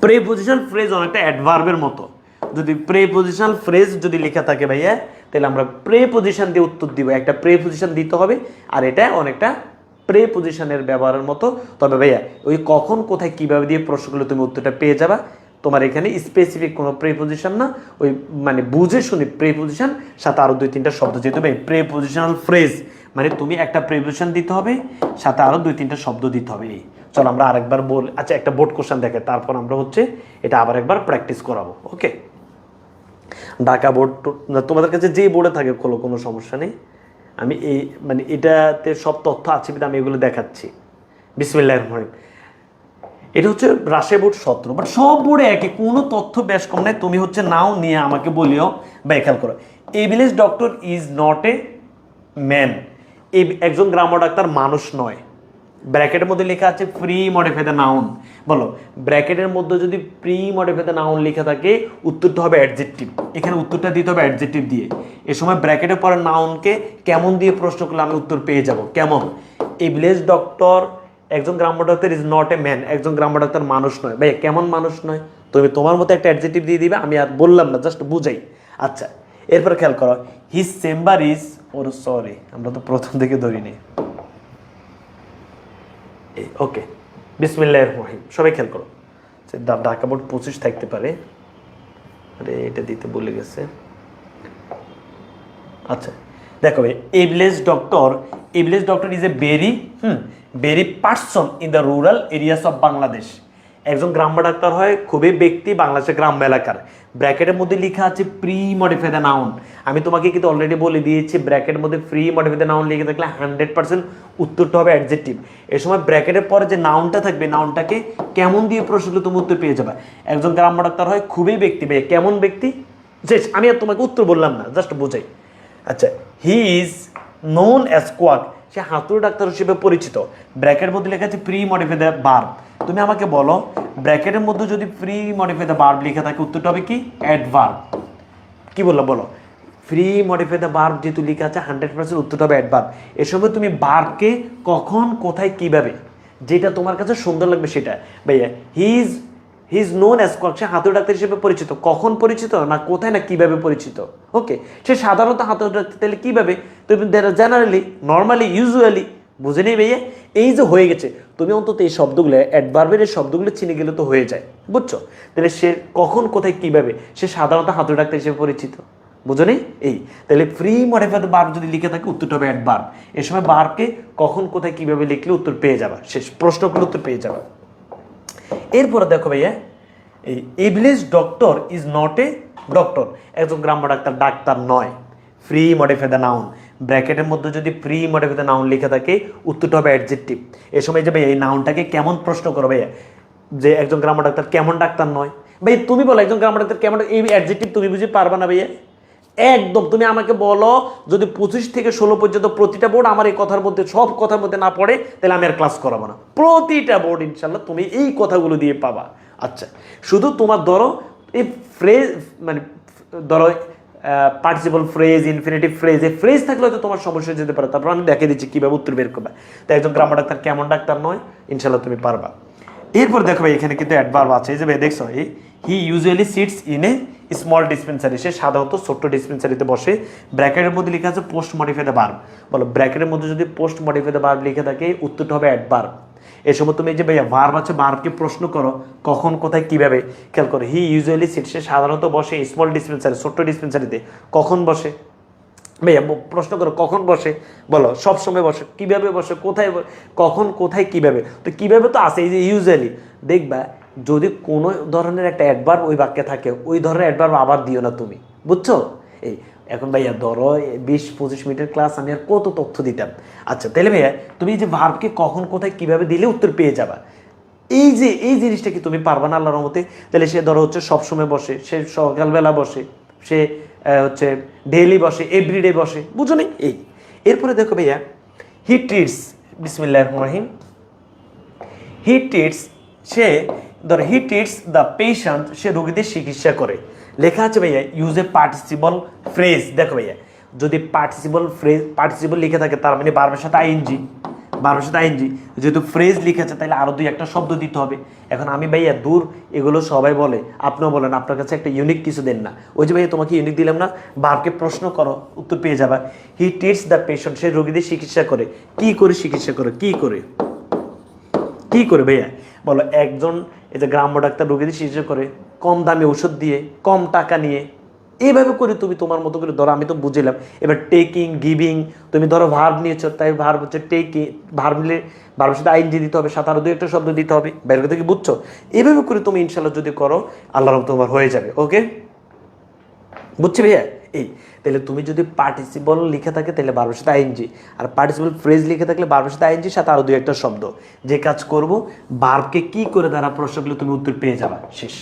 প্রিপজিশনাল ফ্রেজ অনেকটা অ্যাডভার্বের মতো। যদি প্রিপজিশনাল ফ্রেজ যদি লেখা থাকে ভাইয়া, তাহলে আমরা প্রিপজিশন দিয়ে উত্তর দিব। একটা প্রিপজিশন দিতে হবে, আর এটা অনেকটা প্রিপজিশনের ব্যবহারের মতো। তবে ভাইয়া ওই কখন কোথায় কিভাবে দিয়ে প্রশ্নগুলো তুমি উত্তরটা পেয়ে যাবা। তোমার এখানে স্পেসিফিক কোনো প্রিপজিশন না, ওই মানে বুঝে শুনি প্রিপজিশন সাথে আরও 2-3টা শব্দ। যেহেতু ভাই প্রিপজিশনাল ফ্রেজ মানে তুমি একটা প্রিপজিশন দিতে হবে, সাথে আরও 2-3টা শব্দ দিতে হবে। এই চলো আমরা আরেকবার বল। আচ্ছা, একটা বোর্ড কোশ্চেন দেখে তারপর আমরা হচ্ছে এটা আবার একবার প্র্যাকটিস করাবো। ওকে, ঢাকা বোর্ড তোমাদের কাছে যেই বোর্ডে থাকে খোলো, কোনো সমস্যা নেই। আমি এই মানে এটাতে সব তথ্য আছে, কিন্তু আমি এগুলো দেখাচ্ছি। বিসমিল্লাহির রহমানির রহিম। এটা হচ্ছে রাজশাহী বোর্ড 17, বাট সব বোর্ডে একই, কোনো তথ্য বেশ কম নাই। তুমি হচ্ছে নাও নিয়ে আমাকে বলিও বা খেয়াল করো। এ village doctor is not a man, এই একজন গ্রাম্য ডাক্তার মানুষ নয়। ব্র্যাকেটের মধ্যে লেখা আছে প্রি মডিফাই দ্য নাউন। বলো ব্র্যাকেটের মধ্যে যদি প্রি মডিফাই দ্য নাউন লেখা থাকে উত্তরটা হবে অ্যাডজেক্টিভ। এখানে উত্তরটা দিতে হবে অ্যাডজেক্টিভ দিয়ে। এ সময় ব্র্যাকেটের পরে নাউনকে কেমন দিয়ে প্রশ্ন করলে আমি উত্তর পেয়ে যাব। কেমন? এ ভিলেজ ডক্টর, একজন গ্রাম্য doctor is not a man, একজন গ্রাম্য ডাক্তার মানুষ নয়। ভাই কেমন মানুষ নয়? তুমি তোমার মতো একটা অ্যাডজেক্টিভ দিয়ে দিবে, আমি আর বললাম না, জাস্ট বুঝাই। আচ্ছা, এরপর খেয়াল করো his chamber is, or sorry আমরা তো প্রথম থেকে ধরিনি। ওকে, বিসমিল্লাহির রহমানির রহিম। সবাই খেয়াল করো, ঢাকা বোর্ড 25 থাকতে পারে। আরে এটা দিতে ভুলে গেছে। আচ্ছা দেখো, a village doctor is a very person in the rural areas of Bangladesh. একজন গ্রাম্য ডাক্তার হয় খুবই ব্যক্তি বাংলাদেশের গ্রাম্য এলাকার। ব্র্যাকেটের মধ্যে লেখা আছে প্রি মডিফাই দ্য নাউন। আমি তোমাকে কিন্তু অলরেডি বলে দিয়েছি, ব্র্যাকেটের মধ্যে প্রি মডিফাই দ্য নাউন লিখে থাকলে 100% উত্তরটা হবে অ্যাডজেক্টিভ। এই সময় ব্র্যাকেটের পরে যে নাউনটা থাকবে, নাউনটাকে কেমন দিয়ে প্রশ্ন তুমি উত্তর পেয়ে যাবে। একজন গ্রাম্য ডাক্তার হয় খুবই ব্যক্তি, ভাই কেমন ব্যক্তি? আমি আর তোমাকে উত্তর বললাম না, জাস্ট বোঝাই। আচ্ছা, he is known as quack, সে হাতুড়ি ডাক্তার হিসেবে পরিচিত। ব্র্যাকেটের মধ্যে লেখা আছে প্রি মডিফাই দ্য ভার্ব। তুমি আমাকে বলো ব্র্যাকেটের মধ্যে যদি প্রি মডিফাই দ্য ভার্ব লেখা থাকে উত্তরটা হবে কি? অ্যাডভার্ব। কি বললাম বলো? ফ্রি মডিফাই দ্য ভার্ব যেহেতু লেখা আছে 100% উত্তরটা হবে অ্যাডভার্ব। এ সময় তুমি ভার্বকে কখন কোথায় কিভাবে যেটা তোমার কাছে সুন্দর লাগবে সেটা। ভাইয়া হি ইজ নোন অ্যাজ সে হাতুড়ি ডাক্তার হিসেবে পরিচিত, কখন পরিচিত না কোথায় না কিভাবে পরিচিত। ওকে, সে সাধারণত হাতুড়ি ডাক্তার, তাহলে কিভাবে তুমি জেনারেলি নর্মালি ইউজুয়ালি বুঝে নেই ভাইয়া। এই যে হয়ে গেছে, তুমি অন্তত এই শব্দগুলো অ্যাডভার্বের এই শব্দগুলো চিনে গেলে তো হয়ে যায়, বুঝছো? তাহলে সে কখন কোথায় কিভাবে সে সাধারণত হাতুড়ি ডাক্তার হিসেবে পরিচিত, বুঝো নেই? এই তাহলে ফ্রি মডিফাইড ভার্ব যদি লিখে থাকে উত্তরটা হবে অ্যাডভার্ব। এই সময় ভার্বকে কখন কোথায় কিভাবে লিখলে উত্তর পেয়ে যাবা, শেষ প্রশ্নগুলো উত্তর পেয়ে যাবা। এরপরে দেখো ভাইয়া, এই এ village doctor is not a doctor, একজন গ্রাম্য ডাক্তার ডাক্তার নয়। ফ্রি মডিফাই দ্য নাউন, ব্র্যাকেটের মধ্যে যদি ফ্রি মডিফাই দ্য নাউন লেখা থাকে উত্তরটা হবে অ্যাডজেক্টিভ। এ সময় যে ভাই এই নাউনটাকে কেমন প্রশ্ন করো ভাইয়া, যে একজন গ্রাম্য ডাক্তার কেমন ডাক্তার নয়। ভাই তুমি বলো একজন গ্রাম্য ডাক্তার কেমন, এই অ্যাডজেক্টিভ তুমি বুঝে পারবা না ভাইয়া একদম। তুমি আমাকে বলো যদি 25 থেকে 16 পর্যন্ত প্রতিটা বোর্ড আমার এই কথার মধ্যে সব কথার মধ্যে না পড়ে, তাহলে আমি আর ক্লাস করাবো না। প্রতিটা বোর্ড ইনশাল্লাহ তুমি এই কথাগুলো দিয়ে পাবা। আচ্ছা, শুধু তোমার ধরো এই ফ্রেজ, মানে ধরো পার্টিসিপল ফ্রেজ, ইনফিনিটিভ ফ্রেজ, এই ফ্রেজ থাকলে হয়তো তোমার সমস্যা যেতে পারে। তারপর আমি দেখে দিচ্ছি কীভাবে উত্তর বের করবে। তো একজন গ্রাম্য ডাক্তার কেমন ডাক্তার নয়, ইনশাল্লাহ তুমি পারবা। এরপর দেখো ভাই এখানে কিন্তু অ্যাডভার্ব আছে, এই যে ভাই দেখছো, এই he usually sits in a small dispensary, সে সাধারণত ছোট্ট ডিসপেন্সারিতে বসে। ব্র্যাকেটের মধ্যে লেখা আছে পোস্ট মডিফাই দ্য ভার্ব, বলো ব্র্যাকেটের মধ্যে যদি পোস্ট মডিফাই দ্য ভার্ব লিখে থাকে উত্তরটা হবে অ্যাডভার্ব। এই সময় তুমি যে ভাইয়া ভার্ব আছে, ভার্বকে প্রশ্ন করো কখন কোথায় কিভাবে, খেয়াল করো। হি ইউজুয়ালি সিট, সে সাধারণত বসে স্মল ডিসপেন্সারি, ছোট্ট ডিসপেন্সারিতে। কখন বসে ভাইয়া প্রশ্ন করো, কখন বসে, বলো সব সময় বসে, কিভাবে বসে, কোথায়, কখন কোথায় কিভাবে। তো কিভাবে তো আছে, এই যে ইউজুয়ালি দেখবা যদি কোনো ধরনের একটা অ্যাডভার্ব ওই বাক্যে থাকে, ওই ধরনের অ্যাডভার্ব আবার দিও না তুমি, বুঝছো? এই এখন ভাইয়া ধরো 20-25 মিনিটের ক্লাস আমি আর কত তথ্য দিতাম। আচ্ছা তাহলে ভাইয়া তুমি যে ভার্বকে কখন কোথায় কিভাবে দিলে উত্তর পেয়ে যাবা, এই যে এই জিনিসটা কি তুমি পারবা না আল্লাহর রহমতে? তাহলে সে ধরো হচ্ছে সবসময় বসে, সে সকালবেলা বসে, সে হচ্ছে ডেইলি বসে, এভরিডে বসে, বুঝো নেই? এই এরপরে দেখো ভাইয়া হি ট্রিটস, বিসমিল্লাহির রহমানির রহিম, হি ট্রিটস, সে ধরো হি ট্রিটস দ্য পেশেন্ট, সে রোগীদের চিকিৎসা করে। লেখা আছে ভাইয়া ইউজ এ পার্টিসিপল ফ্রেজ। দেখো ভাইয়া যদি পার্টিসিপল ফ্রেজ, পার্টিসিপল লিখে থাকে তার মানে ভার্বের সাথে আইএনজি, ভার্বের সাথে আইএনজি। যেহেতু ফ্রেজ লিখেছে তাহলে আরও 2-1টা শব্দ দিতে হবে। এখন আমি ভাইয়া দূর এগুলো সবাই বলে, আপনিও বলেন, আপনার কাছে একটা ইউনিক কিছু দেন না। ওই যে ভাইয়া তোমাকে ইউনিক দিলাম না, ভার্বকে প্রশ্ন করো উত্তর পেয়ে যাবা। হি ট্রিটস দ্য পেশেন্ট, সে রোগীদের চিকিৎসা করে। কি করে চিকিৎসা করে, কি করে, কি করে ভাইয়া বলো? একজন এই যে গ্রাম্য ডাক্তার রোগীদের চিকিৎসা করে কম দামে ওষুধ দিয়ে, কম টাকা নিয়ে, এইভাবে করে তুমি তোমার মতো করে ধরো। আমি তো বুঝলাম। এবার টেকিং, গিভিং, তুমি ধরো ভার্ব নিয়েছো, তাই ভার্ব হচ্ছে টেকিং, ভার্ব নিলে ভার্বের সাথে আইএনজি দিতে হবে, সাথে আরও 2-1টা শব্দ দিতে হবে। বের করতে কি বুঝছো? এইভাবে করে তুমি ইনশাল্লাহ যদি করো আল্লাহর রহমতে তোমার হয়ে যাবে। ওকে, বুঝছি ভাইয়া? এই তাহলে তুমি যদি পার্টিসিপল লিখে থাকে তাহলে ভার্বের সাথে আইএনজি, আর পার্টিসিপল ফ্রেজ লিখে থাকলে ভার্বের সাথে আইএনজি, সাথে আরও 2-1টা শব্দ। যে কাজ করব ভার্বকে কি করে দ্বারা প্রশ্নগুলো তুমি উত্তর পেয়ে যাবা, শেষ।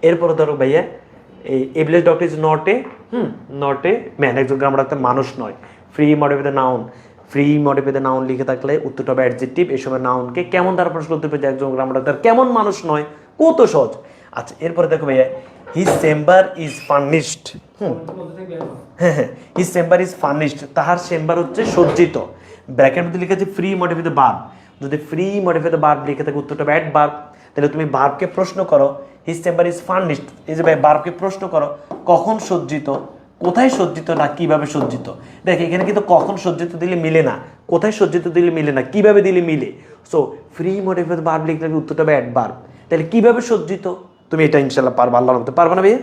এরপরে ধরো ভাইয়া এই a village doctor is not a man, একজন গ্রাম্য ডাক্তার মানুষ নয়। Pre modify the noun, pre modify the noun লিখে থাকলে উত্তরটা হবে অ্যাডজেক্টিভ। এই সময় নাউনকে কেমন দ্বারা প্রশ্ন উত্তর পেয়ে যায়, একজন গ্রাম্য ডাক্তার কেমন মানুষ নয়, কত সহজ। আচ্ছা এরপরে দেখো ভাইয়া হিজ চেম্বার ইজ ফার্নিশড। হ্যাঁ, হিজ চেম্বার ইজ ফার্নিশড, তাহার চেম্বার হচ্ছে সজ্জিত। ব্র্যাকেট মধ্যে লিখে আছে ফ্রি মডিফাই দ্য ভার্ব, যদি ফ্রি মডিফাই দ্য ভার্ব লিখে থাকে উত্তরটা হবে অ্যাডভার্ব। তাহলে তুমি ভার্বকে প্রশ্ন করো হিজ চেম্বার ইজ ফার্নিশড, এই যে ভাই ভার্বকে প্রশ্ন করো কখন সজ্জিত, কোথায় সজ্জিত না কিভাবে সজ্জিত। দেখ এখানে কিন্তু কখন সজ্জিত দিলে মিলে না, কোথায় সজ্জিত দিলে মিলে না, কিভাবে দিলে মিলে। So free modify the verb লিখলে উত্তরটা হবে অ্যাডভার্ব। তাহলে কিভাবে সজ্জিত, তুমি এটা ইনশাল্লাহ পারবা, আল্লাহর রহমতে পারবা না ভাইয়া?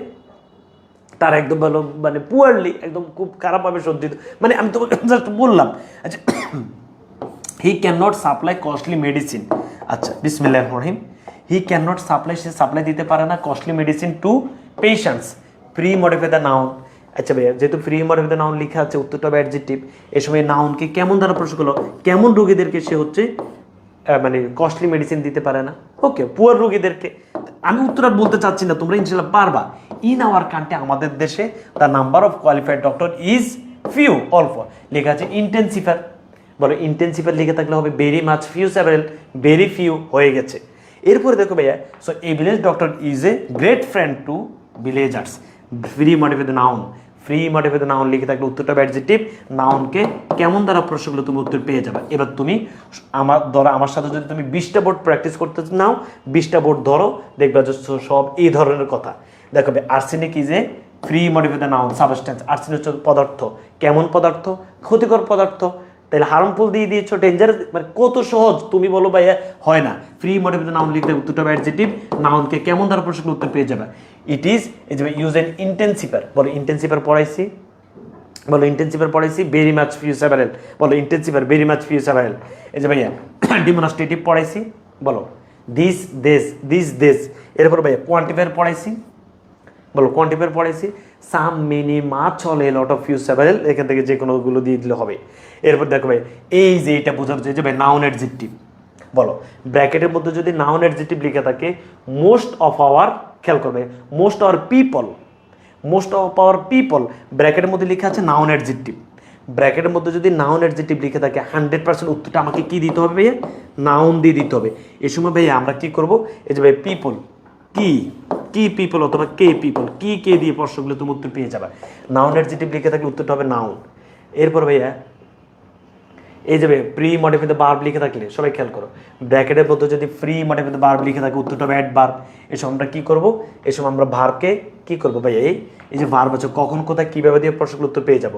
তার একদম ভালো মানে পুয়ারলি, একদম খুব খারাপভাবে সজ্জিত, মানে আমি তোমাকে জাস্ট বললাম। আচ্ছা he can not supply costly medicine. আচ্ছা বিসমিল্লাহির রহমানির রহিম, হি ক্যান নট সাপ্লাই, সে সাপ্লাই দিতে পারে না costly medicine to patients. Pre modify the noun. আচ্ছা ভাইয়া যেহেতু ফ্রি মডিফাই দ্য নাউন লেখা আছে উত্তরটা হবে অ্যাডজেক্টিভ। এই সময় নাউনকে কেমন দ্বারা প্রশ্ন করলো, কেমন রোগীদেরকে সে হচ্ছে মানে কস্টলি মেডিসিন দিতে পারে না। ওকে, পুয়ার রোগীদেরকে। আমি উত্তর আর বলতে চাচ্ছি না, তোমরা ইনশাল্লাহ পারবা। ইন আওয়ার কান্ট্রি, আমাদের দেশে the number of qualified doctor is few, অল্প। লেখা আছে ইন্টেন্সিফার, বলো ইন্টেন্সিফার লিখে থাকলে হবে very much, few several, very few হয়ে গেছে। এরপরে দেখো ভাইয়া so a village doctor is a great friend to villagers. Pre modify the noun, pre modified noun লিখে থাকলে উত্তরটা হবে অ্যাডজেক্টিভ। নাউনকে কেমন দ্বারা প্রশ্নগুলো তুমি উত্তর পেয়ে যাবে। এবার তুমি আমার সাথে যদি তুমি 20টা বোর্ড প্র্যাকটিস করতে নাও, 20টা বোর্ড ধরো, দেখবা যে সব এই ধরনের কথা। দেখো arsenic is a free modified noun substance. Arsenic হচ্ছে পদার্থ। কেমন পদার্থ? ক্ষতিকর পদার্থ। তাহলে হার্মফুল দিয়ে দিয়েছো, ডেঞ্জারাস, মানে কত সহজ। তুমি বলো ভাইয়া হয় না, ফ্রি মডিফাইড নাউন লিখতে উত্তরটা হবে অ্যাডজেক্টিভ। নাউনকে কেমন দ্বারা প্রশ্নের উত্তর পেয়ে যাবে। ইট ইজ এই যে ইউজ এন ইন্টেন্সিফার। বলো ইন্টেন্সিফার পড়াইছি, বলো ইন্টেন্সিফার পড়াইছি, ভেরি মাচ ফিউচারাল। বলো ইন্টেন্সিফার ভেরি মাচ ফিউচারাল। এই যে ভাইয়া ডিমনস্ট্রেটিভ পড়াইছি, বলো দিস দিস। এরপর ভাইয়া কোয়ান্টিফায়ার পড়াইছি, বলো কোয়ান্টিফায়ার পড়াইছি, সাম মেনি মাছ হলে লট অফ ফিউচারাল, এখান থেকে যে কোনোগুলো দিয়ে দিলে হবে। এরপর দেখো ভাই এই যে এটা বোঝানো যায় যে ভাই নাউন অ্যাডজেক্টিভ। বলো ব্র্যাকেটের মধ্যে যদি নাউন অ্যাডজেক্টিভ লিখে থাকে, মোস্ট অফ আওয়ার, খেয়াল করবে, মোস্ট আওয়ার পিপল ব্র্যাকেটের মধ্যে লেখা আছে নাউন অ্যাডজেক্টিভ। ব্র্যাকেটের মধ্যে যদি নাউন অ্যাডজেক্টিভ লিখে থাকে 100% উত্তরটা আমাকে কি দিতে হবে ভাইয়া? নাউন দিয়ে দিতে হবে। এই সময় ভাইয়া আমরা কি করব? এই যে ভাই পিপল, কি পিপল অথবা কে পিপল, কে দিয়ে প্রশ্নগুলো তুমি উত্তর পেয়ে যাবে। নাউন অ্যাডজেক্টিভ লিখে থাকলে উত্তরটা হবে নাউন। এরপর ভাইয়া এই যে প্রি মডিফাইড ভার্ব লিখে থাকলে সবাই খেয়াল করো, ব্র্যাকেটের মধ্যে যদি ফ্রি মডিফাইড ভার্ব লিখে থাকে উত্তরটা হবে অ্যাডভার্ব। এই সময় আমরা কি করব? এই সময় আমরা ভার্বকে কি করব ভাই? এই যে ভার্ব আছে, কখন কোথায় কিভাবে দিয়ে প্রশ্নের উত্তর পেয়ে যাব।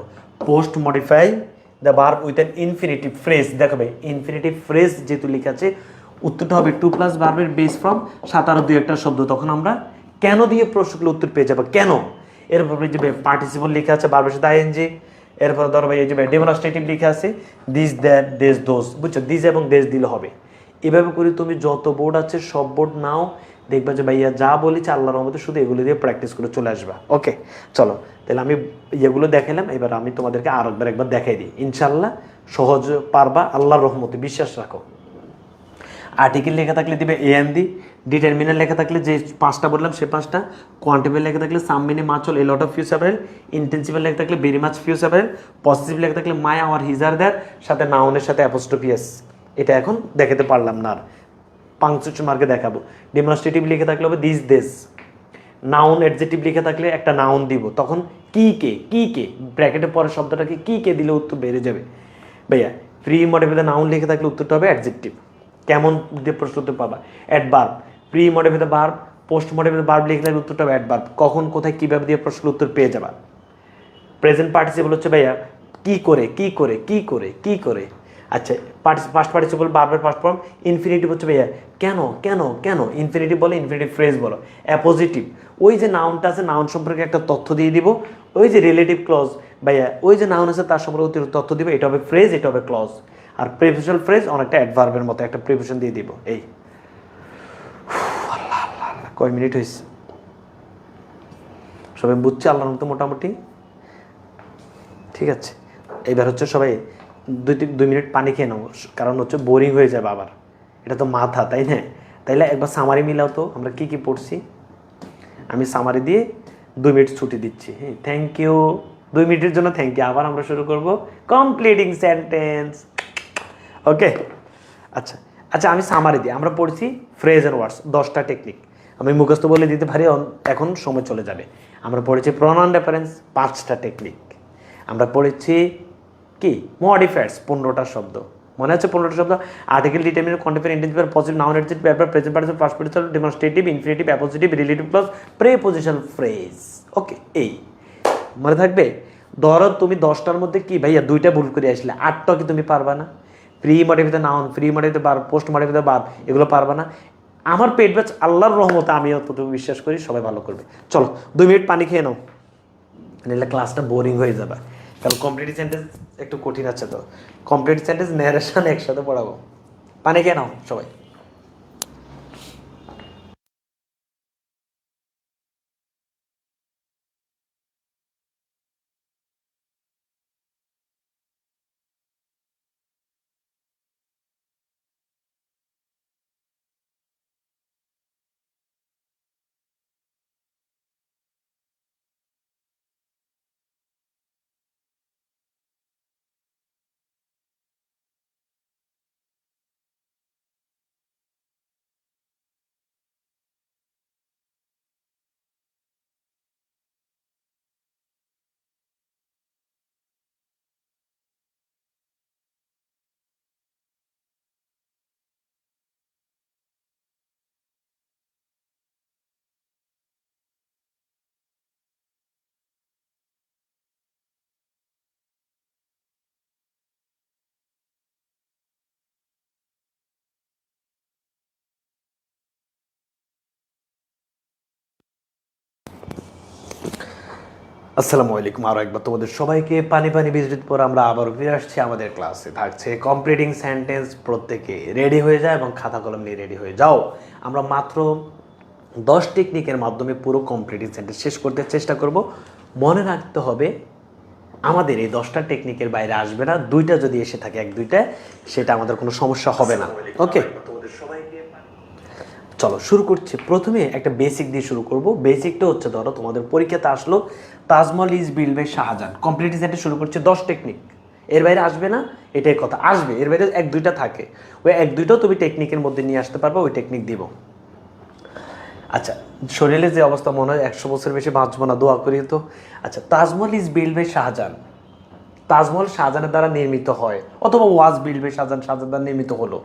Post modify the verb with an infinitive phrase. দেখো ভাই ইনফিনিটিভ ফ্রেজ যেহেতু লেখা আছে, উত্তরটা হবে টু প্লাস ভার্বের বেস ফ্রম, সাত আরো দুই একটা শব্দ, তখন আমরা কেন দিয়ে প্রশ্নগুলো উত্তর পেয়ে যাবো, কেন। এরপর যে পার্টিসিপল লেখা আছে ভার্বের সাথে আইএনজি। এরপর ধরো ভাই এই যে ডেমনস্ট্রেটিভ লিখে আছে, দিস দ্যাট দেশ দোষ, বুঝছো, দিস এবং দেশ দিলে হবে। এভাবে করে তুমি যত বোর্ড আছে সব বোর্ড নাও, দেখবা যে ভাইয়া যা বলেছে আল্লাহর রহমতে শুধু এগুলো দিয়ে প্র্যাকটিস করে চলে আসবা। ওকে চলো, তাহলে আমি এগুলো দেখালাম, এবার আমি তোমাদেরকে আর একবার দেখাই দিই, ইনশাল্লাহ সহজ পারবা আল্লাহর রহমতে, বিশ্বাস রাখো। আর্টিকেল লেখা থাকলে দিবে এএনডি, ডিটারমিনার লেখা থাকলে যে পাঁচটা বললাম সে পাঁচটা, কোয়ান্টিফায়ার লেখা থাকলে সাম মেনি মাচ হল এ লট অফ ফিউচারাল, ইন্টেন্সিভ লেখা থাকলে ভেরি মাচ ফিউচারাল, পজিটিভ লেখা থাকলে মাই আওয়ার হিজ আর দ্যার, সাথে নাউনের সাথে অ্যাপোস্ট্রফি এস। এটা এখন দেখাতে পারলাম না, আর পাংচুয়েশন মার্কে দেখাবো। ডেমনস্ট্রেটিভ লিখে থাকলে হবে দিস দেশ। নাউন অ্যাডজেক্টিভ লিখে থাকলে একটা নাউন দিব, তখন কি কে ব্র্যাকেটের পরের শব্দটাকে কে দিলে উত্তর বেড়ে যাবে ভাইয়া। প্রি মডিফাইড নাউন লিখে থাকলে উত্তরটা হবে অ্যাডজেক্টিভ। কেমন দিয়ে প্রশ্ন উত্তর পাবা? Adverb. Pre modified verb, post modified verb লিখে থাকলে উত্তরটা হবে অ্যাডভার্ব। কখন কোথায় কিভাবে দিয়ে প্রশ্ন উত্তর পেয়ে যাবা। প্রেজেন্ট পার্টিসিপল হচ্ছে ভাইয়া কি করে। আচ্ছা পাস্ট পার্টিসিপল ভার্বের পাস্ট ফর্ম। ইনফিনিটিভ হচ্ছে ভাইয়া কেন। ইনফিনিটিভ বলো, ইনফিনিটিভ ফ্রেজ বলো। অ্যাপোজিটিভ ওই যে নাউনটা আছে, নাউন সম্পর্কে একটা তথ্য দিয়ে দিব। ওই যে রিলেটিভ ক্লজ ভাইয়া, ওই যে নাউন আছে তার সম্পর্কে অতিরিক্ত তথ্য দিব। এটা হবে ফ্রেজ, এটা হবে ক্লজ। আর প্রিপোজিশনাল ফ্রেজ অনেকটা অ্যাডভার্বের মতো একটা প্রিপোজিশন দিয়ে দিব। এই আল্লাহ কয় মিনিট হয়েছে সবাই বুঝছে আল্লাহর মতো মোটামুটি? ঠিক আছে, এইবার হচ্ছে সবাই 2 মিনিট পানি খেয়ে নেবো, কারণ হচ্ছে বোরিং হয়ে যাবে আবার। এটা তো মাথা, তাই না? তাইলে একবার সামারি মিলাও তো, আমরা কি পড়ছি। আমি সামারি দিয়ে 2 মিনিট ছুটি দিচ্ছি। হ্যাঁ, থ্যাংক ইউ। 2 মিনিটের জন্য থ্যাংক ইউ। আবার আমরা শুরু করব কমপ্লিটিং সেন্টেন্স। ওকে আচ্ছা আমি সামারি দিই। আমরা পড়ছি ফ্রেজ অ্যান্ড ওয়ার্ডস, 10টা টেকনিক। আমি মুখস্থ বলে দিতে পারি, এখন সময় চলে যাবে। আমরা পড়েছি প্রনাউন রেফারেন্স, 5টা টেকনিক। আমরা পড়েছি কি মডিফায়ার্স, 15টা শব্দ, মনে আছে 15টা শব্দ। Article, determiner, quantifier, intensifier, positive, noun adjective, adverb, present participle, past participle, demonstrative, infinitive, appositive, relative clause, prepositional phrase. Okay, এই মনে থাকবে। ধরো তুমি 10টার মধ্যে কি ভাইয়া 2টা ভুল করে আসলে, 8টা কি তুমি পারবা না? Pre modified noun, pre modified verb, post modified verb, এগুলো পারবা না? আমার পেট ব্যাচ আল্লাহর রহমতে আমিও ততটুকু বিশ্বাস করি সবাই ভালো করবে। চলো 2 মিনিট পানি খেয়ে নাও, নাহলে ক্লাসটা বোরিং হয়ে যাবে। কারণ কমপ্লিট সেন্টেন্স একটু কঠিন আছে, তো কমপ্লিট সেন্টেন্স ন্যারেশন একসাথে পড়াবো। পানি খেয়ে নাও সবাই। আসসালামু আলাইকুম। আরও একবার তোমাদের সবাইকে পানি পানি বিরতির পর আমরা আবার ফিরে আসছি। আমাদের ক্লাসে থাকছে কমপ্লিটিং সেন্টেন্স। প্রত্যেকে রেডি হয়ে যায় এবং খাতা কলম নিয়ে রেডি হয়ে যাও। আমরা মাত্র 10 টেকনিকের মাধ্যমে পুরো কমপ্লিটিং সেন্টেন্স শেষ করতে চেষ্টা করব। মনে রাখতে হবে আমাদের এই 10টা টেকনিকের বাইরে আসবে না। 2টা যদি এসে থাকে, 1-2টা, সেটা আমাদের কোনো সমস্যা হবে না। ওকে, চলো শুরু করছি। প্রথমে একটা বেসিক দিয়ে শুরু করব। বেসিকটা হচ্ছে, ধরো তোমাদের পরীক্ষাতে আসলো Taj Mahal is build by Shah Jahan. Complete sentence শুরু করছে 10 টেকনিক, এর বাইরে আসবে না, এটাই কথা। আসবে, এর বাইরে 1-2টা থাকে, ওই 1-2টাও তুমি টেকনিকের মধ্যে নিয়ে আসতে পারবে, ওই টেকনিক দিব। আচ্ছা, শরীরে যে অবস্থা, মনে হয় 100 বছর বেশি বাঁচবো না, দোয়া করি তো। আচ্ছা, Taj Mahal is build by Shah Jahan. Taj Mahal শাহজাহানের দ্বারা নির্মিত হয়, অথবা was build by Shah Jahan, Shah Jahan দ্বারা নির্মিত হলো।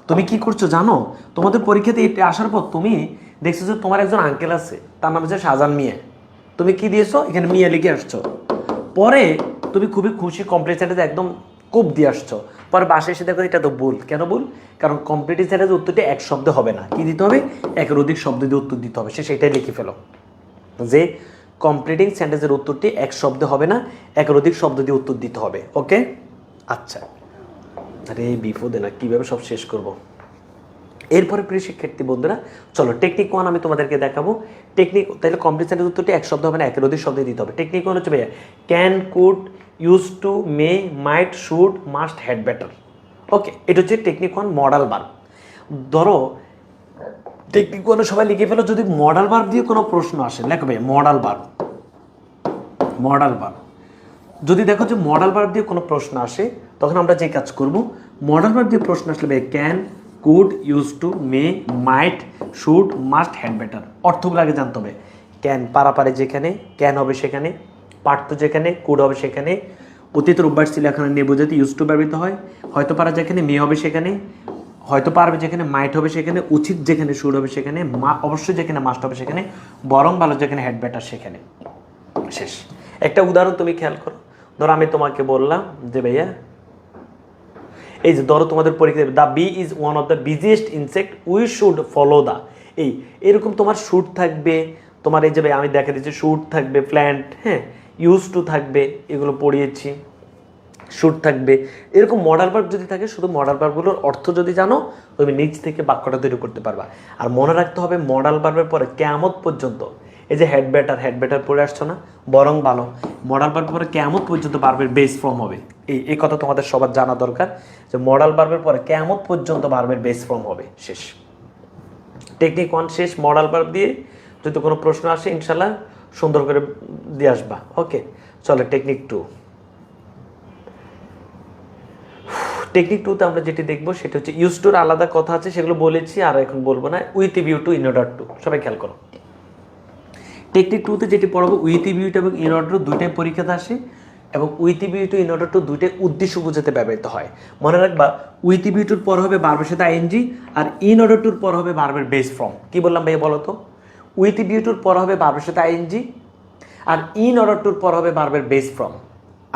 তুমি কি করছো জানো? তোমাদের পরীক্ষাতে এটা আসার পর তুমি দেখছো যে তোমার একজন আঙ্কেল আছে, তার নাম হচ্ছে শাহজাহান মিয়া। তুমি কি দিয়েছো? এখানে মিয়া লিখে আসছো। পরে তুমি খুবই খুশি, কমপ্লিট সেন্টেন্স একদম কোপ দিয়ে আসছো। পরে বাসায় এসে দেখো এটা তো ভুল। কেন ভুল? কারণ কমপ্লিট সেন্টেন্সের উত্তরটি এক শব্দে হবে না। কি দিতে হবে? একের অধিক শব্দ দিয়ে উত্তর দিতে হবে। সেটাই লিখে ফেলো যে কমপ্লিটিং সেন্টেন্সের উত্তরটি এক শব্দে হবে না, একের অধিক শব্দ দিয়ে উত্তর দিতে হবে। ওকে, আচ্ছা। আরে বিপদে না, কীভাবে সব শেষ করব। এরপরে প্রিয় শিক্ষার্থী বন্ধুরা, চলো টেকনিক 1 আমি তোমাদেরকে দেখাবো। টেকনিক, তাহলে কমপ্লিট সেন্টেন্স উত্তরটি এক শব্দ হবে না, একের অধিক শব্দ দিতে হবে। টেকনিক 1 হচ্ছে ভাইয়া can, could, used to, may, might, should, must, had better. Okay, এটা হচ্ছে টেকনিক 1 মডাল ভার্ব। ধরো টেকনিক 1 সবাই লিখে ফেলো। যদি মডাল ভার্ব দিয়ে কোনো প্রশ্ন আসে, লেখো ভাই মডাল ভার্ব। মডাল ভার্ব যদি দেখো যে মডাল ভার্ব দিয়ে কোনো প্রশ্ন আসে, তখন আমরা যে কাজ করব, মডাল ভার্ব দিয়ে প্রশ্ন আসলে ভাই can, could, used to, may, might, should, must, had better. অর্থগুলো আগে জানতে হবে। ক্যান পারাপারে যেখানে, ক্যান হবে সেখানে, পারতো যেখানে, কুড হবে সেখানে, অতীতের অভ্যাস ছিল এখানে নিয়ে বোঝাতে ইউজ টু ব্যবহৃত হয়। হয়তো পারা যেখানে, মে হবে সেখানে, হয়তো পারবে যেখানে, মাইট হবে সেখানে, উচিত যেখানে, শুড হবে সেখানে, অবশ্যই যেখানে মাস্ট হবে সেখানে, বরং ভালো যেখানে, হ্যাড বেটার সেখানে। শেষ। একটা উদাহরণ তুমি খেয়াল করো। ধরো আমি তোমাকে বললাম যে ভাইয়া, এই যে ধরো তোমাদের পরীক্ষা, the bee is one of the biggest insect, we should follow the. এরকম তোমার শুড থাকবে, তোমার এই যে ভাই আমি দেখা দিচ্ছি শুড থাকবে, প্ল্যান্ট, হ্যাঁ, ইউজ টু থাকবে, এগুলো পড়িয়েছি, শুড থাকবে। এরকম মডাল ভার্ব যদি থাকে, শুধু মডাল ভার্বগুলোর অর্থ যদি জানো, তুমি নিজ থেকে বাক্যটা তৈরি করতে পারবা। আর মনে রাখতে হবে মডাল ভার্বের পরে কিয়ামত পর্যন্ত, এই যে হেড বেটার পড়ে আসছো না, বরং ভালো, মডাল ভার্বের পরে কিয়ামত পর্যন্ত ভার্বের বেস ফর্ম হবে। এই কথা তোমাদের সবার জানা দরকার যে মডাল ভার্বের পরে কিয়ামত পর্যন্ত ভার্বের বেস ফর্ম হবে। শেষ। টেকনিক 1 শেষ। মডাল ভার্ব দিয়ে যদি কোনো প্রশ্ন আসে, ইনশাল্লাহ সুন্দর করে দিয়ে আসবা। ওকে, চলো টেকনিক 2। টেকনিক 2তে আমরা যেটি দেখবো সেটা হচ্ছে ইউজ টুর আলাদা কথা আছে, সেগুলো বলেছি আর এখন বলবো না। With view to, in order two, সবাই খেয়াল করো। টেকনিক 2তে যেটি পড়াবো, উইথ ভিউ টু এবং ইন অর্ডার দুইটাই পরীক্ষাতে আসে, এবং with view to, in order two দুইটাই উদ্দেশ্য বোঝাতে ব্যবহৃত হয়। মনে রাখবা, উইথ ভিউ টুর পর হবে ভার্বের সাথে আইএনজি, আর ইন অর্ডার টুর পর হবে ভার্বের বেস ফর্ম। কি বললাম ভাইয়া বলো তো? উইথ ভিউ টুর পর হবে ভার্বের সাথে আইএনজি, আর ইন অর্ডার টুর পর হবে ভার্বের বেস ফর্ম।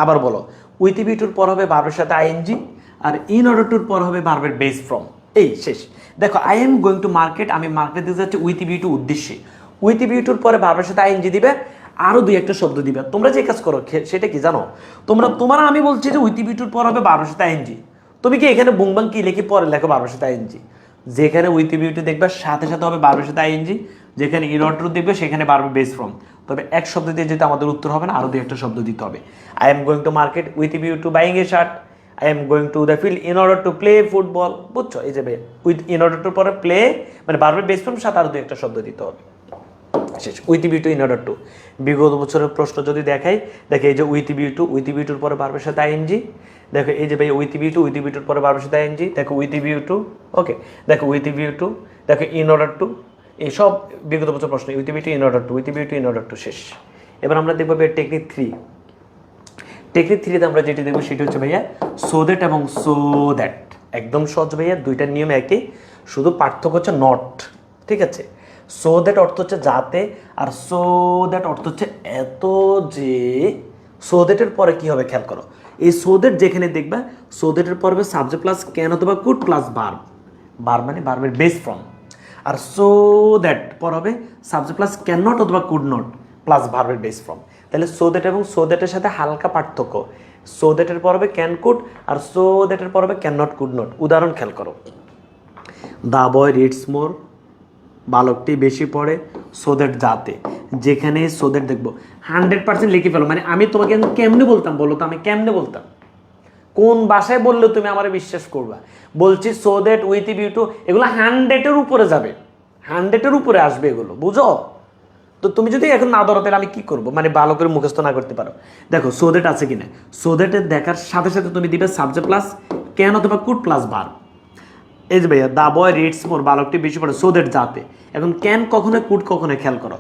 আবার বলো, উইথ ভিউ টুর পর হবে ভার্বের সাথে আইএনজি, আর ইন অর্ডার টুর পর হবে ভার্বের বেস ফর্ম। এই শেষ। দেখো, I am going to market, আমি মার্কেট দিতে যাচ্ছি উইথ ভিউ টু উদ্দেশ্যে। উইথ ভিউ টুর পরে ভার্বের সাথে আইএনজি দিবে, আরও 2-1টা শব্দ দিবে। তোমরা যে কাজ করো সেটা কি জানো? তোমার আমি বলছি যে উইথ ভিউ টুর পর হবে ভার্বের সাথে আইএনজি, তুমি কি এখানে বুংবাং কি লিখে পরে লেখো ভার্বের সাথে আইএনজি। যেখানে উইথ ভিউ টু দেখবে সাথে সাথে হবে ভার্বের সাথে আইএনজি, যেখানে ইন অর্ডার টু দেখবে সেখানে ভার্বের বেস ফর্ম। তবে এক শব্দ দিয়ে যেটা আমাদের উত্তর হবে না, আরও 2-1টা শব্দ দিতে হবে। I am going to market with view two buying a shirt, I am going to the field in order to play football. বুঝছো? এই যে উইথ ইন অর্ডার টুর পরে প্লে মানে ভার্বের বেস ফর্ম সাথে আরও 2-1টা শব্দ দিতে হবে। শেষ। With view to, in order two. বিগত বছরের প্রশ্ন যদি দেখাই, দেখে এই যে উইথ ভিউ টুর পরে ভার্বের সাথে আইএনজি। দেখো এই যে ভাই উইথ ভিউ টুর পরে ভার্বের সাথে আইএনজি। দেখো উইথ ভিউ টু, ওকে, দেখো উইথ ভিউ টু, দেখো ইন অর্ডার টু। এই সব বিগত বছর প্রশ্ন, with view to, in order two, with view to, in order two. শেষ। এবার আমরা দেখবো টেকনিক 3। টেকনিক 3তে আমরা যেটি দেখবো সেটি হচ্ছে ভাইয়া সো দ্যাট এবং সো দ্যাট। একদম সহজ ভাইয়া, দুইটার নিয়ম একই, শুধু পার্থক্য হচ্ছে নট। ঠিক আছে? সো দ্যাট অর্থ হচ্ছে যাতে, আর সো দ্যাট অর্থ হচ্ছে এত যে। সো দ্যাটের পরে কি হবে খেয়াল করো। এই সো দ্যাট যেখানে দেখবা, সো দ্যাটের পরে হবে সাবজেক্ট প্লাস ক্যান অথবা কুড প্লাস ভার্ব। ভার্ব মানে ভার্বের বেস ফর্ম। আর সো দ্যাট পর হবে সাবজেক্ট প্লাস ক্যান নট অথবা কুড নট প্লাস ভার্বের বেস ফর্ম। তাহলে সো দ্যাট এবং সো দ্যাটের সাথে হালকা পার্থক্য, সো দ্যাটের পর হবে ক্যান কুড আর সো দ্যাটের পর হবে ক্যান নট কুড নট। উদাহরণ খেয়াল করো, দ্য বয় রিডস মোর, বালকটি বেশি পড়ে, সো দ্যাট যাতে, যেখানে সো দ্যাট দেখবো 100% লিখে ফেলো। মানে আমি তোমাকে কেমনে বলতাম বলো তো, আমি কেমনে বলতাম, কোন ভাষায় বললে তুমি আমার বিশ্বাস করবা? বলছি so that, with view two, এগুলো 100-এর উপরে যাবে, 100-এর উপরে আসবে এগুলো, বুঝো? তো তুমি যদি এখন না ধরো তাহলে আমি কি করবো? মানে ভালো করে মুখস্থ না করতে পারো। দেখো সো দ্যাট আছে কিনা, সো দ্যাটের দেখার সাথে সাথে তুমি দিবে সাবজেক্ট প্লাস ক্যান অথবা কুড প্লাস ভার্ব। এই যে ভাইয়া দ্য বয় রিডস মোর, বালকটি বেশি পড়ে, সো দ্যাট যাতে। এখন ক্যান কখনো কুড কখনো, খেয়াল করো,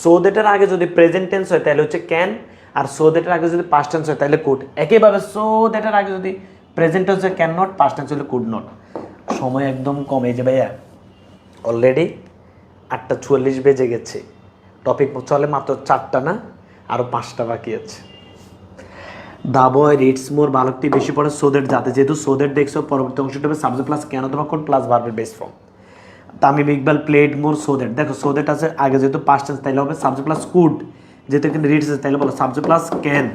সো দ্যাটের আগে যদি প্রেজেন্ট টেন্স হয় তাহলে হচ্ছে ক্যান, আর সো দ্যাটের আগে যদি পাস্ট টেন্স হয় তাহলে কুড। একইভাবে সো দ্যাটের আগে যদি প্রেজেন্ট টেন্স হয় ক্যান নট, পাস্ট টেন্স হলে কুড নট। সময় একদম কম। এই যে ভাইয়া অলরেডি 8:44 বেজে গেছে, টপিক চলে মাত্র 4টা, না আরও 5টা বাকি আছে। দ্য বয় রিডস মোর, বালকটি বেশি পড়ে, সো দ্যাট যাতে, যেহেতু সো দ্যাট দেখছো পরবর্তী অংশটা হবে সাবজেক্ট প্লাস ক্যান অথবা কুড প্লাস ভার্বের base form. Tamim Iqbal played more, so that, দেখো সো দ্যাট আছে আগে যেহেতু পাস্ট টেন্স তাইলে হবে সাবজেক্ট প্লাস কুড, যেহেতু এখানে রিডস আছে তাইলে বলো subject plus can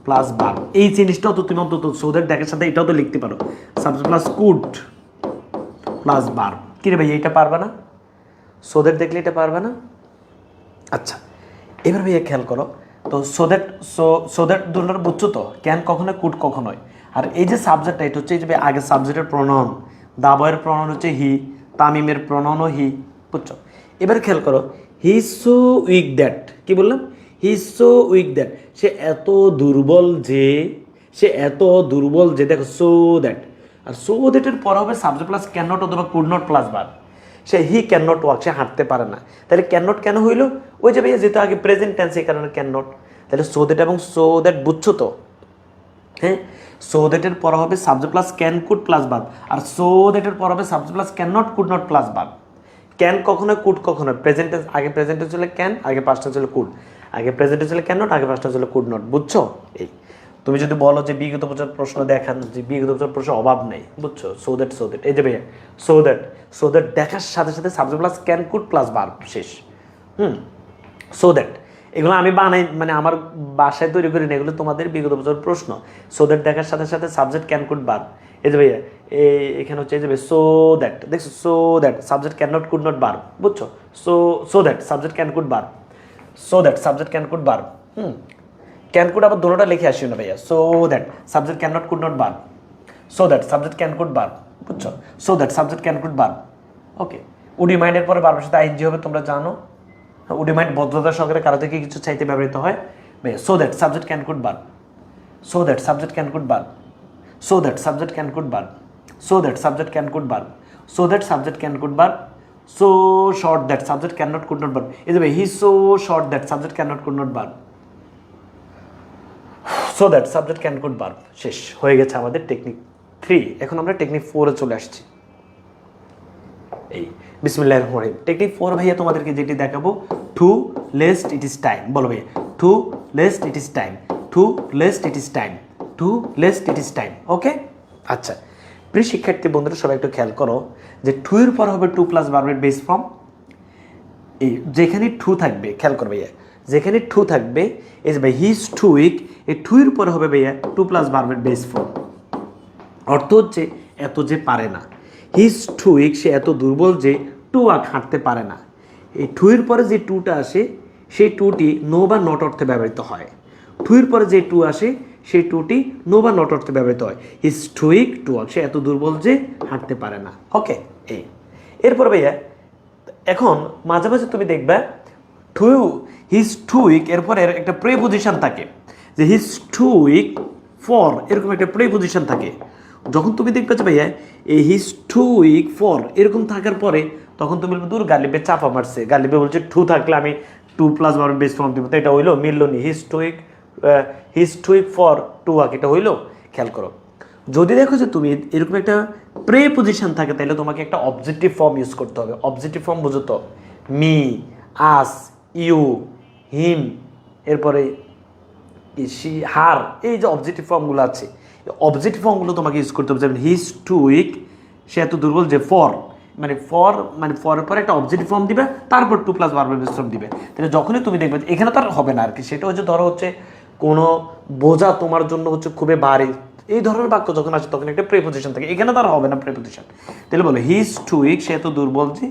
plus verb. এই জিনিসটাও তো তুমি অন্তত সো দ্যাট দেখার সাথে এটাও তো লিখতে পারো, subject plus could plus verb. কি রে ভাই এইটা পারবে না? সো দ্যাট দেখলে এটা পারবে না? আচ্ছা এবার ভাইয়া খেয়াল করো, তো সো দ্যাট দুটোর বুঝছো তো, ক্যান কখনো কুড কখনোই। আর এই যে সাবজেক্টটা এটা হচ্ছে এই যে আগে সাবজেক্টের প্রনাউন, দা বয়ের প্রনাউন হচ্ছে হি, তামিমের প্রনাউনও হি, বুঝছো? এবার খেয়াল করো, he is so weak that, কি বললাম? He is so weak that, সে এত দুর্বল যে, সে এত দুর্বল যে, দেখো সো দ্যাট, আর সো দ্যাটের পর হবে সাবজেক্ট প্লাস ক্যান নট অথবা কুড নট প্লাস ভার্ব। সে হি ক্যান নট ওয়াক, সে হাঁটতে পারে না। তাহলে ক্যান নট কেন হইলো? ওই যে ভাইয়া যেহেতু আগে প্রেজেন্ট টেন্স, এই কারণে ক্যান নট। তাহলে সো দ্যাট এবং সো দ্যাট বুঝছো তো? হ্যাঁ, সো দ্যাটের পর হবে subject plus can could plus verb, আর সো দ্যাটের পর হবে subject plus can not could not plus verb. Can কখনো কুড কখনো, প্রেজেন্ট টেন্স আগে প্রেজেন্ট টেন্স হলে ক্যান, আগে পাস্ট টেন্স হলে কুড, আগে প্রেজেন্ট টেন্স হলে ক্যান নট, আগে পাস্ট টেন্স হলে কুড নট, বুঝছো? এই তুমি যদি বলো যে বিগত বছর প্রশ্ন দেখান, যে বিগত বছর প্রশ্ন অভাব নেই, বুঝছো? সো দ্যাট এই যে ভাইয়া সো দ্যাট দেখার সাথে সাথে subject plus can could plus verb শেষ। সো দ্যাট এগুলো আমি বানাই, মানে আমার বাসায় তৈরি করি না, এগুলো তোমাদের বিগত বছর প্রশ্ন। সো দ্যাট দেখার সাথে সাথে সাবজেক্ট ক্যান কুড ভার্ব। এই যে ভাইয়া এখানে হচ্ছে এই যে সো দ্যাট, দেখছো? So that subject can not could not verb, বুঝছো? So that subject can could verb, so that subject can could verb. Can could আবার দুটোটা লিখে আসিও না ভাইয়া। So that subject can not could not verb, so that subject can could verb, বুঝছো? So that subject can could verb. Okay, would you মাইন্ডের পরে ভার্বের সাথে আইএনজি হবে, তোমরা জানো। উডি মাইন্ড ভদ্রতা সহকারে কারো থেকে কিছু চাইতে ব্যবহৃত হয়। ভাইয়া so that subject can could verb, so that subject can could verb, so that subject can could verb, so that subject can could verb, so that subject can could verb, so short that subject can not could not verb. এই যে ভাই he so short that subject can not could not verb, so that subject can could verb. শেষ হয়ে গেছে আমাদের technique 3। এখন আমরা technique 4-এ চলে আসছি। এই বিসমিল্লাহির রহমানির রহিম। টেকনিক 4 ভাইয়া তোমাদেরকে যেটি দেখাবো, two lest it is time. বলো ভাইয়া, two lest it is time, two lest it is time, two lest it is time. Okay, আচ্ছা প্রিয় শিক্ষার্থী বন্ধুরা সবাই একটু খেয়াল করো যে টু এর পর হবে টু প্লাস ভার্বের বেস ফর্ম। এই যেখানে টু থাকবে, খেয়াল করো ভাইয়া, যেখানে টু থাকবে, এই যে ভাই হি ইজ টু উইক, এই টু এর পরে হবে ভাইয়া টু প্লাস ভার্বের বেস ফর্ম। অর্থ হচ্ছে এত যে পারে না, হি ইজ টু উইক, সে এত দুর্বল যে টু ওয়াক, হাঁটতে পারে না। এই টু এর পরে যে টুটা আসে সেই টুটি নো বা নট অর্থে ব্যবহৃত হয়। টু এর পরে যে টু আসে সেই টুটি নো বা নট অর্থে ব্যবহৃত হয়। He is too weak to walk, সে এত দুর্বল যে হাঁটতে পারে না। ওকে, এই এরপর ভাইয়া এখন মাঝে মাঝে তুমি দেখবে টু হিজ টু উইক এরপরে একটা প্রেপোজিশন থাকে, যে হিজ টু উইক ফর, এরকম একটা প্রেপোজিশন থাকে। যখন তুমি দেখবে যে ভাইয়া এই হিজ টু উইক ফর এরকম থাকার পরে, তখন তুমি দূর গালিবে চাপা মারছে, গালিবে বলছে টু থাকলে আমি টু প্লাস ভার্বের বেস ফর্ম দিব, তো এটা হইলো, মিলল নি। He's too weak for to walk, এটা হইলো। খেয়াল করো, যদি দেখো যে তুমি এরকম একটা প্রেপোজিশন থাকে, তাহলে তোমাকে একটা অবজেক্টিভ ফর্ম ইউজ করতে হবে। অবজেক্টিভ ফর্ম বুঝো তো, মি, আস, ইউ, হিম, এরপরে সি, হার, এই যে অবজেক্টিভ ফর্মগুলো আছে, অবজেক্টিভ ফর্মগুলো তোমাকে ইউজ করতে হবে। যেমন হিজ টু উইক, সে এত দুর্বল যে, ফর ফরের পরে একটা অবজেক্টিভ ফর্ম দিবে, তারপর টু প্লাস ভার্বের বেস ফর্ম দিবে। তাহলে যখনই তুমি দেখবে এখানে তো আর হবে না আর কি, সেটা হচ্ছে ধরো হচ্ছে কোনো বোঝা তোমার জন্য হচ্ছে খুবই ভারী, এই ধরনের বাক্য যখন আসে তখন একটা প্রিপোজিশন থাকে, এখানে তো আর হবে না প্রিপোজিশন। তাহলে বলো হি ইজ টু উইক, সে তো দুর্বল। যে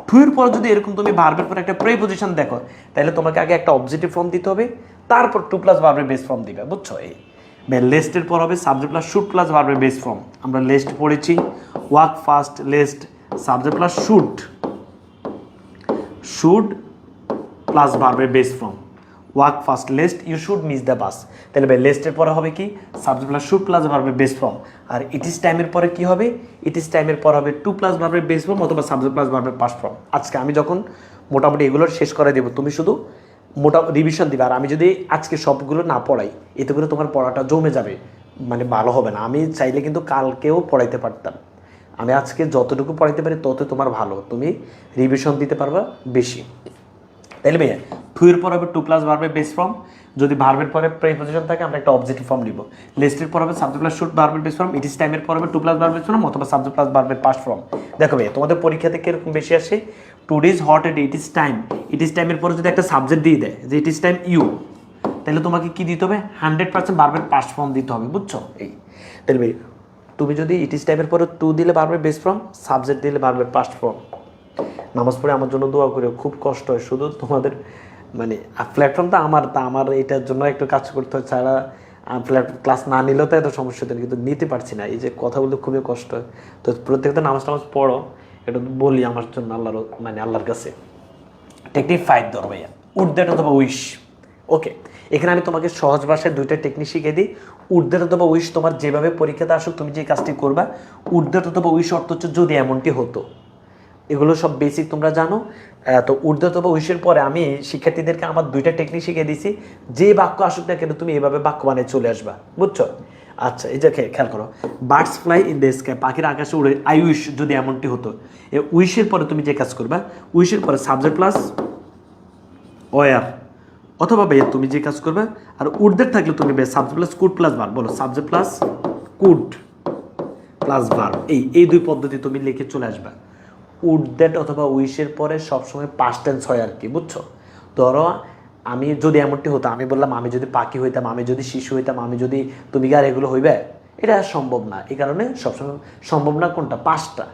টু এর পর যদি এরকম তুমি ভার্বের পর একটা প্রিপোজিশন দেখো, তাহলে তোমাকে আগে একটা অবজেক্টিভ ফর্ম দিতে হবে, তারপর টু প্লাস ভার্বের বেস ফর্ম দিবে, বুঝছো? এই লেস্টের পর হবে সাবজেক্ট প্লাস শুড প্লাস ভার্বের বেস ফর্ম। আমরা লেস্ট পড়েছি, walk fast lest subject plus should plus ভার্বের base form. Walk fast lest you should miss the bus. তাহলে ভাই লেস্টের পরে হবে কি সাবজেক্ট প্লাস শুড প্লাস ভার্বের বেস ফর্ম। আর ইট ইজ টাইমের পরে কি হবে? ইট ইজ টাইমের পর হবে টু প্লাস ভার্বের বেস ফর্ম অথবা সাবজেক্ট প্লাস ভার্বের পাস্ট ফর্ম। আজকে আমি যখন মোটামুটি এগুলোর শেষ করে দেবো, তুমি শুধু রিভিশন দিবে। আর আমি যদি আজকে সবগুলো না পড়াই, এতে করে তোমার পড়াটা জমে যাবে, ভালো হবে না। আমি চাইলে কিন্তু কালকেও পড়াইতে পারতাম, আমি আজকে যতটুকু পড়াইতে পারি তত তোমার ভালো, তুমি রিভিশন দিতে পারবা বেশি। তাইলে ভাইয়া টু এর পর হবে টু প্লাস ভার্বের বেস ফর্ম, যদি ভার্বের পরে প্রিপোজিশন থাকে আমরা একটা অবজেক্টিভ ফর্ম নিব। লিস্টের পর হবে সাবজেক্ট প্লাস শুড ভার্বের বেস ফর্ম, ইট ইজ টাইমের পর হবে টু প্লাস ভার্বের বেস ফর্ম অথবা সাবজেক্ট প্লাস ভার্বের পাস্ট ফর্ম। দেখো ভাইয়া তোমাদের পরীক্ষাতে কিরকম বেশি আসে, today is hot and it is time. It is টাইমের পরে যদি একটা সাবজেক্ট দিয়ে দেয় যে ইট ইজ টাইম ইউ, তাহলে তোমাকে কি দিতে হবে? 100% ভার্বের পাস্ট ফর্ম দিতে হবে, বুঝছো? এই তাহলে ভাই তুমি যদি ইট ইজ টাইমের পরে টু দিলে ভার্বের বেস ফর্ম, সাবজেক্ট দিলে ভার্বের পাস্ট ফর্ম। নামাজ পড়ে আমার জন্য দোয়া করে, খুব কষ্ট হয় শুধু তোমাদের প্ল্যাটফর্মটা আমার এটার জন্য একটু কাজ করতে হয়, ছাড়া ক্লাস না নিলেও তো এত সমস্যা হতো, কিন্তু নিতে পারছি না, এই যে কথা বলতে খুবই কষ্ট হয়। তো প্রত্যেকটা নামাজ পড়ো, এটা বলি আমার জন্য আল্লাহর কাছে। টেকনিক 5 ধর ভাইয়া, উড দ্যাট অথবা উইশ। ওকে, এখানে আমি তোমাকে সহজ ভাষায় দুইটা টেকনিক শিখিয়ে দিই। উড দ্যাট অথবা উইশ তোমার যেভাবে পরীক্ষাতে আসুক তুমি যে কাজটি করবা, উড দ্যাট অথবা উইশ অর্থ হচ্ছে যদি এমনটি হতো। এগুলো সব বেসিক তোমরা জানো। তো উর্ধ অথবা উইশের পরে আমি শিক্ষার্থীদেরকে আমার দুইটা টেকনিক শিখিয়ে দিছি, যে বাক্য আসুক না কেন তুমি এভাবে বাক্য বানিয়ে চলে আসবা, বুঝছো? আচ্ছা, এই যে খেয়াল করো, birds fly in the sky, পাখির আকাশে উড়ে, আই উইশ যদি এমনটি হতো। এই উইশের পরে তুমি যে কাজ করবা, উইশের পরে সাবজেক্ট প্লাস ওয়ার অথবা ভাইয়া তুমি যে কাজ করবে। আর উর্ধের থাকলে তুমি subject plus could plus verb, বলো subject plus could plus verb, এই দুই পদ্ধতি তুমি লিখে চলে আসবা। উড দ্যাট অথবা উইশের পরে সবসময় পাস্ট টেন্স হয় আর কি, বুঝছো? ধরো আমি যদি এমনটি হতো, আমি বললাম আমি যদি পাখি হইতাম, আমি যদি শিশু হইতাম, আমি যদি, তুমি কি আর এগুলো হইবে? এটা সম্ভব না। এই কারণে সবসময় সম্ভব না কোনটা? পাস্টটা।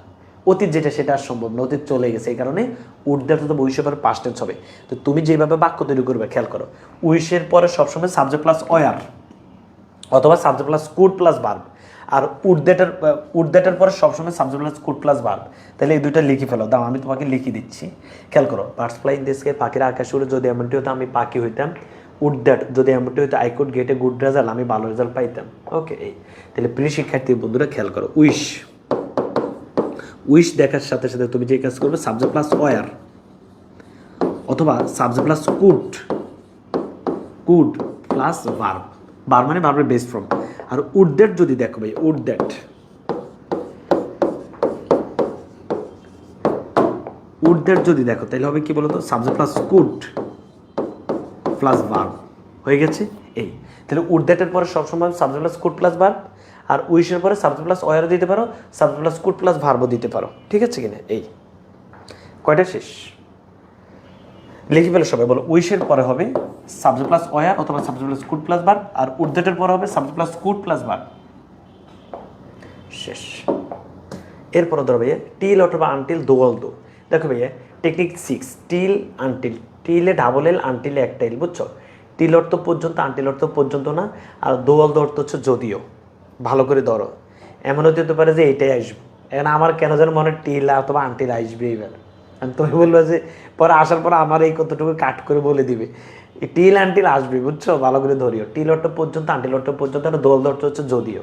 অতীত যেটা সেটা আর সম্ভব না, অতীত চলে গেছে, এই কারণে উড দ্যাট অথবা উইশের পরে পাস্ট টেন্স হবে। তো তুমি যেভাবে বাক্য তৈরি করবে খেয়াল করো, উইশের পরে সবসময় সাবজেক্ট প্লাস ওয়ার অথবা subject plus could plus verb. আর উড দ্যাটের পরে সবসময় subject plus could plus verb. তাহলে এই দুইটা লিখে ফেলো, দাও আমি তোমাকে লিখে দিচ্ছি। খেয়াল করো, birds fly in the sky, পাখিরা আকাশে উড়ে, যদি এমনটি হতো আমি পাখি হইতাম। উড দ্যাট যদি এমনটি হতো I could get a good result, আমি ভালো রেজাল্ট পাইতাম। ওকে, এই তাহলে প্রিয় শিক্ষার্থী বন্ধুরা খেয়াল করো, উইশ দেখার সাথে সাথে তুমি যে কাজ করবে সাবজেক্ট প্লাস ওয়ার অথবা subject plus could plus verb, মানে ভার্বের বেস ফর্ম। আর উড দ্যাট যদি দেখো ভাই, উড দ্যাট যদি দেখো তাহলে হবে কি বলতো, subject plus could plus verb হয়ে গেছে। এই তাহলে উড দ্যাটের পরে সবসময় subject plus could plus verb, আর উইশের পরে সাবজেক্ট প্লাস ওয়ার দিতে পারো, সাবজেক্ট প্লাস কুড প্লাস ভার্বও দিতে পারো, ঠিক আছে কিনা? এই কয়টা শেষ লিখে ফেলে সবাই, বলো উইশের পরে হবে সাবজেক্ট প্লাস ওয়ার অথবা subject plus could plus verb, আর উড দ্যাটের পরে হবে subject plus could plus verb. শেষ। এরপরে ধরো ভাইয়া টিল অথবা আনটিল, দোয়াল দো। দেখো ভাইয়া টেকনিক 6, টিল আনটিল। টিলে ডাবল এল, আনটিলে একটা এল, বুঝছো? টিল অর্থ পর্যন্ত, আনটিল অর্থ পর্যন্ত না। আর দোয়াল দো অর্থ হচ্ছে যদিও। ভালো করে ধরো, এমন হতে পারে যে এইটাই আসবে, এখন আমার কেন যেন মনে টিল অথবা আনটিল আসবে, এবার তুমি বলবো যে পরে আসার পর আমার এই কতটুকু কাট করে বলে দিবে, টিল আনটিল আসবে, বুঝছো? ভালো করে ধরিও, টিল অর্থ পর্যন্ত, আনটিল অর্থ পর্যন্ত, দোয়াল দো অর্থ হচ্ছে যদিও।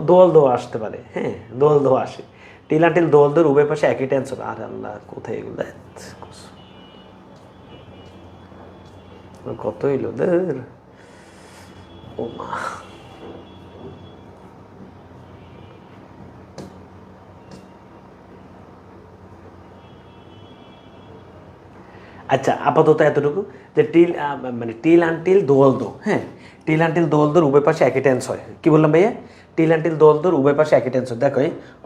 দোয়াল দো আসতে পারে, হ্যাঁ দোয়াল দো আসে। টিল আনটিল দোয়াল দোর উভয় পাশে একই টেন্স হবে। আর আল্লাহ কোথায় এগুলো কত হইল দের, ও মা। আচ্ছা, আপাতত এতটুকু যে টিল আনটিল দোয়াল দো, হ্যাঁ টিল আনটিল দোয়াল দোর উভয় পাশে একই টেন্স হয়। কি বললাম ভাইয়া? টিল আনটিল দোয়াল দোর উভয় পাশে একই টেন্স হয়। দেখো,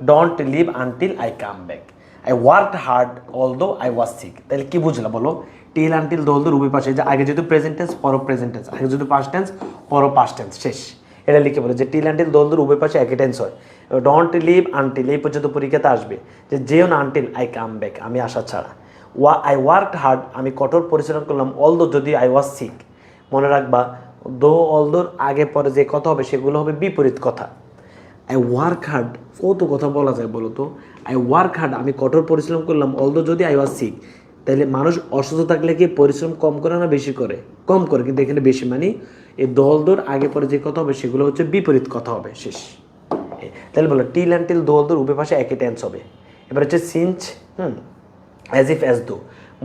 don't leave until I come back. I worked hard although I was sick. তাহলে কি বুঝলা বলো? টিল আনটিল দো অলদো উভয় পাশে, যে আগে যেহেতু প্রেজেন্ট টেন্স পর প্রেজেন্ট টেন্স, আগে যেহেতু পাস্ট টেন্স পর পাস্ট টেন্স, শেষ। এটা লিখে বলে যে টিল আনটিল দো অলদোর উভয় পাশে একই টেন্স হয়। ডোন্ট লিভ আনটিল এই পর্যন্ত পরীক্ষাতে আসবে, যে যেও না আনটিল আই কাম ব্যাক আমি আসা ছাড়া। আই ওয়ার্কড হার্ড আমি কঠোর পরিশ্রম করলাম, অলদো যদি আই ওয়াজ সিক। মনে রাখবা দো অলদোর আগে পরে যে কথা হবে সেগুলো হবে বিপরীত কথা। আই ওয়ার্ক হার্ড কত কথা বলা যায় বলো তো? আই ওয়ার্ক হার্ড আমি কঠোর পরিশ্রম করলাম, অলদো যদি আই ওয়াজ সিক। তাহলে মানুষ অসুস্থ থাকলে কি পরিশ্রম কম করে না বেশি করে? কম করে, কিন্তু এখানে বেশি মানে এই দোলদোর আগে পরে যে কথা হবে সেগুলো হচ্ছে বিপরীত কথা হবে, শেষ। তাহলে বলো টিল অ্যান্ড টিল দোলদোর উভয় পাশে একই টেন্স হবে। এবার হচ্ছে সিঞ্চ, অ্যাজ ইফ অ্যাজ দো।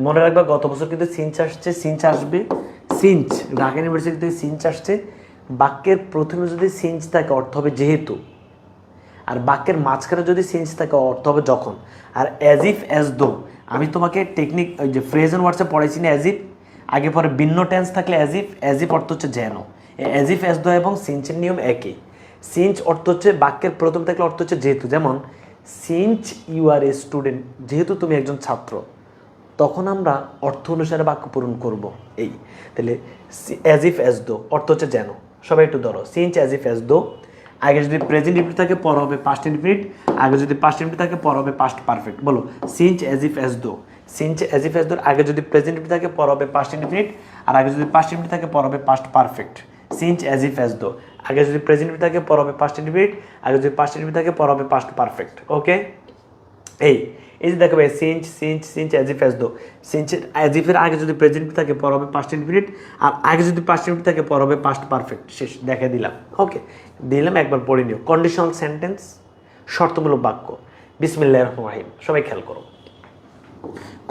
মনে রাখবা গত বছর কিন্তু সিঞ্চ আসছে, সিঞ্চ আসবে। সিঞ্চ ঢাকা ইউনিভার্সিটি থেকে সিঞ্চ আসছে। বাক্যের প্রথমে যদি সিঞ্চ থাকে অর্থ হবে যেহেতু, আর বাক্যের মাঝখানে যদি সিঞ্চ থাকে অর্থ হবে যখন। আর অ্যাজ ইফ অ্যাজ দো আমি তোমাকে টেকনিক ওই যে ফ্রেজ অ্যান্ড ওয়ার্ডসে পড়াইছি না, অ্যাজ ইফ আগে পরে ভিন্ন টেন্স থাকলে অ্যাজ ইফ অর্থ হচ্ছে যেন। অ্যাজ ইফ অ্যাজ দো এবং সিঞ্চের নিয়ম একই। সিঞ্চ অর্থ হচ্ছে বাক্যের প্রথম থাকলে অর্থ হচ্ছে যেহেতু, যেমন since you R a student, যেহেতু তুমি একজন ছাত্র, তখন আমরা অর্থ অনুসারে বাক্য পূরণ করব। এই তাহলে অ্যাজ ইফ অ্যাজ দো অর্থ হচ্ছে যেন। সবাই একটু ধরো, since as if as though আগে যদি প্রেজেন্ট ইনডিফিনিট থাকে পর হবে পাস্ট ইনডিফিনিট, আগে যদি পাস্ট ইনডিফিনিট থাকে পর হবে পাস্ট পারফেক্ট। বলো since as if as though. Since as if as though আগে যদি প্রেজেন্ট ইনডিফিনিট থাকে পর হবে পাস্ট ইনডিফিনিট, আর আগে যদি পাস্ট ইনডিফিনিট থাকে পর হবে past perfect. Since as if as though আগে যদি প্রেজেন্ট ইনডিফিনিট থাকে পর হবে পাস্ট ইনডিফিনিট, আগে যদি পাস্ট ইনডিফিনিট থাকে পর হবে পাস্ট পারফেক্ট। ওকে, এই যে দেখো ভাই since since since as if as though. সিঞ্চের অ্যাজ ইফের আগে যদি প্রেজেন্ট থাকে পর হবে পাস্ট ইনডিফিনিট, আর আগে যদি পাস্ট ইনডিফিনিট থাকে পর হবে পাস্ট পারফেক্ট, শেষ। দেখে দিলাম, ওকে দিলাম, একবার পড়ে নিও। কন্ডিশনাল সেন্টেন্স শর্তমূলক বাক্য। বিসমিল্লাহির রহমানির রহিম, সবাই খেয়াল করো।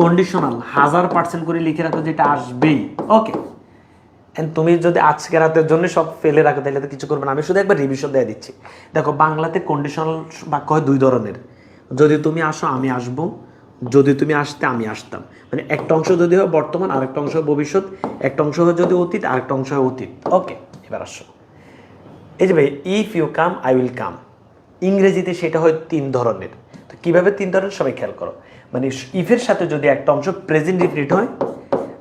কন্ডিশনাল 1000% করে লিখে রাখো যেটা আসবেই, ওকে। এন্ড তুমি যদি আজকে রাতের জন্য সব ফেলে রাখো তাহলে তো কিছু করবে না, আমি শুধু একবার রিভিশন দিয়ে দিচ্ছি। দেখো বাংলাতে কন্ডিশনাল বাক্য হয় দুই ধরনের, যদি তুমি আসো আমি আসবো, যদি তুমি আসতে আমি আসতাম। মানে একটা অংশ যদি হয় বর্তমান, আরেকটা অংশ হয় ভবিষ্যৎ, একটা অংশ হয় যদি অতীত, আরেকটা অংশ হয় অতীত। ওকে, এবার আসো এই যে ভাই if you come I will come. ইংরেজিতে সেটা হয় তিন ধরনের। তো কীভাবে তিন ধরনের সবাই খেয়াল করো। মানে ইফের সাথে যদি একটা অংশ প্রেজেন্ট ডিফিনিট হয়,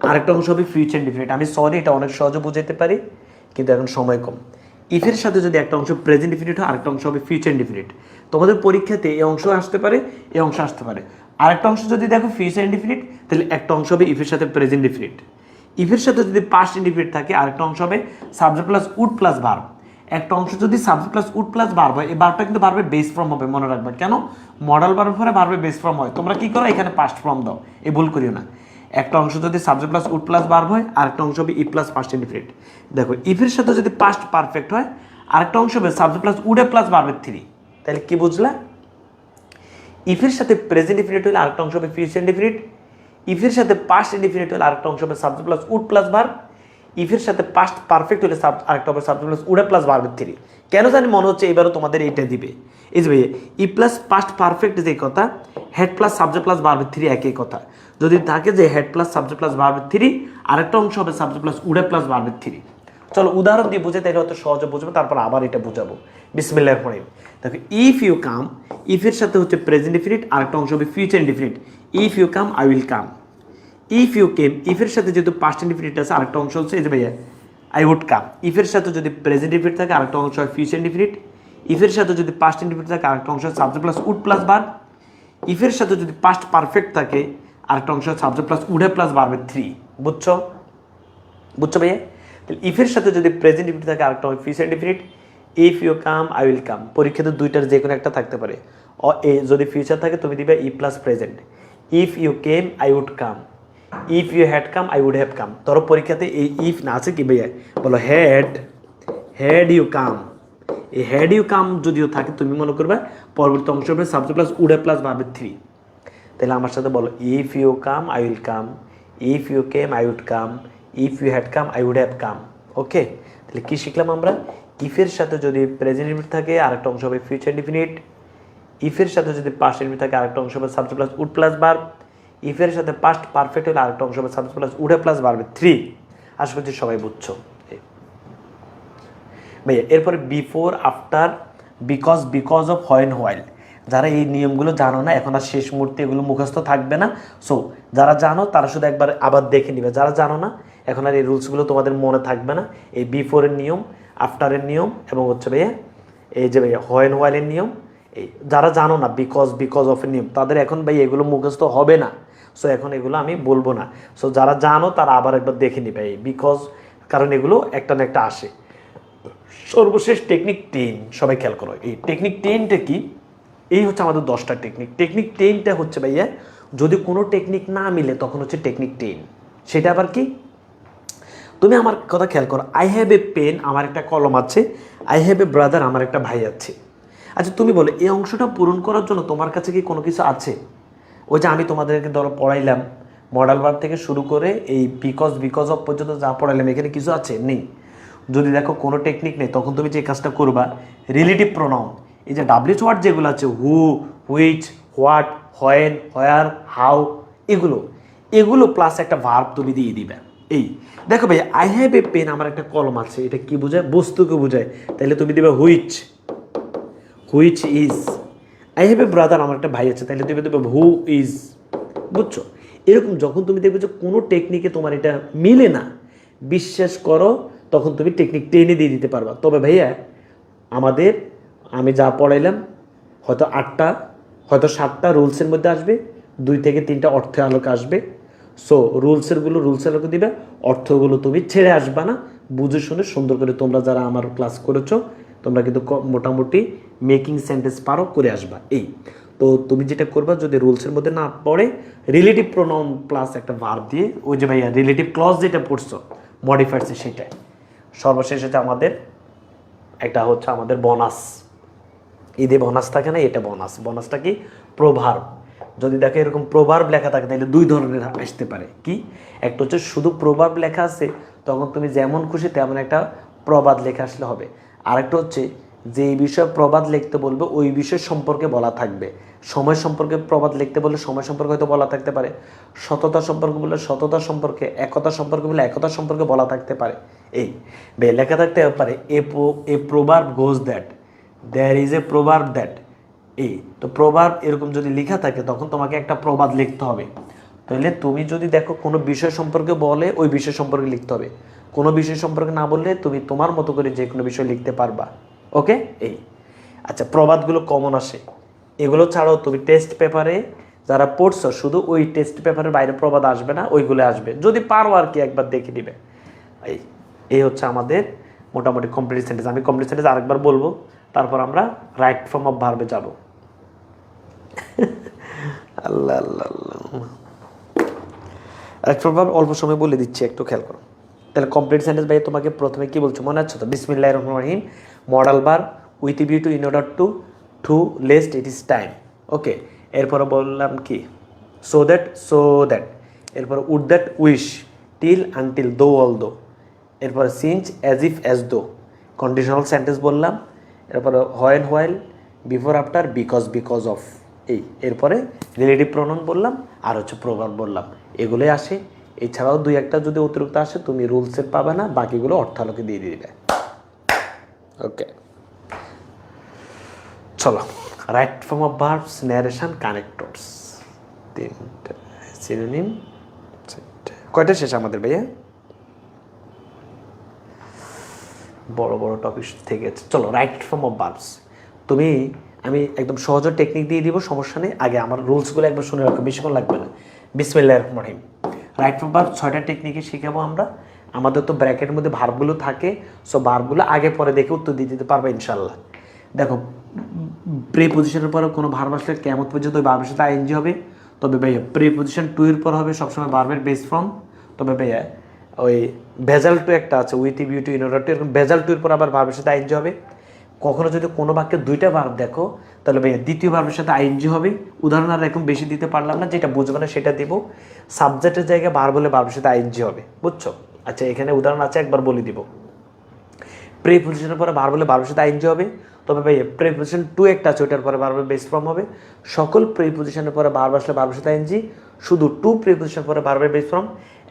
আরেকটা অংশ হবে ফিউচার ডিফিনিট। আমি সরি এটা অনেক সহজে বুঝাতে পারি কিন্তু এখন সময় কম। ইফের সাথে যদি একটা অংশ প্রেজেন্ট ডিফিনিট হয়, আরেকটা অংশ হবে ফিউচার ডিফিনিট। তোমাদের পরীক্ষাতে এই অংশ আসতে পারে, এই অংশ আসতে পারে। আরেকটা অংশ যদি দেখো ফিউচার ইনডিফিনিট, তাহলে একটা অংশ হবে ইফের সাথে প্রেজেন্ট ডিফিনিট। ইফের সাথে যদি পাস্ট ইনডিফিনিট থাকে, আরেকটা অংশ হবে subject plus would plus verb. একটা অংশ যদি subject plus would plus verb হয়, এই ভার্বটা কিন্তু ভার্বের বেস ফর্ম হবে, মনে রাখবে। কেন? মডাল ভার্ব পরে ভার্বের বেস ফর্ম হয়। তোমরা কি করো এখানে পাস্ট ফর্ম দাও, এই ভুল করিও না। একটা অংশ যদি subject plus would plus verb হয়, আরেকটা অংশ হবে ই প্লাস পাস্ট ইনডিফিনিট। দেখো ইফের সাথে যদি পাস্ট পারফেক্ট হয়, আরেকটা অংশ হবে সাবজেক্ট প্লাস উডে প্লাস ভার্বের থ্রি। তাহলে কি বুঝলা? ইফের সাথে প্রেজেন্ট ইনডিফিনিট হলে আরেকটা অংশ হবে ফিউচার ইনডিফিনিট। ইফের সাথে পাস্ট ইনডিফিনিট হলে আরেকটা অংশ হবে subject plus would plus verb. ইফের সাথে পাস্ট পারফেক্ট হলে আরেকটা হবে সাবজেক্ট প্লাস উডে প্লাস ভার্বের থ্রি। কেন জানি মনে হচ্ছে এবারও তোমাদের এইটা দিবে। এই যে ভাই ই প্লাস পাস্ট পারফেক্ট যে কথা, হেড প্লাস সাবজেক্ট প্লাস ভার্বের থ্রি একই কথা। যদি থাকে যে হেড প্লাস সাবজেক্ট প্লাস ভার্বের থ্রি, আরেকটা অংশ হবে সাবজেক্ট প্লাস উডে প্লাস ভার্বের থ্রি। চলো উদাহরণ দিয়ে বুঝে তাহলে হয়তো সহজে বুঝবো, তারপর আবার এটা বুঝাবো। বিসমিল্লাহির রহমানির রহিম। দেখো ইফ ইউ কাম, ইফের সাথে হচ্ছে প্রেজেন্ট ডিফিনিট, আরেকটা অংশ হবে future indefinite. If you come I will come. If you came, ইফের সাথে যেহেতু পাস্ট ইনডিফিনিট আছে, আরেকটা অংশ হচ্ছে এই যে ভাইয়া আই উড কাম। ইফের সাথে যদি প্রেজেন্ট ইনডিফিনিট থাকে, আরেকটা অংশ হয় ফিউচার ইনডিফিনিট। ইফের সাথে যদি পাস্ট ইনডিফিনিট থাকে, আরেকটা অংশ হয় subject plus would plus verb. ইফের সাথে যদি পাস্ট পারফেক্ট থাকে, আরেকটা অংশ হয় সাবজেক্ট প্লাস উডে প্লাস ভার্বের থ্রি। বুঝছো? বুঝছো ভাইয়া? তাহলে ইফের সাথে যদি প্রেজেন্ট ইনডিফিনিট থাকে, আরেকটা হয় future indefinite. If you come I will come. পরীক্ষাতে দুইটার যে কোনো একটা থাকতে পারে। যদি ফিউচার থাকে তুমি দিবে ই plus present. If you came I would come. If you had come I would have come. ধরো পরীক্ষাতে এই ইফ না আছে কি ভাইয়া, বলো হ্যাড ইউ কাম। এই হ্যাড ইউ কাম যদিও থাকে, তুমি মনে করবে পরবর্তী অংশ হবে সাবজেক্ট প্লাস উডে প্লাস ভার্বের থ্রি। তাহলে আমার সাথে বলো if you come I will come. If you came I would come. If you had come I would have come. Okay, তাহলে কি শিখলাম আমরা? ইফের সাথে যদি প্রেজেন্ট ইনডিফিনিট থাকে, আরেকটা অংশ হবে ফিউচার ইনডিফিনিট। ইফের সাথে যদি পাস্ট ইনডিফিনিট থাকে, আরেকটা অংশ হবে subject plus would plus verb. ইফের সাথে পাস্ট পারফেক্ট হলে আরেকটা অংশ হবে সাবজেক্ট প্লাস উডে প্লাস ভার্বের থ্রি। আশা করছি সবাই বুঝছো ভাইয়া। এরপরে before, after, because, because of, when, while. যারা এই নিয়মগুলো জানো না, এখন আর শেষ মুহূর্তে এগুলো মুখস্থ থাকবে না। সো যারা জানো তারা শুধু একবার আবার দেখে নিবে, যারা জানো না এখন আর এই রুলসগুলো তোমাদের মনে থাকবে না। এই বিফোরের নিয়ম, আফটারের নিয়ম এবং হচ্ছে ভাইয়া এই যে ভাইয়া হোয়েন হোয়াইলের নিয়ম, এই যারা জানো না বিকজ অফের নিয়ম, তাদের এখন ভাই এগুলো মুখস্থ হবে না। সো এখন এগুলো আমি বলবো না। সো যারা জানো তারা আবার একবার দেখে নিবে এই বিকজ, কারণ এগুলো একটা না একটা আসে। সর্বশেষ টেকনিক 10, সবাই খেয়াল করো। এই টেকনিক 10টা কি? এই হচ্ছে আমাদের 10টা টেকনিক। টেকনিক 10টা হচ্ছে ভাইয়া, যদি কোনো টেকনিক না মিলে তখন হচ্ছে টেকনিক 10। সেটা আবার কি? তুমি আমার কথা খেয়াল করো। আই হ্যাভ এ পেন, আমার একটা কলম আছে। আই হ্যাভ এ ব্রাদার, আমার একটা ভাই আছে। আচ্ছা তুমি বলো এই অংশটা পূরণ করার জন্য তোমার কাছে কি কোনো কিছু আছে? ওই যে আমি তোমাদেরকে ধরো পড়াইলাম মডেল ভার্ব থেকে শুরু করে এই বিকজ অফ পর্যন্ত যা পড়াইলাম, এখানে কিছু আছে? নেই। যদি দেখো কোনো টেকনিক নেই, তখন তুমি যে কাজটা করবা, রিলেটিভ প্রোনাউন, এই যে ডাব্লিউএইচ ওয়ার্ড যেগুলো আছে, who, which, what, when, where, how, এগুলো প্লাস একটা ভার্ব তুমি দিয়ে দিবে। এই দেখো ভাই, আই হ্যাভ এ পেন, আমার একটা কলম আছে, এটা কি বোঝায়? বস্তুকে বোঝায়। তাহলে তুমি দিবে which is. I have a brother, আমার একটা ভাই আছে, তাহলে তুমি দেবে হু ইজ। বুঝছো? এরকম যখন তুমি দেখবে যে কোনো টেকনিকে তোমার এটা মিলে না, বিশ্বাস করো তখন তুমি টেকনিক 10 দিয়ে দিতে পারবা। তবে ভাইয়া আমি যা পড়াইলাম হয়তো 8টা হয়তো 7টা রুলসের মধ্যে আসবে, 2 থেকে 3টা অর্থের আলোকে আসবে। সো রুলসের আলোকে দিবে, অর্থগুলো তুমি ছেড়ে আসবা না। বুঝে শুনে সুন্দর করে তোমরা যারা আমার ক্লাস করেছো তোমরা কিন্তু মোটামুটি মেকিং সেন্টেন্স পারো করে আসবা। এই তো তুমি যেটা করবা, যদি রুলসের মধ্যে না পড়ে, রিলেটিভ প্রোনাউন প্লাস একটা ভার্ব দিয়ে, ওই যে ভাইয়া রিলেটিভ ক্লজ যেটা পড়ছো মডিফায়ার্সে, সেটাই। সর্বশেষ হচ্ছে একটা হচ্ছে আমাদের বোনাস। ঈদে বোনাস থাকে না, এটা বোনাসটা কি? প্রভার্ব। যদি দেখো এরকম প্রভার্ব লেখা থাকে তাহলে 2 ধরনের আসতে পারে। কি? একটা হচ্ছে শুধু প্রভার্ব লেখা আছে, তখন তুমি যেমন খুশি তেমন একটা প্রবাদ লেখা আসলে হবে। আরেকটা হচ্ছে যে এই বিষয়ে প্রবাদ লিখতে বলবে ওই বিষয় সম্পর্কে বলা থাকবে। সময় সম্পর্কে প্রবাদ লিখতে বললে সময় সম্পর্কে হয়তো বলা থাকতে পারে, সততা সম্পর্কে বললে সততা সম্পর্কে, একতা সম্পর্কে বললে একতা সম্পর্কে বলা থাকতে পারে। এই লেখা থাকতে পারে a proverb goes that, there is a proverb that. এই তো প্রভার্ব এরকম যদি লেখা থাকে তখন তোমাকে একটা প্রবাদ লিখতে হবে। তাহলে তুমি যদি দেখো কোনো বিষয় সম্পর্কে বলে ওই বিষয় সম্পর্কে লিখতে হবে, কোনো বিষয় সম্পর্কে না বললে তুমি তোমার মতো করে যে কোনো বিষয় লিখতে পারবা। ওকে? এই আচ্ছা, প্রবাদগুলো কমন আসে, এগুলো ছাড়াও তুমি টেস্ট পেপারে যারা পড়ছো শুধু ওই টেস্ট পেপারের বাইরে প্রবাদ আসবে না, ওইগুলো আসবে। যদি পারো আর কি একবার দেখে নিবে। এই হচ্ছে আমাদের মোটামুটি কমপ্লিট সেন্টেন্স। আমি কমপ্লিট সেন্টেন্স আরেকবার বলবো, তারপর আমরা রাইট ফর্ম অফ ভার্বে যাব। আল্লাহ আল্লাহ আল্লাহ, রাইট ফর্ম ভার্ব অল্প সময় বলে দিচ্ছি, একটু খেয়াল করো। তাহলে কমপ্লিট সেন্টেন্স ভাই তোমাকে প্রথমে কি বলছো মনে আছে তো? বিসমিল্লাহির রহমানির রহিম, modal verb with view to in order to lest it is time. Okay, এরপরে বললাম কি? সো দ্যাট, এরপরে would that wish, till until, though although, এরপরে since as if as though, conditional sentence বললাম, এরপরে when while, before after, because of. এরপরে relative pronoun বললাম, আর হচ্ছে প্রভার্ব বললাম, এগুলোই আসে। এছাড়াও 2-1টা যদি অতিরিক্ত আসে তুমি রুলসের পাবে না, বাকিগুলো অর্থালোকে দিয়ে দিবে। ওকে, চলো right form of verbs, narration, connectors, 3টা, সিনোনিম 4টা। কয়টা শেষ আমাদের ভাইয়া? বড় বড় টপিক থেকে আছে। চলো রাইট ফর্ম অফ ভার্বস। আমি একদম সহজ টেকনিক দিয়ে দিব, সমস্যা নেই। আগে আমার রুলসগুলো একবার শুনে রাখো, বেশিক্ষণ লাগবে না। বিসমিল্লাহির রহমানির রহিম, রাইট ফর্ম ভার্ব 6টা টেকনিকে শিখাবো আমরা। আমাদের তো ব্র্যাকেটের মধ্যে ভার্বগুলো থাকে, সো ভার্বগুলো আগে পরে দেখে উত্তর দিয়ে দিতে পারবে ইনশাল্লাহ। দেখো প্রিপজিশনের পরে কোনো ভার্ব আসলে কেমন পর্যন্ত ওই ভার্বের সাথে আইএনজি হবে। তবে ভাইয়া প্রিপজিশন 2 এর পর হবে সবসময় ভার্বের বেস ফর্ম। তবে ভাইয়া ওই ভেজাল 2 একটা আছে, with view to in order two, এরকম ভেজাল 2 এর পর আবার ভার্বের সাথে আইএনজি হবে। কখনো যদি কোনো বাক্যে 2টা ভার্ব দেখো তাহলে ভাইয়া দ্বিতীয় ভার্বের সাথে আইএনজি হবে। উদাহরণ আর এরকম বেশি দিতে পারলাম না, যেটা বুঝবে না সেটা দিব। সাবজেক্টের জায়গায় ভার্ব হলে ভার্বের সাথে আইএনজি হবে, বুঝছো? আচ্ছা এখানে উদাহরণ আছে, একবার বলে দিব। প্রিপোজিশনের পরে ভার্ব হলে ভার্বের সাথে আইএনজি হবে। তবে ভাই প্রিপোজিশন টু একটা আছে, ওইটার পরে ভার্বের বেস ফর্ম হবে। সকল প্রিপোজিশনের পরে ভার্ব আসলে ভার্বের সাথে আইএনজি, শুধু টু প্রিপোজিশনের পরে ভার্বের বেস ফর্ম।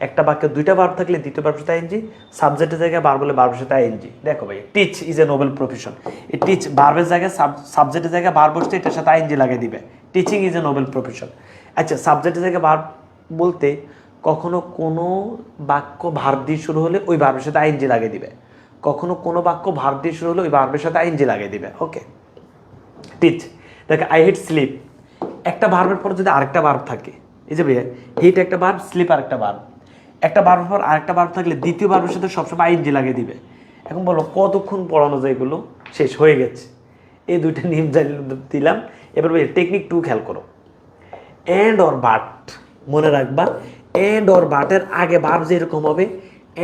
একটা বাক্যে দুইটা ভার্ব থাকলে দ্বিতীয় ভার্বের সাথে আইএনজি, সাবজেক্টের জায়গায় ভার্ব হলে ভার্বের সাথে আইএনজি। দেখো ভাই, teach is a noble profession, এই টিচ ভার্বের জায়গায় সাবজেক্টের জায়গায় ভার্ব বসতে এটার সাথে আইএনজি লাগিয়ে দিবে, teaching is a noble profession. আচ্ছা, সাবজেক্টের জায়গায় ভার্ব বলতে কখনো কোনো বাক্য ভার্ব দিয়ে শুরু হলে ওই ভার্বের সাথে আইএনজি লাগিয়ে দিবে, কখনো কোনো বাক্য ভার্ব দিয়ে শুরু হলে ওই ভার্বের সাথে আইএনজি লাগিয়ে দিবে। ওকে, টিচ, দেখো আই হেট স্লিপ, একটা ভার্বের পর যদি আরেকটা ভার্ব থাকে, এই যে ভাইয়া হিট একটা ভার্ব, স্লিপ আরেকটা ভার্ব, একটা ভার্বের পর আরেকটা ভার্ব থাকলে দ্বিতীয় ভার্বের সাথে সবসময় আইএনজি লাগিয়ে দিবে। এখন বলো কতক্ষণ পড়ানো যায়, এগুলো শেষ হয়ে গেছে। এই দুইটা নিয়ম দিলাম। এবার ভাই টেকনিক 2 খেয়াল করো। এন্ড অর বাট, মনে রাখবা এন্ড অর বাটের আগে ভার্ব যেরকম হবে,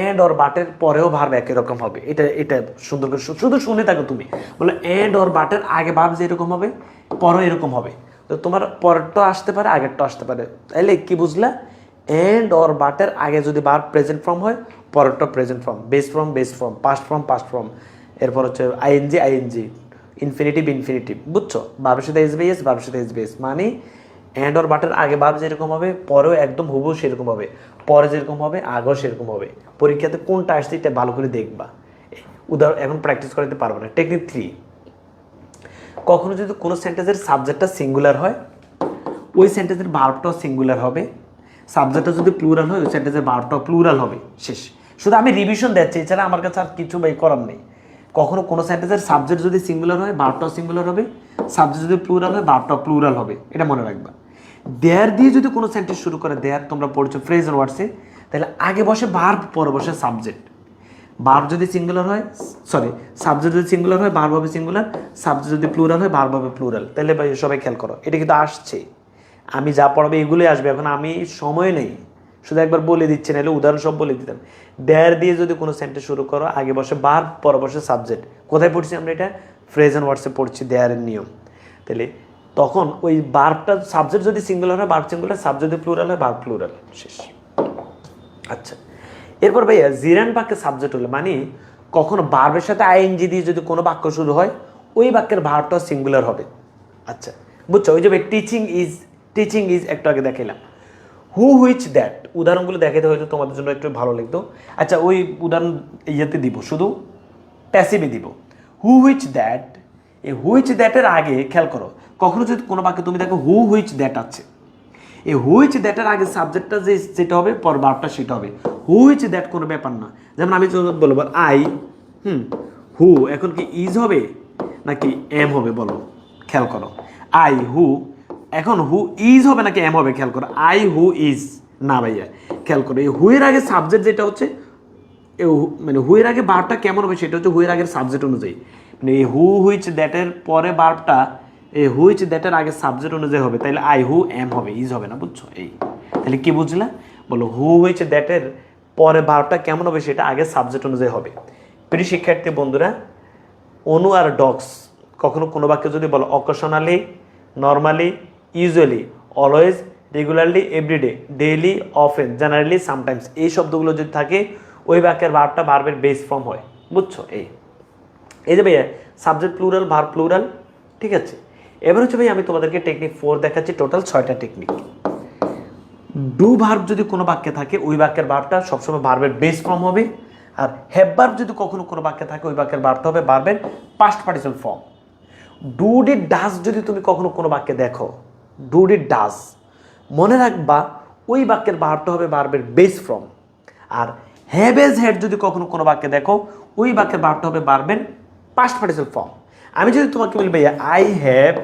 এন্ড অর বাটের পরেও ভার্ব একই রকম হবে। এটা সুন্দর করে শুধু শুনে থাকো তুমি, বলে এন্ড অর বাটের আগে ভার্ব যেরকম হবে পরেও এরকম হবে। তো তোমার পরেরটা আসতে পারে, আগেরটা আসতে পারে। তাহলে কি বুঝলা? এন্ড অর বাটের আগে যদি ভার্ব প্রেজেন্ট ফর্ম হয়, পরেরটা present form, base form, past form, এরপর হচ্ছে আইএনজি, ইনফিনিটিভ, বুঝছো? ভার্বের সাথে এসবিএস, ভার্বের সাথে এসবিএস, মানে এন্ড অর বাটের আগে ভার্ব যেরকম হবে পরেও একদম হুবহু সেরকম হবে, পরে যেরকম হবে আগেও সেরকম হবে। পরীক্ষাতে কোনটা আসছে এটা ভালো করে দেখবা। উদাহরণ এখন প্র্যাকটিস করাতে পারবো না। টেকনিক 3, কখনো যদি কোনো সেন্টেন্সের সাবজেক্টটা সিঙ্গুলার হয়, ওই সেন্টেন্সের ভার্বটাও সিঙ্গুলার হবে। সাবজেক্টটা যদি প্লুরাল হয়, ওই সেন্টেন্সের ভার্বটাও প্লুরাল হবে। শেষ। শুধু আমি রিভিশন দিচ্ছি, এছাড়া আমার কাছে আর কিছু করার নেই। কখনো কোনো সেন্টেন্সের সাবজেক্ট যদি সিঙ্গুলার হয়, ভার্বটাও সিঙ্গুলার হবে, সাবজেক্ট যদি প্লুরাল হয়, ভার্বটাও প্লুরাল হবে। এটা মনে রাখবা। দেয়ার দিয়ে যদি কোনো সেন্টেন্স শুরু করে, দেয়ার তোমরা পড়ছো ফ্রেজ এন্ড ওয়ার্ডসে, তাহলে আগে বসে ভার্ব, পরে বসে সাবজেক্ট। ভার্ব যদি সিঙ্গুলার হয়, সাবজেক্ট যদি সিঙ্গুলার হয় ভার্ব হবে সিঙ্গুলার, সাবজেক্ট যদি প্লুরাল হয় ভার্ব হবে প্লুরাল। তাহলে ভাই সবাই খেয়াল করো, এটা কিন্তু আসছে, আমি যা পড়াবো এগুলোই আসবে। এখন আমি সময় নেই, শুধু একবার বলে দিচ্ছি, নাহলে উদাহরণ সব বলে দিতাম। দেয়ার দিয়ে যদি কোনো সেন্টেন্স শুরু করো, আগে বসে ভার্ব, পরে বসে সাবজেক্ট। কোথায় পড়ছি আমরা এটা? ফ্রেজ এন্ড ওয়ার্ডসে পড়ছি, দেয়ারের নিয়ম। তাহলে তখন ওই ভার্বটা, সাবজেক্ট যদি সিঙ্গুলার হয় ভার্ব সিঙ্গুলার, সাবজেক্ট যদি প্লুরাল হয় ভার্ব প্লুরাল। শেষ। আচ্ছা, এরপর ভাইয়া জিরান বাক্যে সাবজেক্ট হলে, মানে কখনো ভার্বের সাথে আইএনজি দিয়ে যদি কোনো বাক্য শুরু হয়, ওই বাক্যের ভার্বটা সিঙ্গুলার হবে। আচ্ছা, বুঝছো? ওই যে ভাই টিচিং ইজ একটু আগে দেখাইলাম। হু হুইচ দ্যাট, উদাহরণগুলো দেখাতে হয়তো তোমাদের জন্য একটু ভালো লাগতো। আচ্ছা, ওই উদাহরণ ইয়েতে দিব, শুধু প্যাসিভে দিব। হু হুইচ দ্যাট, এই হুইচ দ্যাটের আগে খেয়াল করো, কখনো যদি কোনো বাক্যে তুমি দেখো হু হুইচ দ্যাট আছে, এই হুইচ দ্যাটের আগে সাবজেক্টটা যেটা হবে, পর ভার্বটা সেটা হবে। হুইচ দ্যাট কোনো ব্যাপার না। যেমন আমি বলবো আই, হু, এখন কি ইজ হবে নাকি এম হবে? বলো, খেয়াল করো। আই হু, এখন হু ইজ হবে নাকি এম হবে? খেয়াল করো। আই হু ইজ, না ভাইয়া, খেয়াল করো, এই হুয়ের আগে সাবজেক্ট যেটা হচ্ছে, মানে হুয়ের আগে ভার্বটা কেমন হবে সেটা হচ্ছে হুয়ের আগের সাবজেক্ট অনুযায়ী। মানে এই হু হুইচ দ্যাটের পরে ভার্বটা এই হুইচ দ্যাটের আগে সাবজেক্ট অনুযায়ী হবে। তাহলে আই হু এম হবে, ইজ হবে না, বুঝছো? এই তাহলে কি বুঝলে? বলো হু হুইচ দ্যাটের পরে ভার্বটা কেমন হবে সেটা আগে সাবজেক্ট অনুযায়ী হবে। প্রিয় শিক্ষার্থী বন্ধুরা, অনু আর ডগস, কখনো কোনো বাক্যে যদি বলো occasionally, normally, usually, always, regularly, everyday, daily, often, generally, sometimes, এই শব্দগুলো যদি থাকে, ওই বাক্যের ভার্বটা ভার্বের বেস ফর্ম হয়, বুঝছো? এই যে ভাইয়া সাবজেক্ট প্লুরাল, ভার্ব প্লুরাল, ঠিক আছে। এবার হচ্ছে ভাই আমি তোমাদেরকে টেকনিক 4 দেখাচ্ছি, টোটাল 6টা টেকনিক। ডু ভার্ব যদি কোনো বাক্যে থাকে, ওই বাক্যের ভার্বটা সবসময় ভার্বের বেস ফর্ম হবে। আর হ্যাভ ভার্ব যদি কখনো কোনো বাক্যে থাকে, ওই বাক্যের ভার্বটা হবে ভার্বের past participle form. Do did does যদি তুমি কখনো কোনো বাক্যে দেখো, ডু ডিড ডাজ, মনে রাখবা ওই বাক্যের ভার্বটা হবে ভার্বের বেস ফর্ম। আর হ্যাভ এজ হ্যাড যদি কখনো কোনো বাক্যে দেখো, ওই বাক্যের ভার্বটা হবে ভার্বের পাস্ট পার্টিসিপল ফর্ম। আমি যদি তোমাকে বলি ভাইয়া আই হ্যাভ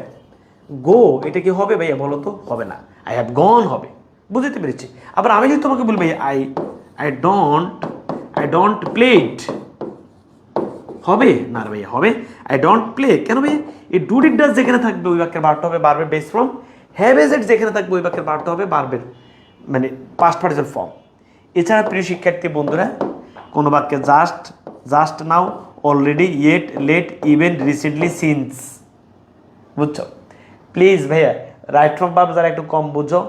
গো, এটা কি হবে ভাইয়া? বলো তো, হবে না। আই হ্যাভ গন হবে, বুঝতে পেরেছি। আবার আমি যদি তোমাকে বলি ভাইয়া আই ডোন্ট প্লে ইট, হবে না রে ভাইয়া? হবে। আই ডোন্ট প্লে, কেন ভাইয়া? এই ডু ডিড ডাজ যেখানে থাকবে ওই বাক্যের ভার্বটা হবে ভার্বের base form. Have as it যেখানে থাকবে ওই বাক্যের ভার্বটা হবে ভার্বের মানে পাস্ট পার্টিসিপল ফর্ম। এছাড়া প্রিয় শিক্ষার্থী বন্ধুরা, কোনো বাক্যে just now, already, yet, late, even, recently, since, বুঝছো? প্লিজ ভাইয়া রাইট ফ্রম ভার্ব যারা একটু কম বুঝো,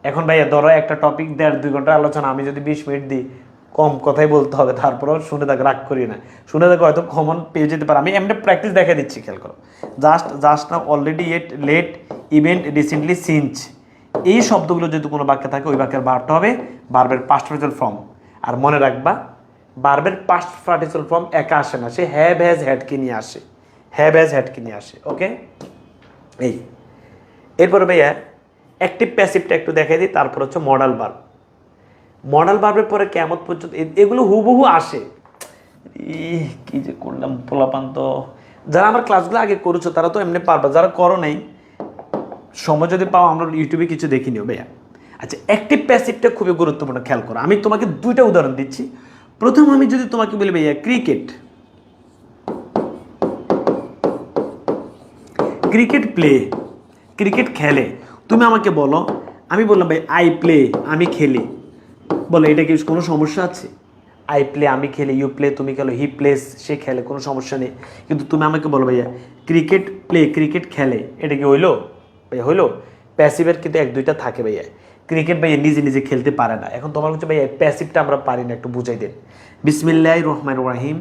এখন ভাইয়া ধরো একটা টপিক 1.5-2 ঘন্টা আলোচনা, আমি যদি 20 মিনিট দিই, কম কথাই বলতে হবে, তারপরেও শুনে থাকো, রাগ করি না, শুনে থাকো, হয়তো কমন পেয়ে যেতে পারে। আমি এমনি প্র্যাকটিস দেখা দিচ্ছি, খেয়াল করো। জাস্ট না, already, yet, late, event, recently, since, এই শব্দগুলো যদি কোনো বাক্যে থাকে ওই বাক্যের ভার্বটা হবে ভার্বের পাস্ট পার্টিসিপাল ফর্ম। আর মনে রাখবা, ভার্বের পাস্ট পার্টিসিপাল ফর্ম একা আসে না, সে হ্যাভ হ্যাজ হ্যাডকে নিয়ে আসে, হ্যাভ হ্যাজ হ্যাডকে নিয়ে আসে। ওকে, এই এরপরে ভাইয়া অ্যাক্টিভ প্যাসিভটা একটু দেখাই দিই, তারপর হচ্ছে মডাল ভার্ব। মডাল ভার্বের পরে কেমন পর্যন্ত এগুলো হুবহু আসে। কি যে করলাম পোলাপান, তো যারা আমার ক্লাসগুলো আগে করেছো তারা তো এমনি পারবা, যারা করো নাই সময় যদি পাও আমরা ইউটিউবে কিছু দেখি নিও ভাইয়া। আচ্ছা, অ্যাক্টিভ প্যাসিভটা খুবই গুরুত্বপূর্ণ, খেয়াল করো। আমি তোমাকে দুইটা উদাহরণ দিচ্ছি। প্রথম আমি যদি তোমাকে বলি ভাইয়া ক্রিকেট, ক্রিকেট প্লে, ক্রিকেট খেলে, তুমি আমাকে বলো, আমি বললাম ভাই আই প্লে, আমি খেলি, বলো এটা কি কোনো সমস্যা আছে? আই প্লে, আমি খেলি, ইউ প্লে, তুমি খেলো, হি প্লেস, সে খেলে, কোনো সমস্যা নেই। কিন্তু তুমি আমাকে বলো ভাইয়া ক্রিকেট প্লে, ক্রিকেট খেলে, এটা কি হইলো ভাইয়া? হইলো? প্যাসিভের কিন্তু এক দুইটা থাকে ভাইয়া। ক্রিকেট ভাইয়া নিজে নিজে খেলতে পারে না। এখন তোমার হচ্ছে ভাইয়া প্যাসিভটা আমরা পারি না, একটু বুঝাই দেন। বিসমিল্লাহির রহমানির রহিম।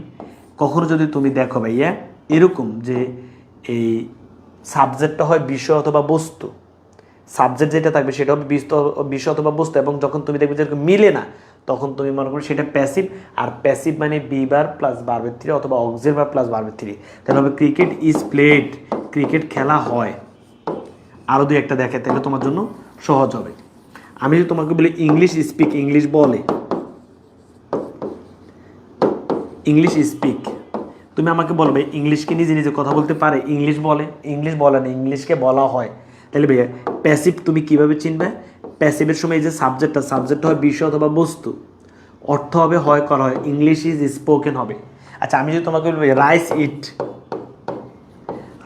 কখনো যদি তুমি দেখো ভাইয়া এরকম যে এই সাবজেক্টটা হয় বিষয় অথবা বস্তু, সাবজেক্ট যেটা থাকবে সেটা হবে বিষয় অথবা বস্তু, এবং যখন তুমি দেখবে যে মিলে না তখন তুমি মনে করো সেটা প্যাসিভ। আর প্যাসিভ মানে বিবার প্লাস ভার্বের থ্রি অথবা অক্সিলারি ভার্ব প্লাস ভার্বের থ্রি। তাহলে হবে ক্রিকেট ইজ প্লেড, ক্রিকেট খেলা হয়। আরও দুই একটা দেখে, তাহলে তোমার জন্য সহজ হবে। আমি যদি তোমাকে বলি ইংলিশ স্পিক, ইংলিশ বলে, ইংলিশ স্পিক, তুমি আমাকে বলবে ইংলিশকে নিজে নিজে কথা বলতে পারে? ইংলিশ বলে? ইংলিশ বলে না, ইংলিশকে বলা হয়। তাহলে ভাইয়া প্যাসিভ তুমি কিভাবে চিনবে? প্যাসিভের সময় এই যে সাবজেক্ট হয় বিষয় অথবা বস্তু, অর্থ হবে হয় করা হয়, ইংলিশ ইজ স্পোকেন হবে। আচ্ছা, আমি যদি তোমাকে বলবো রাইস ইট,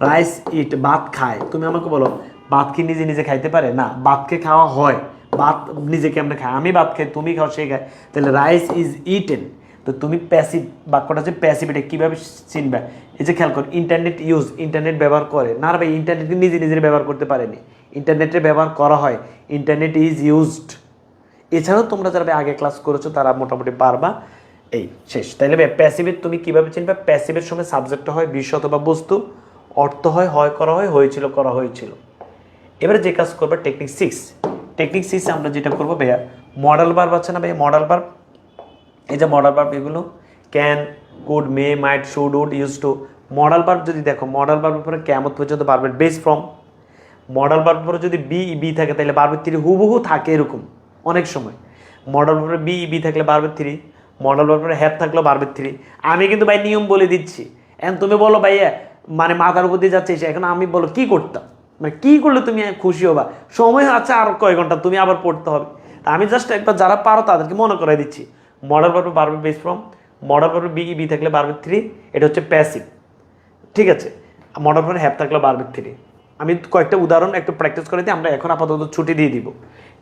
রাইস ইট, ভাত খায়, তুমি আমাকে বলো ভাত কি নিজে নিজে খাইতে পারে? না, ভাতকে খাওয়া হয়। ভাত নিজে কেমনে খায়? আমি ভাত খাই, তুমি খাও, সে খায়। তাহলে রাইস ইজ ইটেন। তো তুমি প্যাসিভ, বাক্যটা হচ্ছে প্যাসিভ, এটা কীভাবে চিনবে? এই যে খেয়াল করো, ইন্টারনেট ইউজ, ইন্টারনেট ব্যবহার করে না ভাই, ইন্টারনেট নিজে নিজের ব্যবহার করতে পারেনি, ইন্টারনেটের ব্যবহার করা হয়, ইন্টারনেট ইজ ইউজড। এছাড়াও তোমরা যারা আগে ক্লাস করেছো তারা মোটামুটি পারবা। এই শেষ। তাইলে ভাই প্যাসিভের তুমি কীভাবে চিনবে? প্যাসিভের সময় সাবজেক্ট হয় বিষয় অথবা বস্তু, অর্থ হয় হয় করা হয়, হয়েছিল করা হয়েছিল। এবারে যে কাজ করবে টেকনিক 6, টেকনিক 6 আমরা যেটা করবো ভাইয়া, মডাল ভার্ব আছে না ভাইয়া, মডাল ভার্ব, এই যে মডাল ভার্ব এগুলো can, could, may, might, should, would, use to. Modal verb যদি দেখো, মডাল ভার্বের পরে কেমন পর্যন্ত ভার্বের বেস ফর্ম। মডাল ভার্বের পরে যদি বি থাকে তাহলে ভার্বের থ্রি হুবহু থাকে এরকম অনেক সময়। মডাল ভার্বের বি থাকলে ভার্বের থ্রি, মডাল ভার্বের হ্যাভ থাকলেও ভার্বের থ্রি। আমি কিন্তু ভাই নিয়ম বলে দিচ্ছি, এখন তুমি বলো ভাইয়া মানে মাথার উপর দিয়ে যাচ্ছে, এখন আমি বলো কি করতাম, মানে কি করলে তুমি খুশি হবা? সময় আছে আর কয়েক ঘন্টা, তুমি আবার পড়তে হবে। আমি জাস্ট একবার যারা পারো তাদেরকে মনে করাই দিচ্ছি। মডাল ভার্বের ভার্বের বেস ফর্ম, মডাল ভার্বের বি থাকলে ভার্বের থ্রি, এটা হচ্ছে প্যাসিভ, ঠিক আছে। মডাল ভার্বের হ্যাভ থাকলে ভার্বের থ্রি। আমি কয়েকটা উদাহরণ একটু প্র্যাকটিস করে দিই, আমরা এখন আপাতত ছুটি দিয়ে দিব,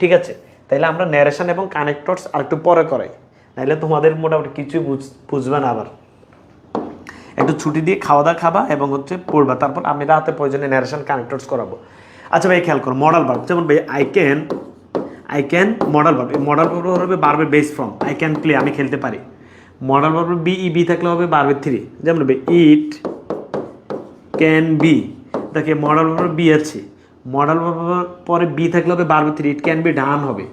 ঠিক আছে। তাইলে আমরা ন্যারেশন এবং কানেক্টরস আর একটু পরে করাই, নাহলে তোমাদের মোটামুটি কিছুই বুঝবে না। আবার একটু ছুটি দিয়ে খাওয়া দাওয়া খাবা এবং হচ্ছে পড়বা, তারপর আমি রাতে প্রয়োজনে ন্যারেশন কানেক্টরস করাবো। আচ্ছা ভাই খেয়াল করো, মডাল ভার্ব যেমন ভাই আই ক্যান, মডাল ভার্ব, এই মডাল ভার্ব হবে ভার্বের base form. I can play, আমি খেলতে পারি। মডাল ভার্বের বি থাকলে হবে ভার্বের থ্রি, যেমন ভাই ইট ক্যান বি, দেখে মডাল ভার্বের বি আছে, মডাল ভার্বের পরে বি থাকলে হবে ভার্বের three, it can be done হবে,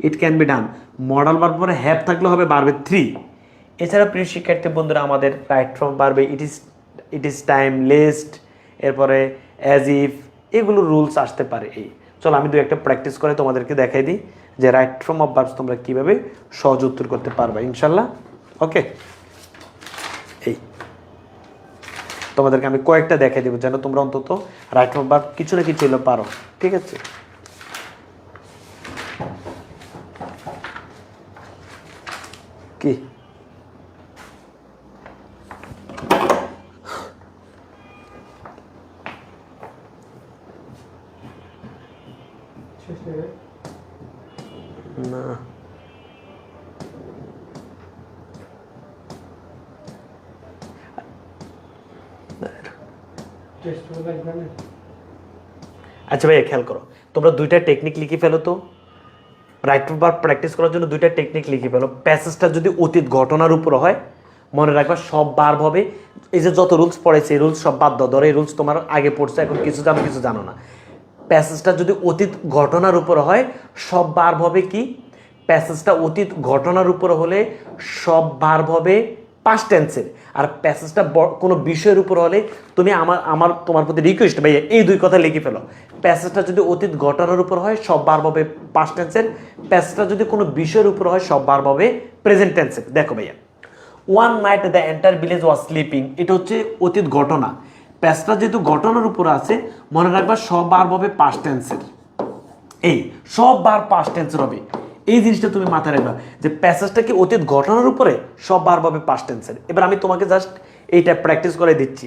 it can be done. Modal verb পরে হ্যাভ থাকলে হবে ভার্বের থ্রি। এছাড়া প্রিয় শিক্ষার্থী বন্ধুরা, আমাদের রাইট ফ্রম ভার্বে ইট ইজ টাইম, লেস্ট, এরপরে অ্যাজ ইফ, এগুলো রুলস আসতে পারে। এই চলো আমি দু একটা প্র্যাকটিস করে তোমাদেরকে দেখাই দিই যে রাইট ফ্রম অফ ভার্বস তোমরা কীভাবে সহজ উত্তর করতে পারবে ইনশাল্লাহ। ওকে, এই তোমাদেরকে আমি কয়েকটা দেখাই দেবো যেন তোমরা অন্তত রাইট ফ্রম ভার্ব কিছু না কিছু হলেও পারো, ঠিক আছে। কি না আচ্ছা ভাইয়া খেয়াল করো, তোমরা দুইটা টেকনিক লিখে ফেলো তো। রাইট টু ভার্ব প্র্যাকটিস করার জন্য দুইটা টেকনিক লিখে ফেলো। প্যাসেজটা যদি অতীত ঘটনার উপর হয়, মনে রাখবা সব ভার্ব হবে, এই যে যত রুলস পড়েছে এই রুলস সব বাদ দাও, ধরো এই রুলস তোমার আগে পড়ছে, এখন কিছু জানো কিছু জানো না। প্যাসেজটা যদি অতীত ঘটনার উপর হয় সব ভার্ব হবে কি, প্যাসেজটা অতীত ঘটনার উপর হলে সব ভার্ব হবে পাস্ট টেন্সের। আর প্যাসেজটা কোনো বিষয়ের উপর হলে তুমি তোমার প্রতি রিকোয়েস্ট ভাইয়া এই দুই কথা লিখে ফেলো। প্যাসেজটা যদি অতীত ঘটনার উপর হয় সব ভার্ব হবে পাস্ট টেন্সের, প্যাসেজটা যদি কোনো বিষয়ের উপর হয় সব ভার্ব হবে প্রেজেন্ট টেন্সের। দেখো ভাইয়া, one night the entire village was sleeping, এটা হচ্ছে অতীত ঘটনা। প্যাসেজটা যেহেতু ঘটনার উপর আছে, মনে রাখবা সব ভার্ব হবে পাস্ট টেন্সের। এই সব ভার্ব পাস্ট টেন্সের হবে, এই জিনিসটা তুমি মাথায় রাখবা যে প্যাসেজটা কি অতীত ঘটনার উপরে, সব ভার্ব হবে পাস্ট টেন্সের। এবার আমি তোমাকে জাস্ট এইটা প্র্যাকটিস করে দিচ্ছি।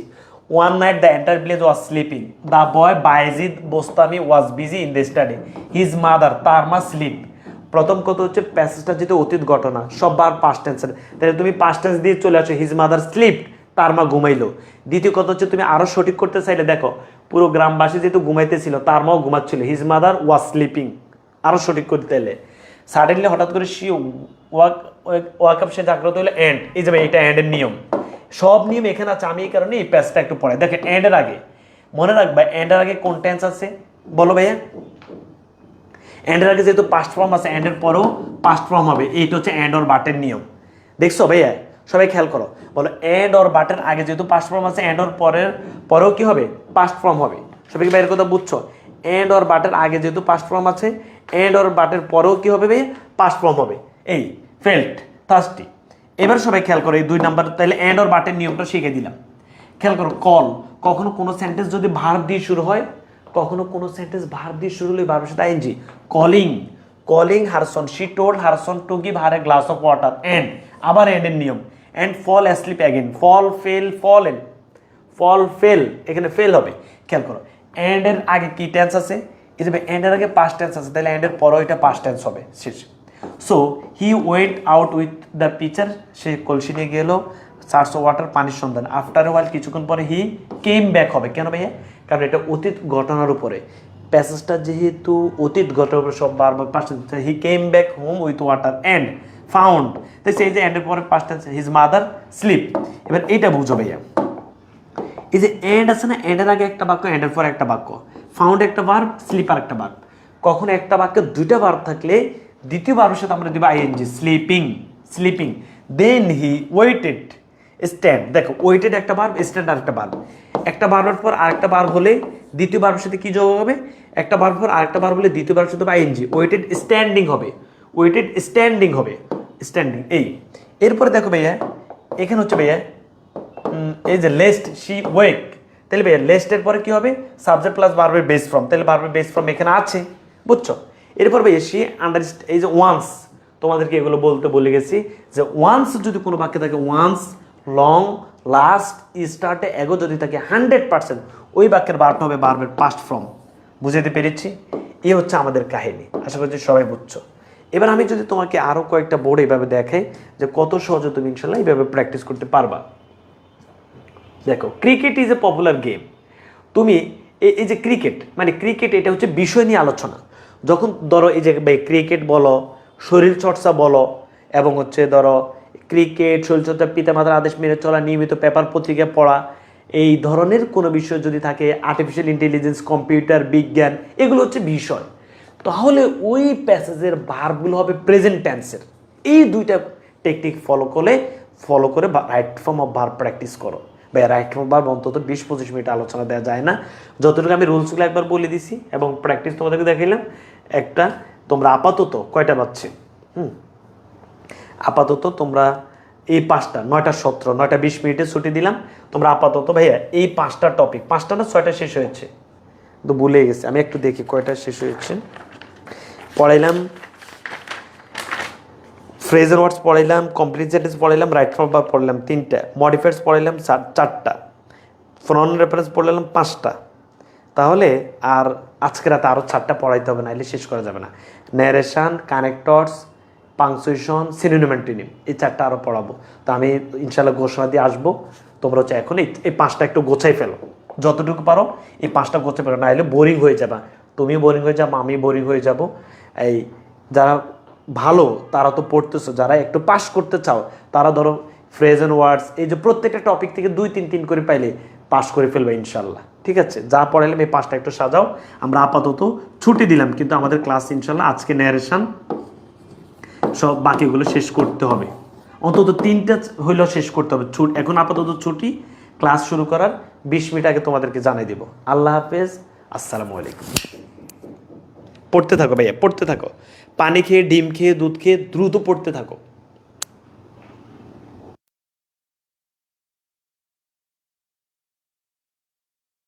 One night the entire village was sleeping, the boy Bayazid Bostami was busy in the study, his mother তার মা স্লিপ। প্রথম কথা হচ্ছে প্যাসেজটা যেহেতু অতীত ঘটনা, সব ভার্ব পাস্ট টেন্সের, তাহলে তুমি পাস্ট টেন্স দিয়ে চলে আসো, হিজ মাদার স্লিপ, তার মা ঘুমাইলো। দ্বিতীয় কথা হচ্ছে তুমি আরো সঠিক করতে চাইলে দেখো, পুরো গ্রামবাসী যেহেতু ঘুমাইতেছিল, তার মাও ঘুমাচ্ছিল, হিজ মাদার ওয়াজ স্লিপিং, আরো সঠিক করতে এলে। সাডেনলি হঠাৎ করে সে ওয়াক আপ, সে জাগ্রত হলো, এন্ড, এই যে এটা এন্ডের নিয়ম, সব নিয়ম এখানে আছে। আমি এই কারণে এই প্যাসটা একটু পড়াই। দেখেন এন্ডের আগে মনে রাখবা, এন্ডের আগে কোন টেন্স আছে বলো ভাইয়া? এন্ডের আগে যেহেতু পাস্ট ফর্ম আছে, এন্ডের পরেও পাস্ট ফর্ম হবে, এইটা হচ্ছে এন্ড অর বাটের নিয়ম। দেখছো ভাইয়া? সবাই খেয়াল করো, বলো এন্ড অর বাটের আগে যেহেতু পাস্ট ফর্ম আছে, এন্ড অর পরেও কি হবে? পাস্ট ফর্ম হবে। সবাইকে বাইরের কথা বুঝছো? এন্ড অর বাটের আগে যেহেতু পাস্ট ফর্ম আছে, এন্ড অর বাটের পরেও কি হবে ভাইয়া? পাস্ট ফর্ম হবে। এই ফেল্ট, থার্স্টি। এবার সবাই খেয়াল করো এই 2 নাম্বার, তাহলে এন্ড অর বাটের নিয়মটা শিখে দিলাম। খেয়াল করো, কল, কখনো কোনো সেন্টেন্স যদি ভার্ব দিয়ে শুরু হয়, কখনো কোনো সেন্টেন্স ভার্ব দিয়ে শুরু হলে ভার্বের সাথে I N G. Calling her son, she told her son to give her a glass of water, and, আবার এন্ডের নিয়ম। And fall asleep again, fall fell fallen, fall fell, এখানে ফেল হবে। খেয়াল করো এন্ডের আগে কি টেন্স আছে? এই যে এন্ডের আগে পাস্ট টেন্স আছে, তাহলে এন্ডের পরেও এটা পাস্ট টেন্স হবে, শেষ। So he went out with the pitcher, সে কলসি নিয়ে গেল সার্চ অফ ওয়াটার, পানির সন্ধান। আফটার ওয়াইল, কিছুক্ষণ পরে, হি কেম ব্যাক হবে। কেন ভাইয়া? কারণ এটা অতীত ঘটনার উপরে, প্যাসেজটা যেহেতু অতীত ঘটনার উপরে সব বারবার past tense. He came back home with water and found, তাই সেই যে এন্ডের পরে past tense, his mother sleep. এবার এইটা বুঝো ভাইয়া, এই যে এন্ড আছে না, এন্ডের আগে একটা বাক্য, এন্ডের পরে একটা বাক্য, ফাউন্ড একটা ভার্ব, স্লিপ আর একটা ভার্ব। কখনো একটা বাক্যে দুইটা ভার্ব থাকলে দ্বিতীয় ভার্বের সাথে আমরা দিব I N G, sleeping. Then he waited, stand. দেখো ওয়েটেড একটা ভার্ব, স্ট্যান্ড আর একটা ভার্ব। একটা ভার্বের পর আরেকটা ভার্ব হলে দ্বিতীয় ভার্বের সাথে কি যোগ হবে? একটা ভার্বের পর আরেকটা ভার্ব হলে দ্বিতীয় ভার্বের সাথে আইএনজি, ওয়েটেড স্ট্যান্ডিং হবে, ওয়েটেড স্ট্যান্ডিং হবে, স্ট্যান্ডিং। এই এরপরে দেখো ভাইয়া, এখানে হচ্ছে ভাইয়া এই যে লেস্ট শি ওয়েক, তাহলে ভাইয়া লেস্টের পরে কি হবে? সাবজেক্ট প্লাস ভার্বের বেস ফর্ম, তাহলে ভার্বের বেস ফর্ম এখানে আছে, বুঝছো? এরপর ভাইয়া শি আন্ডারস্ট্যান্ড, এই যে ওয়ান্স, তোমাদেরকে এগুলো বলতে বলে গেছি যে ওয়ান্স যদি কোনো বাক্যে থাকে, ওয়ান্স, লং, লাস্ট, স্টার্টে, এগো যদি থাকে 100% ওই বাক্যের ভার্বটা হবে ভার্বের পাস্ট ফর্ম। বুঝাতে পেরেছি? এই হচ্ছে আমাদের কাহিনী, আশা করছি সবাই বুঝছো। এবার আমি যদি তোমাকে আরও কয়েকটা বোর্ড এইভাবে দেখাই যে কত সহজে তুমি ইনশাল্লাহ এইভাবে প্র্যাকটিস করতে পারবা। দেখো cricket is a popular game, তুমি এই যে ক্রিকেট, মানে ক্রিকেট এটা হচ্ছে বিষয় নিয়ে আলোচনা। যখন ধরো এই যে ক্রিকেট বলো, শরীরচর্চা বলো, এবং হচ্ছে ধরো ক্রিকেট, শরীরচর্চা, পিতামাতার আদেশ মেনে চলা, নিয়মিত পেপার পত্রিকা পড়া, এই ধরনের কোনো বিষয় যদি থাকে, আর্টিফিশিয়াল ইন্টেলিজেন্স, কম্পিউটার বিজ্ঞান, এগুলো হচ্ছে বিষয়, তাহলে ওই প্যাসেজের ভার্বগুলো হবে প্রেজেন্ট টেন্সের। এই দুইটা টেকনিক ফলো করে right form of verb practice করো। বা রাইট ফর্ম ভার্ব অন্তত 20-25 মিনিট আলোচনা দেওয়া যায় না। যতটুকু আমি রুলসগুলো একবার বলে দিছি এবং প্র্যাকটিস তোমাদেরকে দেখাইলাম। একটা তোমরা আপাতত কয়টা বাজছে? আপাতত তোমরা এই 5টা, 9:17, 9:20 মিনিটে ছুটি দিলাম। তোমরা আপাতত ভাইয়া এই 5টা টপিক, 5টা না 6টা শেষ হয়েছে তো ভুলে গেছি, আমি একটু দেখি কয়টা শেষ হয়েছে। পড়াইলাম ফ্রেজার ওয়ার্ডস পড়াইলাম, কমপ্লিট সেন্টেন্স পড়াইলাম, রাইট ফর্ম ভার্ব পড়াইলাম 3টা, মডিফায়ার্স পড়াইলাম 4টা, প্রনাউন রেফারেন্স পড়াইলাম 5টা। তাহলে আর আজকে রাতে আরও 4টা পড়াইতে হবে, না এলে শেষ করা যাবে না। Narration, connectors, punctuation, synonym antonym, এই 4টা আরও পড়াবো। তো আমি ইনশাল্লাহ ঘোষণা দিয়ে আসবো। তোমরা হচ্ছে এখন এই 5টা একটু গোছাই ফেলো, যতটুকু পারো এই 5টা গোছাই ফেলো, না হলে বোরিং হয়ে যাবে। তুমি বোরিং হয়ে যাবো, আমি বোরিং হয়ে যাব। এই যারা ভালো তারা তো পড়তেছো, যারা একটু পাস করতে চাও তারা ধরো ফ্রেজ অ্যান্ড ওয়ার্ডস এই যে প্রত্যেকটা টপিক থেকে 2-3 করে পাইলে পাস করে ফেলবে ইনশাল্লাহ। ঠিক আছে, যা পড়াইলাম এই 5টা একটু সাজাও। আমরা আপাতত ছুটি দিলাম, কিন্তু আমাদের ক্লাস ইনশাল্লাহ আজকে ন্যারেশন সব বাকিগুলো শেষ করতে হবে, অন্তত 3টা হইলেও শেষ করতে হবে। এখন আপাতত ছুটি, ক্লাস শুরু করার 20 মিনিট আগে তোমাদেরকে জানাই দেব। আল্লাহ হাফেজ, আসসালামু আলাইকুম। পড়তে থাকো ভাইয়া, পড়তে থাকো, পানি খেয়ে ডিম খেয়ে দুধ খেয়ে দ্রুত পড়তে থাকো।